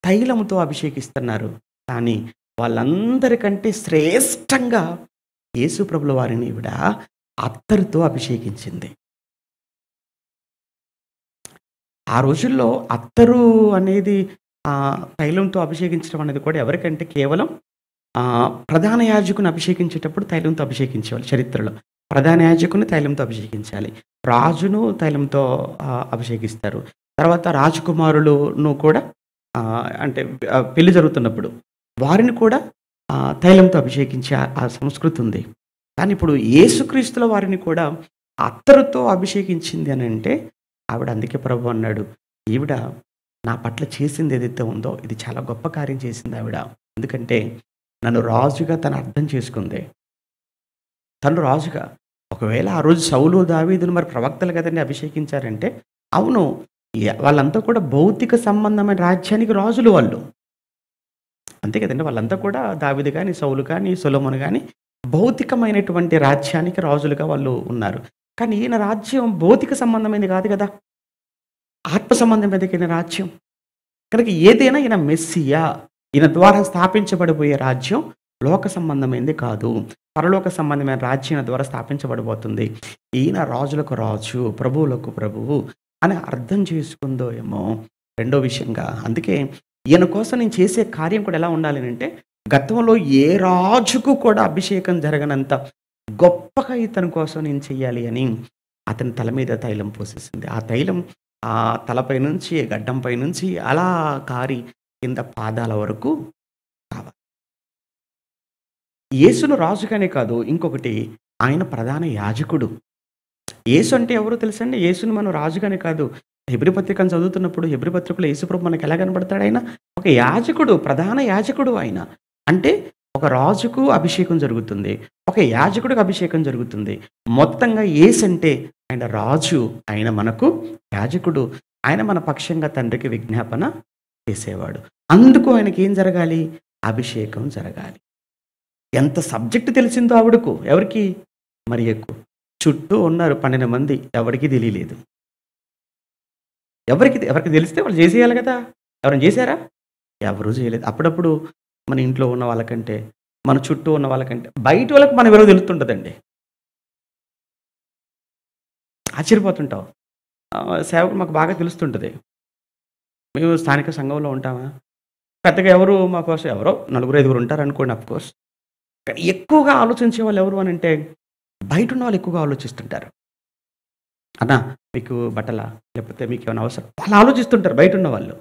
తైలముతో అభిషేకిస్తున్నారు. కానీ వాళ్ళందరికంటే శ్రేష్టంగా యేసు ప్రభుల వారిని ఈవిడ అత్తరుతో అభిషేకించింది. ఆ రోజుల్లో అత్తరు అనేది తైలంతో అభిషేకించడం అనేది కూడా ఎవరికంటే కేవలం ప్రధాన యాజకుని అభిషేకించేటప్పుడు తైలంతో అభిషేకించేవాళ్ళు చరిత్రలో. ప్రధాన యాజకుని తైలంతో అభిషేకించాలి. రాజును తైలంతో అభిషేకిస్తారు. తర్వాత రాజకుమారులను కూడా అంటే పెళ్లి జరుగుతున్నప్పుడు వారిని కూడా తైలంతో అభిషేకించే ఆ సంస్కృతి ఉంది. కానీ ఇప్పుడు యేసుక్రీస్తుల వారిని కూడా అత్తరుతో అభిషేకించింది అని అంటే ఆవిడ అందుకే ప్రభు అన్నాడు, ఈవిడ నా పట్ల చేసింది ఏదైతే ఉందో ఇది చాలా గొప్ప కార్యం చేసింది ఆవిడ. ఎందుకంటే నన్ను రాజుగా తను అర్థం చేసుకుంది. తను రాజుగా ఒకవేళ ఆ రోజు సౌలు దావీదును మరి ప్రవక్తలు కదండి అభిషేకించారంటే అవును, వాళ్ళంతా కూడా భౌతిక సంబంధమైన రాజ్యానికి రాజులు వాళ్ళు. అంతే కదండి. వాళ్ళంతా కూడా దావీదు కానీ సౌలు కానీ సొలొమోను కానీ భౌతికమైనటువంటి రాజ్యానికి రాజులుగా వాళ్ళు ఉన్నారు. కానీ ఈయన రాజ్యం భౌతిక సంబంధమైనది కాదు కదా, ఆత్మ సంబంధమైనది రాజ్యం. కనుక ఏదైనా ఈయన మెస్సియా, ఈయన ద్వారా స్థాపించబడిపోయే రాజ్యం లోక సంబంధమైనది కాదు, పరలోక సంబంధమైన రాజ్యం ద్వారా స్థాపించబడిపోతుంది. ఈయన రాజులకు రాజు, ప్రభువులకు ప్రభువు అని అర్థం చేసుకుందో ఏమో. రెండో విషయంగా అందుకే ఈయన కోసం నేను చేసే కార్యం కూడా ఎలా ఉండాలి అంటే గతంలో ఏ రాజుకు కూడా అభిషేకం జరగనంత గొప్పగా ఇతని కోసం నేను చెయ్యాలి అని అతని తల మీద తైలం పోసేసింది. ఆ తైలం ఆ తలపై నుంచి గడ్డంపై నుంచి అలా కారి కింద పాదాల వరకు కావాలి. యేసును రాజుగానే కాదు, ఇంకొకటి ఆయన ప్రధాన యాజకుడు. యేసు అంటే ఎవరో తెలుసండి? యేసును మనం రాజుగానే కాదు, హెబ్రీ పత్రికను చదువుతున్నప్పుడు హెబ్రీ పత్రికలో యేసుప్రభు మనకు ఎలా కనబడతాడు? ఆయన ఒక యాజకుడు, ప్రధాన యాజకుడు ఆయన. అంటే ఒక రాజుకు అభిషేకం జరుగుతుంది, ఒక యాజకుడికి అభిషేకం జరుగుతుంది. మొత్తంగా యేసు అంటే ఆయన రాజు, ఆయన మనకు యాజకుడు. ఆయన మన పక్షంగా తండ్రికి విజ్ఞాపన చేసేవాడు. అందుకు ఆయనకి ఏం జరగాలి? అభిషేకం జరగాలి. ఎంత సబ్జెక్ట్ తెలిసిందో ఆవిడకు. ఎవరికి? మరియకు. చుట్టూ ఉన్నారు 12 మంది. ఎవరికీ తెలియలేదు. ఎవరికి తెలిస్తే వాళ్ళు చేసేయాలి కదా! ఎవరైనా చేశారా? ఎవరూ చేయలేదు. అప్పుడప్పుడు మన ఇంట్లో ఉన్న వాళ్ళకంటే, మన చుట్టూ ఉన్న వాళ్ళకంటే, బయట వాళ్ళకి మన విలువ తెలుస్తుంటదండి. ఆశ్చర్యపోతుంటాం. సేవకుడు మాకు బాగా తెలుస్తుంటది. మేము స్థానిక సంఘంలో ఉంటామా, పెద్దగా ఎవరు మా కోసం ఎవరో నలుగురు, ఐదుగురు ఉంటారనుకోండి అఫ్‌కోర్స్. కానీ ఎక్కువగా ఆలోచించే వాళ్ళు ఎవరు అనంటే, బయటున్న వాళ్ళు ఎక్కువగా ఆలోచిస్తుంటారు. అన్నా మీకు బట్టలా? లేకపోతే మీకేమైనా అవసరం? వాళ్ళు ఆలోచిస్తుంటారు బయటున్న వాళ్ళు.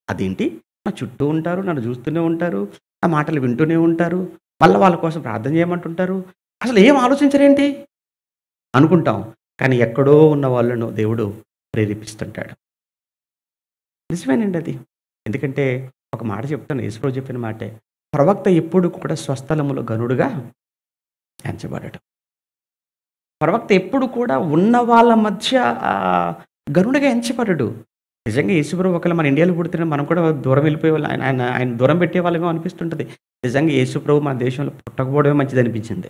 అదేంటి? నా చుట్టూ ఉంటారు, నన్ను చూస్తూనే ఉంటారు, నా మాటలు వింటూనే ఉంటారు, మళ్ళా వాళ్ళ కోసం ప్రార్థన చేయమంటుంటారు. అసలు ఏం ఆలోచించరేంటి? అనుకుంటాం. కానీ ఎక్కడో ఉన్న వాళ్ళను దేవుడు ప్రేరేపిస్తుంటాడు. నిజమేనండి అది. ఎందుకంటే ఒక మాట చెప్తాను, యేసుప్రభు చెప్పిన మాటే. ప్రవక్త ఎప్పుడు కూడా స్వస్థలములో గనుడుగా ఎంచబడడు. ప్రవక్త ఎప్పుడు కూడా ఉన్న వాళ్ళ మధ్య గనుడుగా ఎంచబడడు. నిజంగా యేసుప్రభు ఒకవేళ మన ఇండియాలో పుడితే మనం కూడా దూరం వెళ్ళిపోయేవాళ్ళం. ఆయన ఆయన ఆయన దూరం పెట్టేవాళ్ళేమో అనిపిస్తుంటది. నిజంగా యేసుప్రభు మన దేశంలో పుట్టకపోవడమే మంచిదనిపించింది.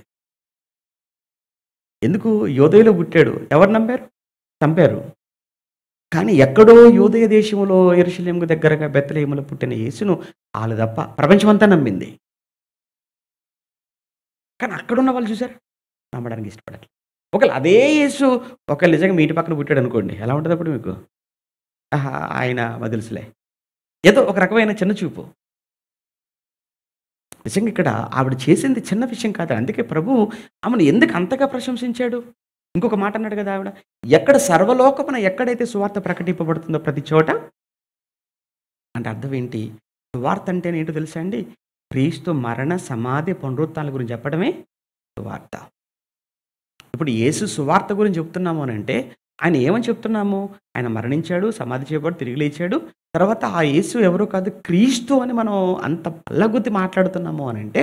ఎందుకు? యోదయలో పుట్టాడు. ఎవరు నమ్మారు? చంపారు. కానీ ఎక్కడో యూదయ దేశంలో యెరూషలేముకు దగ్గరగా బెత్లెహేములో పుట్టిన యేసును ఆళ్ళు తప్ప ప్రపంచమంతా నమ్మింది. కానీ అక్కడున్న వాళ్ళు చూసారా? నమ్మడానికి ఇష్టపడట్లేదు. ఒకవేళ అదే యేసు ఒకవేళ నిజంగా మీ ఇంటి పక్కన పుట్టాడనుకోండి. ఎలా ఉంటదప్పుడు మీకు? ఆహా! ఆయన మాకు తెలుసులే. ఏదో ఒక రకమైన చిన్న చూపు. నిజంగా ఇక్కడ ఆవిడ చేసింది చిన్న విషయం కాదు. అందుకే ప్రభువు ఆమెను ఎందుకు అంతగా ప్రశంసించాడు? ఇంకొక మాట అన్నాడు కదా ఆవిడ. ఎక్కడ సర్వలోకమున ఎక్కడైతే సువార్త ప్రకటింపబడుతుందో ప్రతి చోట అంటే అర్థం ఏంటి? సువార్త అంటేనేంటో తెలుసా అండి? క్రీస్తు మరణ, సమాధి, పునరుత్థానాల గురించి చెప్పడమే సువార్త. ఇప్పుడు యేసు సువార్త గురించి చెప్తున్నాము అనంటే ఆయన ఏమని చెప్తున్నాము? ఆయన మరణించాడు, సమాధి చేయబడి తిరిగి లేచాడు. తర్వాత ఆ యేసు ఎవరో కాదు క్రీస్తు అని మనం అంత పల్లగుద్ది మాట్లాడుతున్నాము అనంటే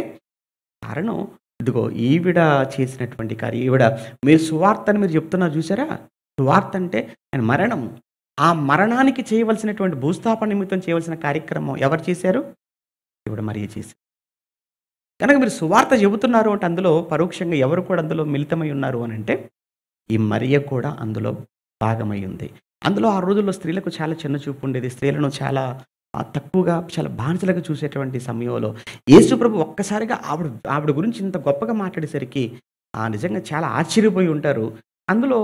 కారణం ఇదిగో ఈవిడ చేసినటువంటి కార్యం. ఈవిడ మీరు సువార్త అని మీరు చెప్తున్నారు చూసారా? సువార్త అంటే ఆయన మరణం. ఆ మరణానికి చేయవలసినటువంటి భూస్థాపన నిమిత్తం చేయవలసిన కార్యక్రమం ఎవరు చేశారు? ఈవిడ మరియ చేశారు. కనుక మీరు సువార్త చెబుతున్నారు అంటే అందులో పరోక్షంగా ఎవరు కూడా అందులో మిళితమై ఉన్నారు అనంటే ఈ మరియ కూడా అందులో భాగమై ఉంది. అందులో ఆ రోజుల్లో స్త్రీలకు చాలా చిన్న చూపు ఉండేది. స్త్రీలను చాలా తక్కువగా చాలా బానిసలుగా చూసేటువంటి సమయంలో యేసుప్రభు ఒక్కసారిగా ఆవిడ గురించి ఇంత గొప్పగా మాట్లాడేసరికి నిజంగా చాలా ఆశ్చర్యపోయి ఉంటారు. అందులో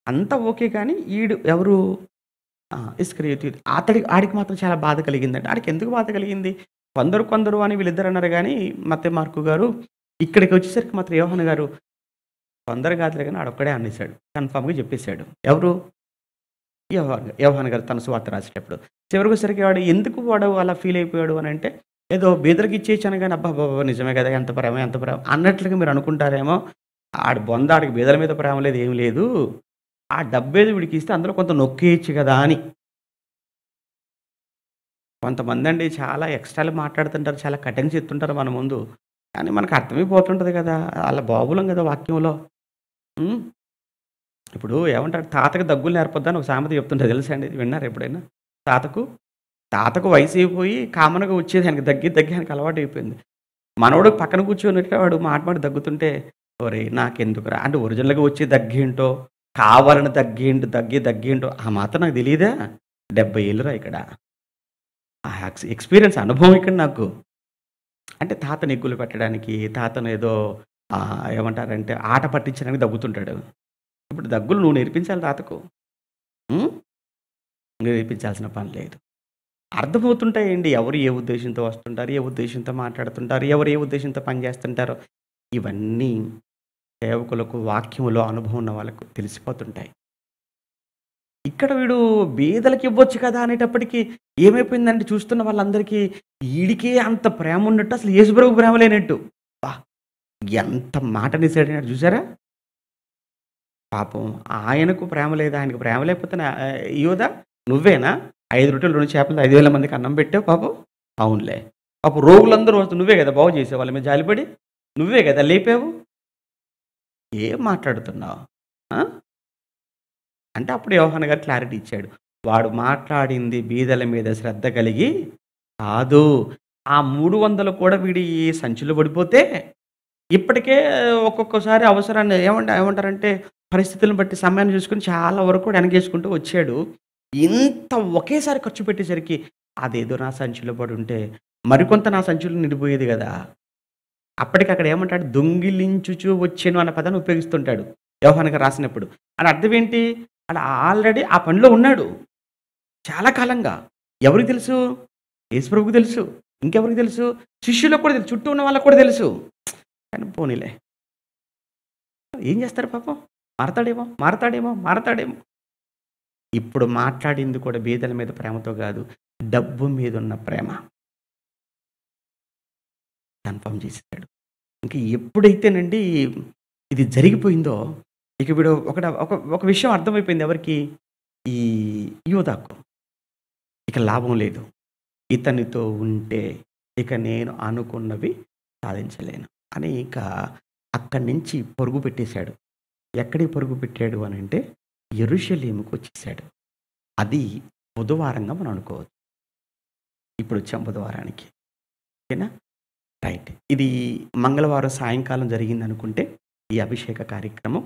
అంతా ఓకే కానీ ఈడు ఎవరు? ఇస్కరియోతు ఆడికి మాత్రం చాలా బాధ కలిగిందండి. ఆడికి ఎందుకు బాధ కలిగింది? కొందరు అని వీళ్ళిద్దరు అన్నారు గానీ మత్తయి, మార్కు గారు ఇక్కడికి వచ్చేసరికి మాత్రం యోహాను గారు కొందరు కాదులే గానీ ఆడొక్కడే అనేసాడు. కన్ఫర్మ్‌గా చెప్పేసాడు. ఎవరు? యోహాను గారు తన సువార్త రాసేటప్పుడు. చివరికొచ్చేసరికి వాడు అలా ఫీల్ అయిపోయాడు అనంటే, ఏదో బీదలకి ఇచ్చేయచ్చు అనగానే అబ్బబ్బబ్బా! నిజమే కదా! ఎంత ప్రేమ అన్నట్లుగా మీరు అనుకుంటారేమో. ఆడి బొంద ఆడికి బీదల మీద ప్రేమ లేదు, ఏమి లేదు. ఆ డబ్బేదో వీడికి ఇస్తే అందులో కొంత నొక్కేయచ్చు కదా అని. కొంతమందండి చాలా ఎక్స్ట్రాలు మాట్లాడుతుంటారు. చాలా కటింగ్ చెప్తుంటారు మన ముందు. కానీ మనకు అర్థమైపోతుంటది కదా! ఆళ్ళ బాబులం కదా వాక్యంలో. హ్మ్. ఇప్పుడు ఏమంటారు? తాతకి దగ్గులు నేర్పొద్దని ఒక సామెత చెప్తుంటారు తెలుసా అండి? విన్నారా ఎప్పుడైనా? తాతకు వయసైపోయి కామన్‌గా వచ్చేది ఆయనకి దగ్గి ఆయనకి అలవాటయిపోయింది. మనవడు పక్కన కూర్చొని వాడు మాట దగ్గుతుంటే, ఒరేయ్! నాకెందుకురా అంటే ఒరిజినల్‌గా వచ్చే దగ్గేంటో, కావాలని దగ్గేంటో ఆ మాత్రం నాకు తెలీదా? 70 ఏళ్ళురా ఇక్కడ. ఆ ఎక్స్‌పీరియన్స్ అనుభవం ఇక్కడ నాకు. అంటే తాతని ఎగ్గులు పెట్టడానికి, తాతను ఏదో ఏమంటారంటే ఆట పట్టించడానికి దగ్గుతుంటాడు. ఇప్పుడు దగ్గులు నువ్వు నేర్పించాలి తాతకు. హ్మ్. నేర్పించాల్సిన పని లేదు. అర్థమవుతుంటాయండి. ఎవరు ఏ ఉద్దేశంతో వస్తుంటారు, ఏ ఉద్దేశంతో మాట్లాడుతుంటారు, ఎవరు ఏ ఉద్దేశంతో పనిచేస్తుంటారో. ఇవన్నీ సేవకులకు వాక్యములో అనుభవం ఉన్న వాళ్ళకు తెలిసిపోతుంటాయి. ఇక్కడ వీడు బీదలకి ఇవ్వచ్చు కదా అనేటప్పటికి ఏమైపోయిందంటే చూస్తున్న వాళ్ళందరికీ ఈడికే అంత ప్రేమ ఉన్నట్టు అసలు యేసుప్రభుకు ప్రేమ లేనట్టు. అబ్బా! ఎంత మాట అనేసాడు చూసారా? పాపం ఆయనకు ప్రేమ లేదు. ఆయనకు ప్రేమ లేకపోతే యోధా నువ్వేనా 5 రొట్టెలు 2 చేపలతో 5,000 మందికి అన్నం పెట్టావు పాపం. అవునులే. పాపం రోగులందరూ వస్తే నువ్వే కదా బాగు చేసావు వాళ్ళ మీద జాలిపడి. నువ్వే కదా లేపావు. ఏం మాట్లాడుతున్నావు? ఆ! అంటే అప్పుడు యోహాను గారు క్లారిటీ ఇచ్చాడు. వాడు మాట్లాడింది బీదల మీద శ్రద్ధ కలిగి కాదు. ఆ 300 కూడా వీడి సంచిలో పడిపోతే, ఇప్పటికే ఒక్కొక్కసారి అవసరాన్ని ఏమంటారంటే, పరిస్థితులను బట్టి సమయాన్ని చూసుకొని చాలా వరకు కూడా వెనకేసుకుంటూ వచ్చాడు. ఇంత ఒకేసారి ఖర్చు పెట్టేసరికి, అదేదో నా సంచిలో పడుంటే, మరికొంత నా సంచిలో నిండిపోయేది గదా! అప్పటికక్కడ ఏమంటాడు, దొంగిలించుచు వచ్చెను అన్న పదాన్ని ఉపయోగిస్తుంటాడు. యోహానుకి రాసినప్పుడు. అని అర్థం ఏంటి? ఆడు ఆల్రెడీ ఆ పనిలో ఉన్నాడు. చాలా కాలంగా. ఎవరికి తెలుసు? యేసుప్రభువుకి తెలుసు. ఇంకెవరికి తెలుసు? శిష్యులకు కూడా తెలుసు. చుట్టూ ఉన్న వాళ్ళకి కూడా తెలుసు. కానీ పోనీలే. ఏం చేస్తారు పాపం? మారతాడేమో. ఇప్పుడు మాట్లాడింది కూడా బీదల మీద ప్రేమతో కాదు. డబ్బు మీదున్న ప్రేమ. కన్ఫర్మ్ చేసేసాడు. ఇంక ఎప్పుడైతేనండి ఇది జరిగిపోయిందో, ఇక వీడు ఒక విషయం అర్థమైపోయింది ఎవరికి? ఈ యూదాకు. ఇక లాభం లేదు. ఇతనితో ఉంటే ఇక నేను అనుకున్నవి సాధించలేను అని ఇక అక్కడి నుంచి పరుగు పెట్టేశాడు. ఎక్కడికి పరుగు పెట్టాడు అనంటే యెరూషలేముకి వచ్చేసాడు. అది బుధవారంగా మనం అనుకోవచ్చు. ఇప్పుడొచ్చాం బుధవారానికి. ఓకేనా? రైట్. ఇది మంగళవారం సాయంకాలం జరిగిందనుకుంటే ఈ అభిషేక కార్యక్రమం.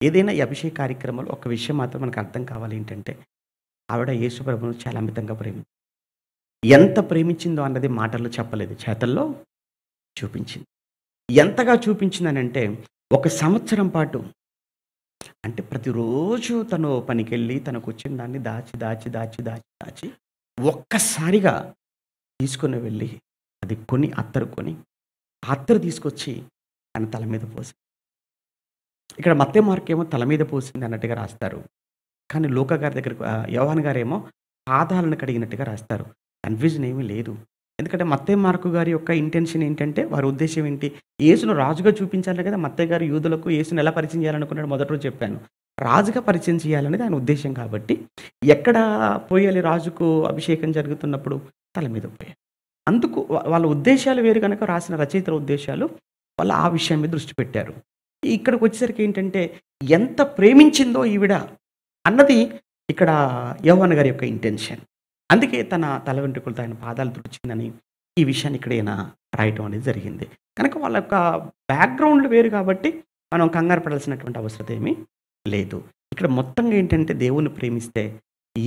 ఏదైనా ఈ అభిషేక కార్యక్రమంలో ఒక విషయం మాత్రం మనకు అర్థం కావాలి ఏంటంటే, ఆవిడ యేసు ప్రభువును చాలా అమితంగా ఎంత ప్రేమించిందో అన్నది మాటల్లో చెప్పలేదు. చేతల్లో చూపించింది. ఎంతగా చూపించిందనంటే, ఒక సంవత్సరం పాటు అంటే ప్రతిరోజు తను పనికెళ్ళి తనకొచ్చిన దాన్ని దాచి ఒక్కసారిగా తీసుకొని వెళ్ళి అది కొని అత్తరు కొని, ఆ అత్తరు తీసుకొచ్చి ఆయన తల మీద పోసి, ఇక్కడ మత్తయి మార్కేమో తల మీద పోసింది అన్నట్టుగా రాస్తారు. కానీ లూకా గారి దగ్గరకు యోహాను గారేమో పాదాలను కడిగినట్టుగా రాస్తారు. కన్‌ఫ్యూజన్ ఏమీ లేదు. ఎందుకంటే మత్తయి మార్కు గారి యొక్క ఇంటెన్షన్ ఏంటంటే, వారి ఉద్దేశ్యం ఏంటి? యేసును రాజుగా చూపించాలి కదా! మత్తయి గారు యూదులకు యేసుని ఎలా పరిచయం చేయాలనుకున్నాడో మొదటి రోజు చెప్పాను. రాజుగా పరిచయం చేయాలనేది ఆయన ఉద్దేశ్యం కాబట్టి, ఎక్కడ పోయాలి రాజుకు అభిషేకం జరుగుతున్నప్పుడు? తల మీద పోయాలి. అందుకు వాళ్ళ ఉద్దేశాలు వేరు గనక రాసిన రచయితల ఉద్దేశాలు వాళ్ళు ఆ విషయం మీద దృష్టి పెట్టారు. ఇక్కడికొచ్చేసరికి ఏంటంటే, ఎంత ప్రేమించిందో ఈవిడ అన్నది ఇక్కడ యోహాను గారి యొక్క ఇంటెన్షన్. అందుకే తన తల వెంట్రుకలతో ఆయన పాదాలు తుడిచిందని ఈ విషయాన్ని ఇక్కడ ఈయన రాయటం అనేది జరిగింది. కనుక వాళ్ళ యొక్క బ్యాక్‌గ్రౌండ్‌లు వేరు కాబట్టి మనం కంగారు పడాల్సినటువంటి అవసరం ఏమీ లేదు. ఇక్కడ మొత్తంగా ఏంటంటే దేవుణ్ణి ప్రేమిస్తే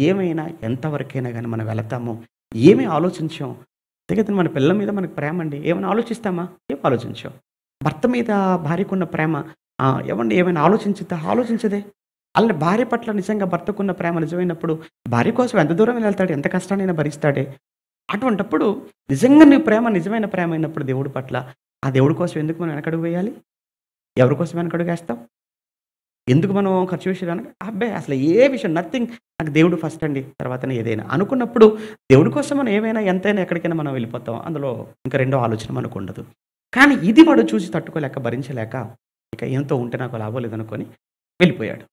ఏమైనా ఎంతవరకైనా గాని మనం వెళతాము. ఏమి ఆలోచించం. అంతే మన పిల్లల మీద మనకు ప్రేమ అండి. ఏమైనా ఆలోచిస్తామా? ఏం ఆలోచించం. భర్త మీద భార్యకున్న ప్రేమ ఏవండీ ఏమైనా ఆలోచించదే. అలానే భార్య పట్ల నిజంగా భర్తకున్న ప్రేమ నిజమైనప్పుడు భార్య కోసం ఎంత దూరం వెళ్తాడు, ఎంత కష్టాన్నైనా భరిస్తాడే. అటువంటప్పుడు నిజంగా నీ ప్రేమ నిజమైన ప్రేమ అయినప్పుడు దేవుడి పట్ల, ఆ దేవుడి కోసం ఎందుకు మనం వెనకడుగు వేయాలి? ఎవరి కోసం వెనకడుగేస్తాం? ఎందుకు మనం ఖర్చు విషయాలు అబ్బాయి అసలు ఏ విషయం నథింగ్, నాకు దేవుడు ఫస్ట్ అండి, తర్వాతనే ఏదైనా అనుకున్నప్పుడు దేవుడి కోసం మనం ఏమైనా ఎంతైనా ఎక్కడికైనా మనం వెళ్ళిపోతాం. అందులో ఇంకా రెండో ఆలోచన మనకు ఉండదు. కానీ ఇది వాడు చూసి తట్టుకోలేక భరించలేక ఇక ఈయనతో ఉంటే నాకు లాభం లేదనుకొని వెళ్ళిపోయాడు.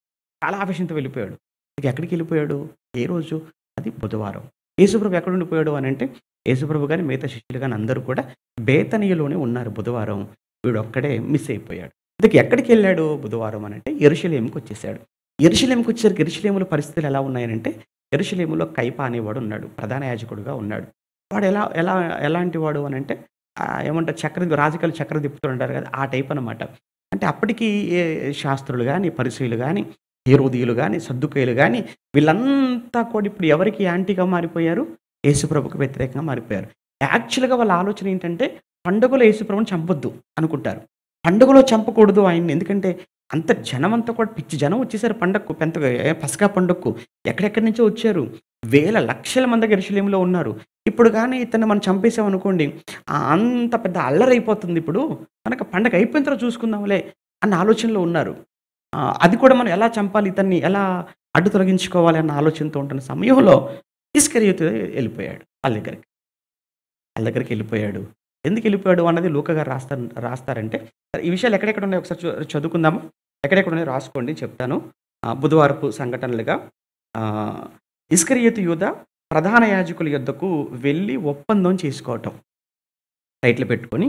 చాలా ఆవేశంతో వెళ్ళిపోయాడు. ఇక ఎక్కడికి వెళ్ళిపోయాడు? ఏ రోజు? అది బుధవారం. యేసుప్రభు ఎక్కడ ఉండిపోయాడు అనంటే, యేసుప్రభు గాని మిగతా శిష్యులు గాని అందరూ కూడా బేతనీయలోనే ఉన్నారు బుధవారం. వీడొక్కడే మిస్ అయిపోయాడు. ఇంతకీ ఎక్కడికెళ్ళాడు బుధవారం అనంటే యెరూషలేముకి వచ్చేసాడు. యెరూషలేముకి వచ్చేసరికి యెరూషలేములో పరిస్థితులు ఎలా ఉన్నాయనంటే, యెరూషలేములో కయప అనేవాడు ఉన్నాడు. ప్రధాన యాజకుడుగా ఉన్నాడు. వాడు ఎలాంటి వాడు అనంటే ఏమంటారు రాజకీయాలు చక్రం తిప్పుతుంటారు కదా! ఆ టైప్ అనమాట. అంటే అప్పటికి శాస్త్రులు గాని, పరిసయ్యులు గాని, హేరోదీయులు గాని, సద్దూకయ్యులు గాని వీళ్ళంతా కూడా ఇప్పుడు ఎవరికి యాంటీగా మారిపోయారు? యేసుప్రభుకు వ్యతిరేకంగా మారిపోయారు. యాక్చువల్‌గా వాళ్ళ ఆలోచన ఏంటంటే, పండుగలో యేసుప్రభుని చంపొద్దు అనుకుంటారు. పండుగలో చంపకూడదు ఆయన్ని. ఎందుకంటే అంత జనమంతా కూడా పిచ్చి జనం వచ్చేసారు పండగకు. పస్కా పండగకు. ఎక్కడెక్కడి నుంచో వచ్చారు. వేల లక్షల మంది యెరూషలేములో ఉన్నారు. ఇప్పుడు గాని ఇతన్ని మనం చంపేసామనుకోండి, అంత పెద్ద అల్లరైపోతుంది ఇప్పుడు. కనుక పండగ అయిపోయిన తర్వాత చూసుకుందాంలే అన్న ఆలోచనలో ఉన్నారు. అది కూడా మనం ఎలా చంపాలి, ఇతన్ని ఎలా అడ్డు తొలగించుకోవాలి అన్న ఆలోచనతో ఉంటున్న సమయంలో ఇస్కరియోతు వెళ్ళిపోయాడు వాళ్ళ దగ్గరికి వెళ్ళిపోయాడు. ఎందుకు వెళ్ళిపోయాడు అన్నది లూకా గారు రాస్తారంటే, ఈ విషయాలు ఎక్కడెక్కడ ఉన్నాయో ఒకసారి చదువుకుందాము. ఎక్కడెక్కడ ఉన్నాయో రాసుకోండి, చెప్తాను. బుధవారపు సంఘటనలుగా ఇస్కరియోతు యూదా ప్రధాన యాజకుల యొద్దకు వెళ్ళి ఒప్పందం చేసుకోవటం టైటిల్ పెట్టుకొని,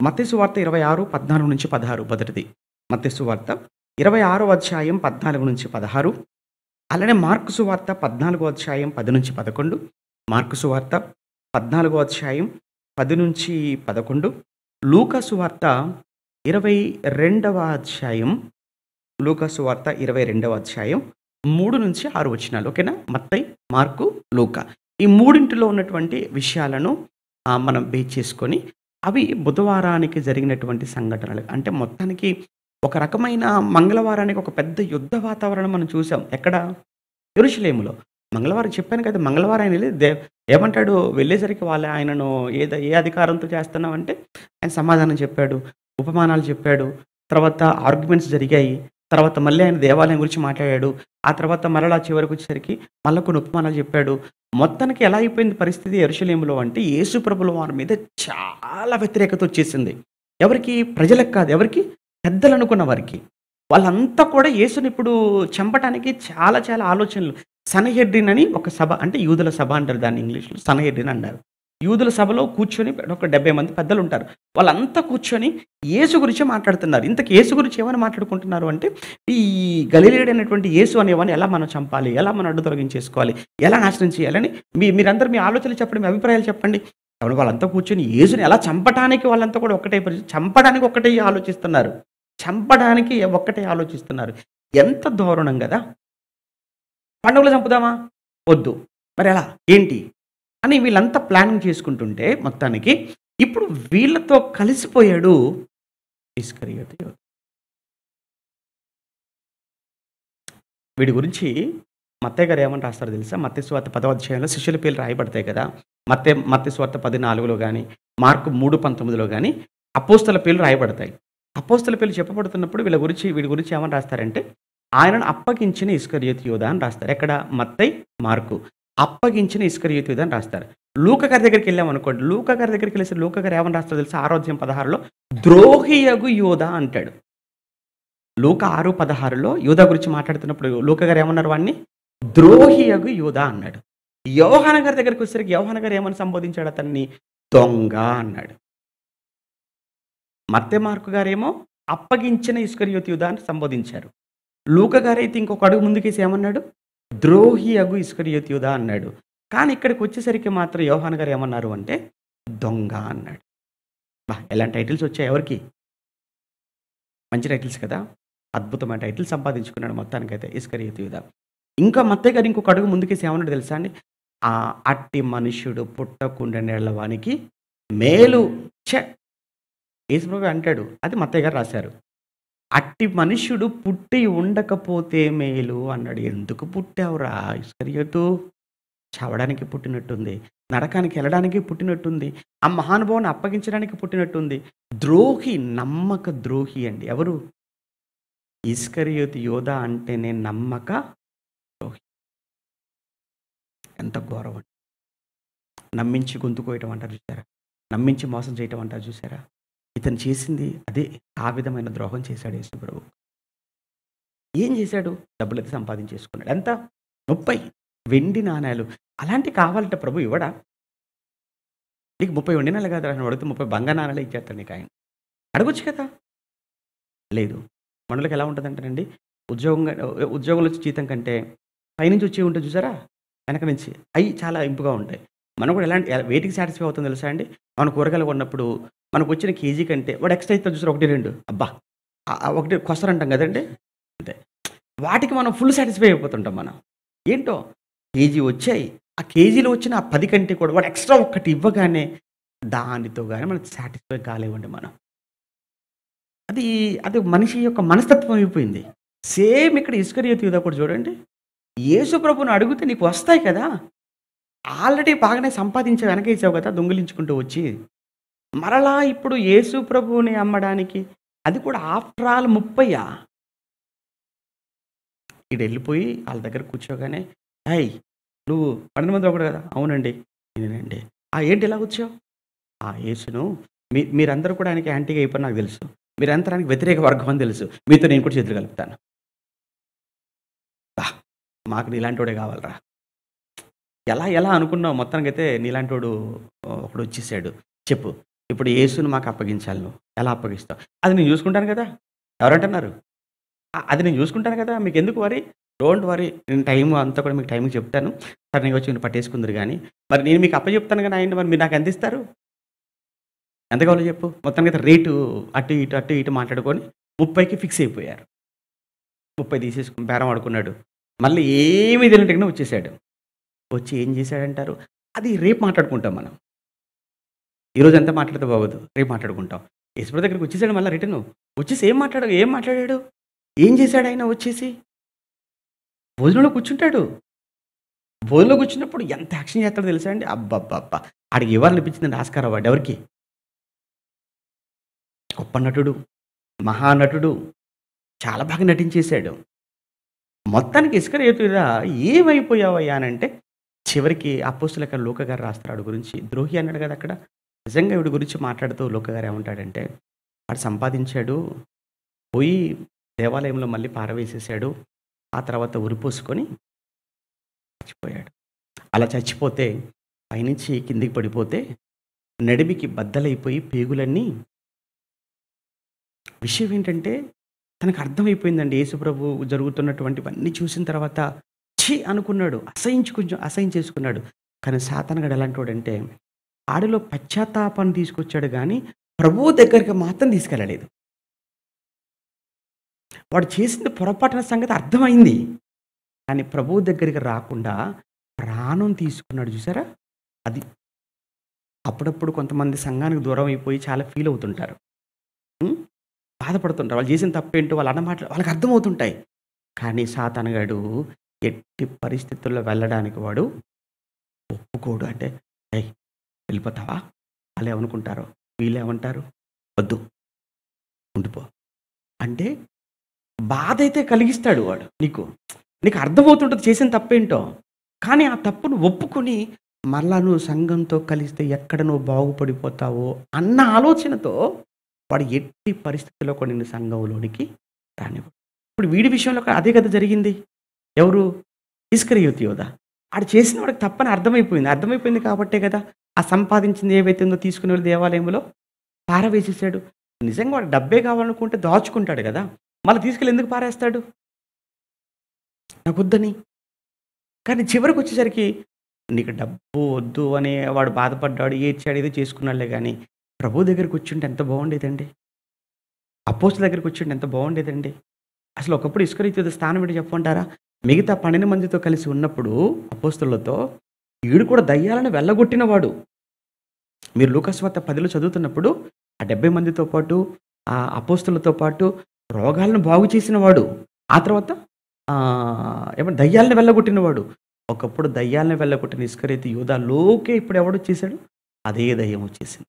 మత్తయి సువార్త 26:14-16 మొదటిది. మత్తయి సువార్త 26వ అధ్యాయం 14-16, అలానే మార్కు సువార్త 14వ అధ్యాయం 10-11, మార్కు సువార్త 14వ అధ్యాయం 10-11, లూకా సువార్త 22వ అధ్యాయం, లూకా సువార్త 22వ అధ్యాయం 3-6 వచనాలు. ఓకేనా? మత్తయి, మార్కు, లూకా. ఈ మూడింటిలో ఉన్నటువంటి విషయాలను మనం బేస్ చేసుకొని, అవి బుధవారానికి జరిగినటువంటి సంఘటనలు. అంటే మొత్తానికి ఒక రకమైన మంగళవారానికి ఒక పెద్ద యుద్ధ వాతావరణం మనం చూసాం. ఎక్కడ? యెరూషలేములో. మంగళవారం చెప్పాను కదా! మంగళవారం ఆయన ఎళ్లి ఏమంటాడు? వెళ్ళేసరికి ఆయనను ఏ అధికారంతో చేస్తున్నావంటే, ఆయన సమాధానం చెప్పాడు, ఉపమానాలు చెప్పాడు, తర్వాత ఆర్గ్యుమెంట్స్ జరిగాయి. తర్వాత మళ్ళీ ఆయన దేవాలయం గురించి మాట్లాడాడు. ఆ తర్వాత మరలా చివరికొచ్చేసరికి మళ్ళా కొన్ని ఉపమానాలు చెప్పాడు. మొత్తానికి ఎలా అయిపోయింది పరిస్థితి యెరూషలేములో అంటే, యేసు ప్రభుల వారి మీద చాలా వ్యతిరేకత వచ్చేసింది. ఎవరికి? ప్రజలకు కాదు. ఎవరికి? పెద్దలనుకున్న వారికి. వాళ్ళంతా కూడా యేసుని ఇప్పుడు చంపటానికి చాలా చాలా ఆలోచనలు. సన్‌హెడ్రిన్ అని ఒక సభ, అంటే యూదుల సభ అంటారు దాన్ని ఇంగ్లీష్‌లో. సన్‌హెడ్రిన్ అంటారు. యూదుల సభలో కూర్చొని ఒక 70 మంది పెద్దలుంటారు. వాళ్ళంతా కూర్చొని యేసు గురించే మాట్లాడుతున్నారు. ఇంతకీ యేసు గురించి ఏమని మాట్లాడుకుంటున్నారు అంటే, ఈ గలిలయుడైనటువంటి యేసు అనేవాడిని ఎలా మనం చంపాలి? ఎలా మనం అడ్డు తొలగించేసుకోవాలి? ఎలా నాశనం చేయాలని మీరందరూ మీ ఆలోచనలు చెప్పండి, మీ అభిప్రాయాలు చెప్పండి. కాబట్టి వాళ్ళంతా కూర్చొని యేసుని ఎలా చంపటానికి వాళ్ళంతా కూడా ఒకటే చంపడానికి ఒక్కటే ఆలోచిస్తున్నారు. చంపడానికి ఒక్కటే ఆలోచిస్తున్నారు. ఎంత దారుణం గదా! పండుగలో చంపుదామా? వద్దు. మరెలా? ఏంటి? అని వీళ్ళంతా ప్లానింగ్ చేసుకుంటుంటే మొత్తానికి ఇప్పుడు వీళ్ళతో కలిసిపోయాడు ఇస్కరియోతు యోధ. వీడి గురించి మత్తయి గారు ఏమని రాస్తారో తెలుసా? మత్తయి సువార్త 10వ అధ్యాయంలో శిష్యుల పేర్లు రాయబడతాయి కదా! మత్తయి సువార్త 14లో గాని, మార్కు 3:19లో గాని అపోస్తల పేర్లు రాయబడతాయి. అపోస్తల పేర్లు చెప్పబడుతున్నప్పుడు వీడి గురించి ఏమని రాస్తారంటే, ఆయనను అప్పగించిన ఇస్కరియోతు యోధ అని రాస్తారు. ఎక్కడ? మత్తయి, మార్కు. అప్పగించిన ఇస్కరియోతు యోధ అని రాస్తారు. లూకా గారి దగ్గరికెళ్ళామనుకోండి. లూకా గారి దగ్గరికెళ్ళేసి లూకా గారు ఏమని రాస్తారో తెలుసా? 6వ అధ్యాయం 16లో ద్రోహియగు యోధ అంటాడు. లూకా 6:16లో యూదా గురించి మాట్లాడుతున్నప్పుడు లూకా గారు ఏమన్నారు వాడిని? ద్రోహియగు యూదా అన్నాడు. యోహాను గారి దగ్గరికి వచ్చేసరికి యోహాను గారు ఏమని సంబోధించాడు అతన్ని? దొంగ అన్నాడు. మత్తయి, మార్కు గారేమో అప్పగించిన ఇస్కరియోతు యూదా అని సంబోధించారు. లూకా గారైతే ఇంకొక అడుగు ముందుకేసి ఏమన్నాడు? ద్రోహియగు ఇస్కరియోతు యూదా అన్నాడు. కానీ ఇక్కడికి వచ్చేసరికి మాత్రం యోహాను గారు ఏమన్నారు అంటే దొంగ అన్నాడు. ఎలాంటి టైటిల్స్ వచ్చాయి ఎవరికి? మంచి టైటిల్స్ కదా! అద్భుతమైన టైటిల్ సంపాదించుకున్నాడు మొత్తానికైతే ఇస్కరియోతు యూదా. ఇంకా మత్తయి గారు ఇంకొక అడుగు ముందుకేసి ఏమన్నాడు తెలుసా అండి? అట్టి మనుష్యుడు పుట్టకుండా నేలవానికి మేలు యేసుప్రభువే అంటాడు. అది మత్తయి గారు రాశారు. అట్టి మనుష్యుడు పుట్టి ఉండకపోతే మేలు అన్నాడు. ఎందుకు పుట్టావురా ఇస్కరియోతు? చావడానికి పుట్టినట్టుంది. నరకానికి వెళ్ళడానికి పుట్టినట్టుంది. ఆ మహానుభావుని అప్పగించడానికి పుట్టినట్టుంది. ద్రోహి, నమ్మక ద్రోహి అండి. ఎవరు? ఇస్కరియోతు యోధ అంటేనే నమ్మక ద్రోహి. ఎంత ఘోరం అండి. నమ్మించి గొంతు కోయటం అంటారు చూసారా? నమ్మించి మోసం చేయటం అంటారు చూసారా? ఇతను చేసింది అదే. ఆ విధమైన ద్రోహం చేశాడు యేసు ప్రభు. ఏం చేశాడు? డబ్బులైతే సంపాదించేసుకున్నాడు. ఎంత? 30 వెండి నాణేలు. అలాంటివి కావాలంటే ప్రభు ఇవ్వడా? నీకు 30 వెండి నాణేలు కాదురా, నువ్వు అడిగితే 30 బంగారు నాణేలే ఇచ్చేస్తాడు నీకు ఆయన. అడగొచ్చు కదా! లేదు. మనలోకి ఎలా ఉంటుందంటేనండి, ఉద్యోగంలో వచ్చే జీతం కంటే పైనుంచి వచ్చేవి ఉంటుంది చూసారా? వెనక నుంచి అవి చాలా ఇంపుగా ఉంటాయి. మనం కూడా వేటికి సాటిస్ఫై అవుతుందో తెలుసా అండి? మనం కూరగాయలు కొన్నప్పుడు మనకు వచ్చిన కేజీ కంటే వాడు ఎక్స్ట్రా ఇస్తాడు చూసారా, 1, 2 అబ్బా! ఒకటి కొసరంటాం కదండి, అంతే. వాటికి మనం ఫుల్ సాటిస్ఫై అయిపోతుంటాం మనం. ఏంటో కేజీ వచ్చాయి. ఆ కేజీలో వచ్చిన ఆ 10 కంటే కూడా వాడు ఎక్స్ట్రా ఒక్కటి ఇవ్వగానే దానితో గాని మనం సాటిస్ఫై కాలేమండి మనం. అది మనిషి యొక్క మనస్తత్వం అయిపోయింది. సేమ్ ఇక్కడ ఇస్కరియోతు యూదా కూడా చూడండి. యేసు ప్రభువుని అడిగితే నీకు వస్తాయి కదా! ఆల్రెడీ బాగానే సంపాదించి వెనకేసావు కదా దొంగిలించుకుంటూ వచ్చి. మరలా ఇప్పుడు యేసు ప్రభువుని అమ్మడానికి, అది కూడా ఆఫ్టర్ ఆల్ 30. ఈడెళ్ళిపోయి వాళ్ళ దగ్గర కూర్చోగానే, "ఏయ్! నువ్వు 12 మందిలో ఒకడు కదా?" "అవునండి." "నేనేనండి." ఏంటి ఇలా వచ్చావు?" "యేసును మీరందరూ కూడా ఆయనకి యాంటీగా అయిపోయారు నాకు తెలుసు. మీరంతా ఆయనకి వ్యతిరేక వర్గం అని తెలుసు. మీతో నేను కూడా చేతులు కలుపుతాను." మాకు నీలాంటోడే కావాలిరా. ఎలా అనుకున్నావు? మొత్తానికైతే నీలాంటోడు ఒకడు వచ్చేసాడు. చెప్పు. ఇప్పుడు యేసుని మాకు అప్పగించాలి నువ్వు. ఎలా అప్పగిస్తావు? అది నేను చూసుకుంటాను కదా! ఎవరంటున్నారు? అది నేను చూసుకుంటాను కదా! మీకెందుకు వరీ? డోంట్ వరీ, నేను టైం అంతా కూడా మీకు టైంకి చెప్తాను. సడన్‌గా వచ్చి మీరు పట్టేసుకుందురు గానీ, మరి నేను మీకు అప్పచెప్తాను గానీ ఆయన్ని మరి మీరు నాకు ఎంతిస్తారు? ఎంత కావాలో చెప్పు? మొత్తానికైతే రేటు అటు ఇటు, అటు ఇటు మాట్లాడుకొని 30కి ఫిక్స్ అయిపోయారు. 30 తీసేసుకొని బేరం ఆడుకున్నాడు. మళ్ళీ ఏమీ తెలియనట్టుగానే వచ్చేసాడు. వచ్చి ఏం చేశాడంటారు? అది రేపు మాట్లాడుకుంటాం మనం. ఈరోజు అంతా మాట్లాడితే బాగోదు. రేపు మాట్లాడుకుంటాం. యేసుప్రభు దగ్గరికి వచ్చేసాడు మళ్ళా రిటర్ను. వచ్చేసి ఏం మాట్లాడాడు? ఏం చేశాడాయన వచ్చేసి? భోజనంలో కూర్చుంటాడు. భోజనంలో కూర్చున్నప్పుడు ఎంత యాక్షన్ చేస్తాడో తెలుసా అండి? అబ్బబ్బబ్బా! ఆడికి ఇవ్వాలనిపించిందండి ఆస్కార్ అవార్డ్ ఎవరికి? గొప్ప నటుడు, మహానటుడు, చాలా బాగా నటించేశాడు. మొత్తానికి ఇస్కరియోతు ఏమైపోయావయ్యా అనంటే, చివరికి అపోస్తలుల లూకా గారు రాస్తారు ఆడి గురించి. ద్రోహి అన్నాడు కదా అక్కడ. నిజంగా వీడి గురించి మాట్లాడుతూ లూకా గారు ఏమంటాడంటే, వాడు సంపాదించాడు, పోయి దేవాలయంలో మళ్ళీ పారవేసేసాడు. ఆ తర్వాత ఉరిపోసుకొని చచ్చిపోయాడు. అలా చచ్చిపోతే పైనుంచి కిందికి పడిపోతే నడిమికి బద్దలైపోయి పేగులన్నీ విషయం ఏంటంటే తనకు అర్థమైపోయిందండి యేసుప్రభు జరుగుతున్నటువంటివన్నీ చూసిన తర్వాత ఛీ అనుకున్నాడు. అసహించేసుకున్నాడు. కానీ సాతానుగాడు ఎలాంటోడంటే ఆడిలో పశ్చాత్తాపాన్ని తీసుకొచ్చాడు గానీ ప్రభువు దగ్గరికి మాత్రం తీసుకెళ్ళలేదు. వాడు చేసింది పొరపాటున సంగతి అర్థమైంది. కానీ ప్రభువు దగ్గరికి రాకుండా ప్రాణం తీసుకున్నాడు చూసారా? అది. అప్పుడప్పుడు కొంతమంది సంఘానికి దూరం అయిపోయి చాలా ఫీల్ అవుతుంటారు. హ్మ్. బాధపడుతుంటారు. వాళ్ళు చేసిన తప్పేంటో వాళ్ళు అన్న మాటలు వాళ్ళకి అర్థమవుతుంటాయి. కానీ సాతానుగాడు ఎట్టి పరిస్థితుల్లో వెళ్ళడానికి వాడు ఒప్పుకోడు. అంటే "ఏయ్! వెళ్ళిపోతావా? ఆళ్ళేమనుకుంటారో, వీళ్ళేమంటారు? వద్దు ఉండిపో." అంటే బాధైతే కలిగిస్తాడు వాడు నీకు. నీకు అర్థమవుతుంటది చేసిన తప్పేంటో. కానీ ఆ తప్పును ఒప్పుకొని మరలా నువ్వు సంఘంతో కలిస్తే ఎక్కడ నువ్వు బాగుపడిపోతావో అన్న ఆలోచనతో వాడు ఎట్టి పరిస్థితుల్లో కూడా నిన్ను సంఘంలోనికి రానివ్వడు. ఇప్పుడు వీడి విషయంలో కూడా అదే కదా జరిగింది. ఎవరు? ఇస్కరియోతు యోధ. ఆడు చేసిన వాడికి తప్పని అర్థమైపోయింది. అర్థమైపోయింది కాబట్టే కదా ఆ సంపాదించింది ఏవైతే ఉందో తీసుకుని వెళ్ళి దేవాలయంలో పారవేసేసాడు. నిజంగా వాడు డబ్బే కావాలనుకుంటే దాచుకుంటాడు కదా! మళ్ళీ తీసుకెళ్ళి ఎందుకు పారేస్తాడు? నాకొద్దని. కానీ చివరికొచ్చేసరికి నీకు డబ్బు వద్దు అని వాడు బాధపడ్డాడు, ఏడ్చాడు, ఏదో చేసుకున్నాడులే గానీ ప్రభువు దగ్గరికి వచ్చుంటే ఎంత బాగుండేదండి. అపోస్తలుల దగ్గరికి వచ్చుంటే ఎంత బాగుండేదండి. అసలు ఒకప్పుడు ఇస్కరియోతు స్థానం ఏంటో చెప్పమంటారా? మిగతా 12 మందితో కలిసి ఉన్నప్పుడు అపోస్తలులతో ఈడు కూడా దయ్యాలను వెళ్ళగొట్టినవాడు. మీరు లూకాసువార్త 10లో చదువుతున్నప్పుడు ఆ 70 మందితో పాటు ఆ అపోస్తలులతో పాటు రోగాలను బాగు చేసినవాడు. ఆ తర్వాత ఏమంటే దయ్యాలను వెళ్ళగొట్టినవాడు. ఒకప్పుడు దయ్యాలను వెళ్ళగొట్టిన ఇస్కరియోతు యూదాలోకే ఇప్పుడు ఎవడొచ్చేసాడు? అదే దయ్యం వచ్చేసింది.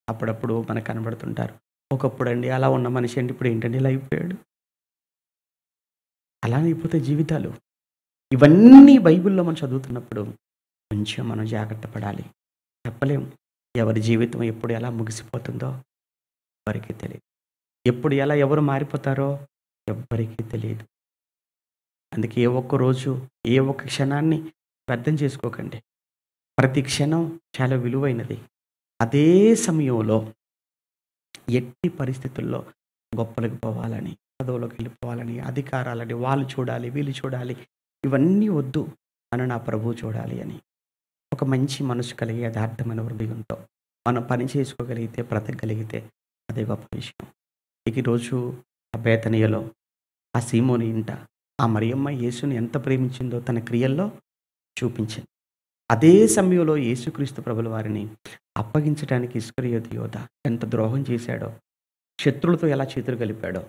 అప్పుడప్పుడు మనకు కనబడుతుంటారు. ఒకప్పుడండి అలా ఉన్న మనిషి అండి ఇప్పుడు ఏంటండి ఇలా అయిపోయాడు. అలానే అయిపోతాయి జీవితాలు. ఇవన్నీ బైబిల్‌లో మనం చదువుతున్నప్పుడు కొంచెం మనం జాగ్రత్త పడాలి. చెప్పలేం. ఎవరి జీవితం ఎప్పుడు ఎలా ముగిసిపోతుందో ఎవరికీ తెలీదు. ఎప్పుడు ఎలా ఎవరు మారిపోతారో ఎవ్వరికీ తెలీదు. అందుకే ఏ ఒక్క రోజు, ఏ ఒక్క క్షణాన్ని వ్యర్థం చేసుకోకండి. ప్రతి క్షణం చాలా విలువైనది. అదే సమయంలో ఎట్టి పరిస్థితుల్లో గొప్పలకు పోవాలని, పదవులోకి వెళ్ళిపోవాలని, అధికారాలని వాళ్ళు చూడాలి, వీళ్ళు చూడాలి, ఇవన్నీ వద్దు. నన్ను నా ప్రభువు చూడాలి అని. ఒక మంచి మనసు కలిగి యథార్థమైన హృదయంతో మనం పని చేసుకోగలిగితే, బ్రతకగలిగితే అదే గొప్ప విషయం. ఇక ఈరోజు ఆ బేతనియలో, ఆ సీమోని ఇంట ఆ మరియమ్మ యేసుని ఎంత ప్రేమించిందో తన క్రియల్లో చూపించింది. అదే సమయంలో యేసుక్రీస్తు ప్రభుల వారిని అప్పగించడానికి ఇస్కరియోతు యోధ ఎంత ద్రోహం చేశాడో, శత్రులతో ఎలా చేతులు కలిపాడో,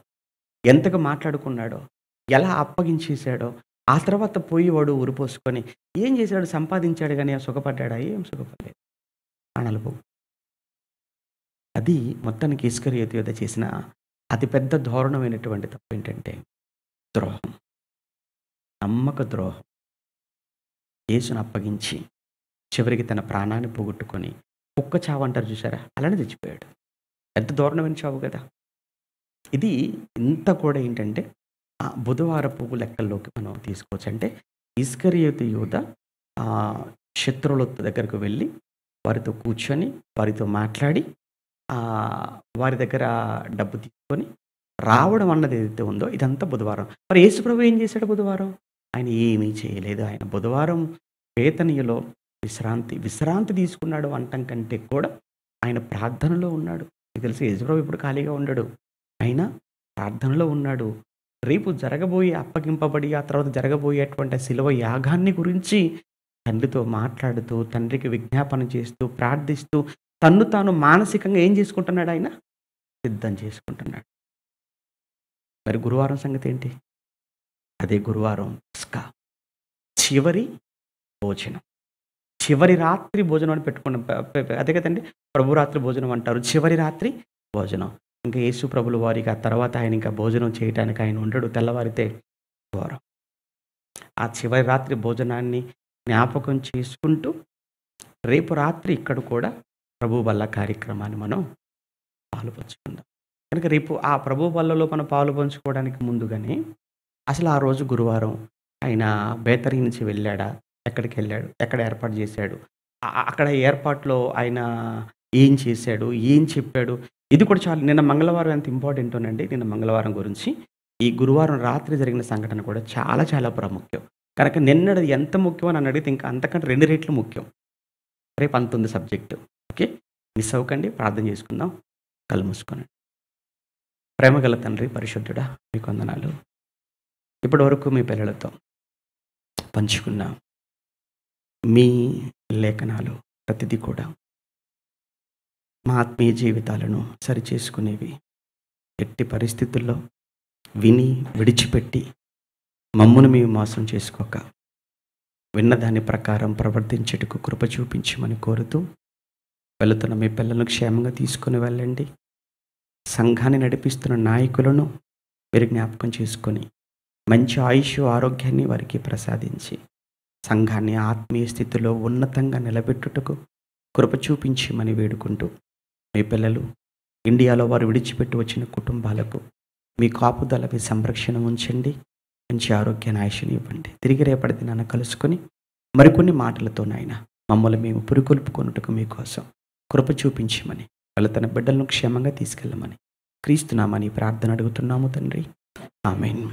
ఎంతగా మాట్లాడుకున్నాడో, ఎలా అప్పగించేశాడో, ఆ తర్వాత పోయి వాడు ఉరిపోసుకొని ఏం చేశాడు? సంపాదించాడు గానీ సుఖపడ్డాడా? ఏం సుఖపడలేదు. ప్రాణాలు పోవు. అది మొత్తానికి ఇస్కరియోతు యోధ చేసిన అతిపెద్ద దారుణమైనటువంటి తప్పేంటంటే ద్రోహం. నమ్మక ద్రోహం. యేసును అప్పగించి చివరికి తన ప్రాణాన్ని పోగొట్టుకొని కుక్క చావు అంటారు చూసారా? అలానే చచ్చిపోయాడు. ఎంత దారుణమైన చావు కదా! ఇది ఇంత కూడా ఏంటంటే బుధవారపు లెక్కల్లోకి మనం తీసుకోవచ్చు. అంటే ఇస్కరియోతు యూదా శత్రువుల దగ్గరకు వెళ్ళి వారితో కూర్చొని, వారితో మాట్లాడి వారి దగ్గర డబ్బు తీసుకొని రావడం అన్నది ఏదైతే ఉందో ఇదంతా బుధవారం. మరి యేసుప్రభు ఏం చేశాడు బుధవారం? ఆయన ఏమీ చేయలేదు. ఆయన బుధవారం బేతనీయలో విశ్రాంతి తీసుకున్నాడు అనటం కంటే కూడా ఆయన ప్రార్థనలో ఉన్నాడు. మీకు తెలుసు యేసుప్రభు ఎప్పుడు ఖాళీగా ఉండడు. ఆయన ప్రార్థనలో ఉన్నాడు. రేపు జరగబోయే అప్పగింపబడి ఆ తర్వాత జరగబోయేటువంటి శిలువ యాగాన్ని గురించి తండ్రితో మాట్లాడుతూ, తండ్రికి విజ్ఞాపన చేస్తూ, ప్రార్థిస్తూ, తన్ను తాను మానసికంగా ఏం చేసుకుంటున్నాడు ఆయన? సిద్ధం చేసుకుంటున్నాడు. మరి గురువారం సంగతి ఏంటి? అదే గురువారం పస్కా. చివరి భోజనం. చివరి రాత్రి భోజనం అని పెట్టుకున్నాం. అదే కదండి ప్రభు రాత్రి భోజనం అంటారు. చివరి రాత్రి భోజనం. ఇంకా యేసు ప్రభుల వారికి ఆ తర్వాత ఆయన ఇంకా భోజనం చేయడానికి ఆయన ఉండడు. తెల్లవారితే గురువారం. ఆ చివరి రాత్రి భోజనాన్ని జ్ఞాపకం చేసుకుంటూ రేపు రాత్రి ఇక్కడ కూడా ప్రభు బల్ల కార్యక్రమాన్ని మనం పాలు పంచుకుందాం. కనుక రేపు ఆ ప్రభు బల్లలో మనం పాలు పంచుకోవడానికి ముందుగానే అసలు ఆ రోజు గురువారం ఆయన బేతరీ నుంచి వెళ్ళాడా? ఎక్కడికి వెళ్ళాడు? ఎక్కడ ఏర్పాటు చేశాడు? అక్కడ ఏర్పాట్లో ఆయన ఏం చేశాడు? ఏం చెప్పాడు? ఇది కూడా చాలా నిన్న మంగళవారం ఎంత ఇంపార్టెంటోనండి. నిన్న మంగళవారం గురించి ఈ గురువారం రాత్రి జరిగిన సంఘటన కూడా చాలా చాలా ప్రాముఖ్యం. కనుక నిన్నది ఎంత ముఖ్యమో నన్ను అడిగితే ఇంకా అంతకంటే 2 రెట్లు ముఖ్యం. రేపు అంత ఉంది సబ్జెక్టు. ఓకే, మిస్ అవ్వకండి. ప్రార్థన చేసుకుందాం. కళ్ళు మూసుకోనండి. ప్రేమగల తండ్రి పరిశుద్ధుడా, మీకు వందనాలు. ఇప్పటి వరకు మీ పిల్లలతో పంచుకున్న మీ లేఖనాలు ప్రతిదీ కూడా మా ఆత్మీయ జీవితాలను సరిచేసుకునేవి. ఎట్టి పరిస్థితుల్లో విని విడిచిపెట్టి మమ్మును మేము మోసం చేసుకోక విన్న దాని ప్రకారం ప్రవర్తించుటకు కృప చూపించమని కోరుతూ వెళుతున్న మీ పిల్లలను క్షేమంగా తీసుకుని వెళ్ళండి. సంఘాన్ని నడిపిస్తున్న నాయకులను మీరు జ్ఞాపకం చేసుకొని మంచి ఆయుష్ ఆరోగ్యాన్ని వారికి ప్రసాదించి సంఘాన్ని ఆత్మీయ స్థితిలో ఉన్నతంగా నిలబెట్టుటకు కృప చూపించమని వేడుకుంటూ మీ పిల్లలు ఇండియాలో వారు విడిచిపెట్టి వచ్చిన కుటుంబాలకు మీ కాపుదల మీ సంరక్షణ ఉంచండి. మంచి ఆరోగ్యాన్ని ఆయుష్ని ఇవ్వండి. తిరిగి రేపటి దినాన కలుసుకొని మరికొన్ని మాటలతో నాయన మమ్మల్ని మేము పురికొల్పుకొనుటకు మీకోసం కృప చూపించమని వాళ్ళు తన బిడ్డలను క్షేమంగా తీసుకెళ్ళమని క్రీస్తునామని ప్రార్థన అడుగుతున్నాము తండ్రి. ఆమేన్.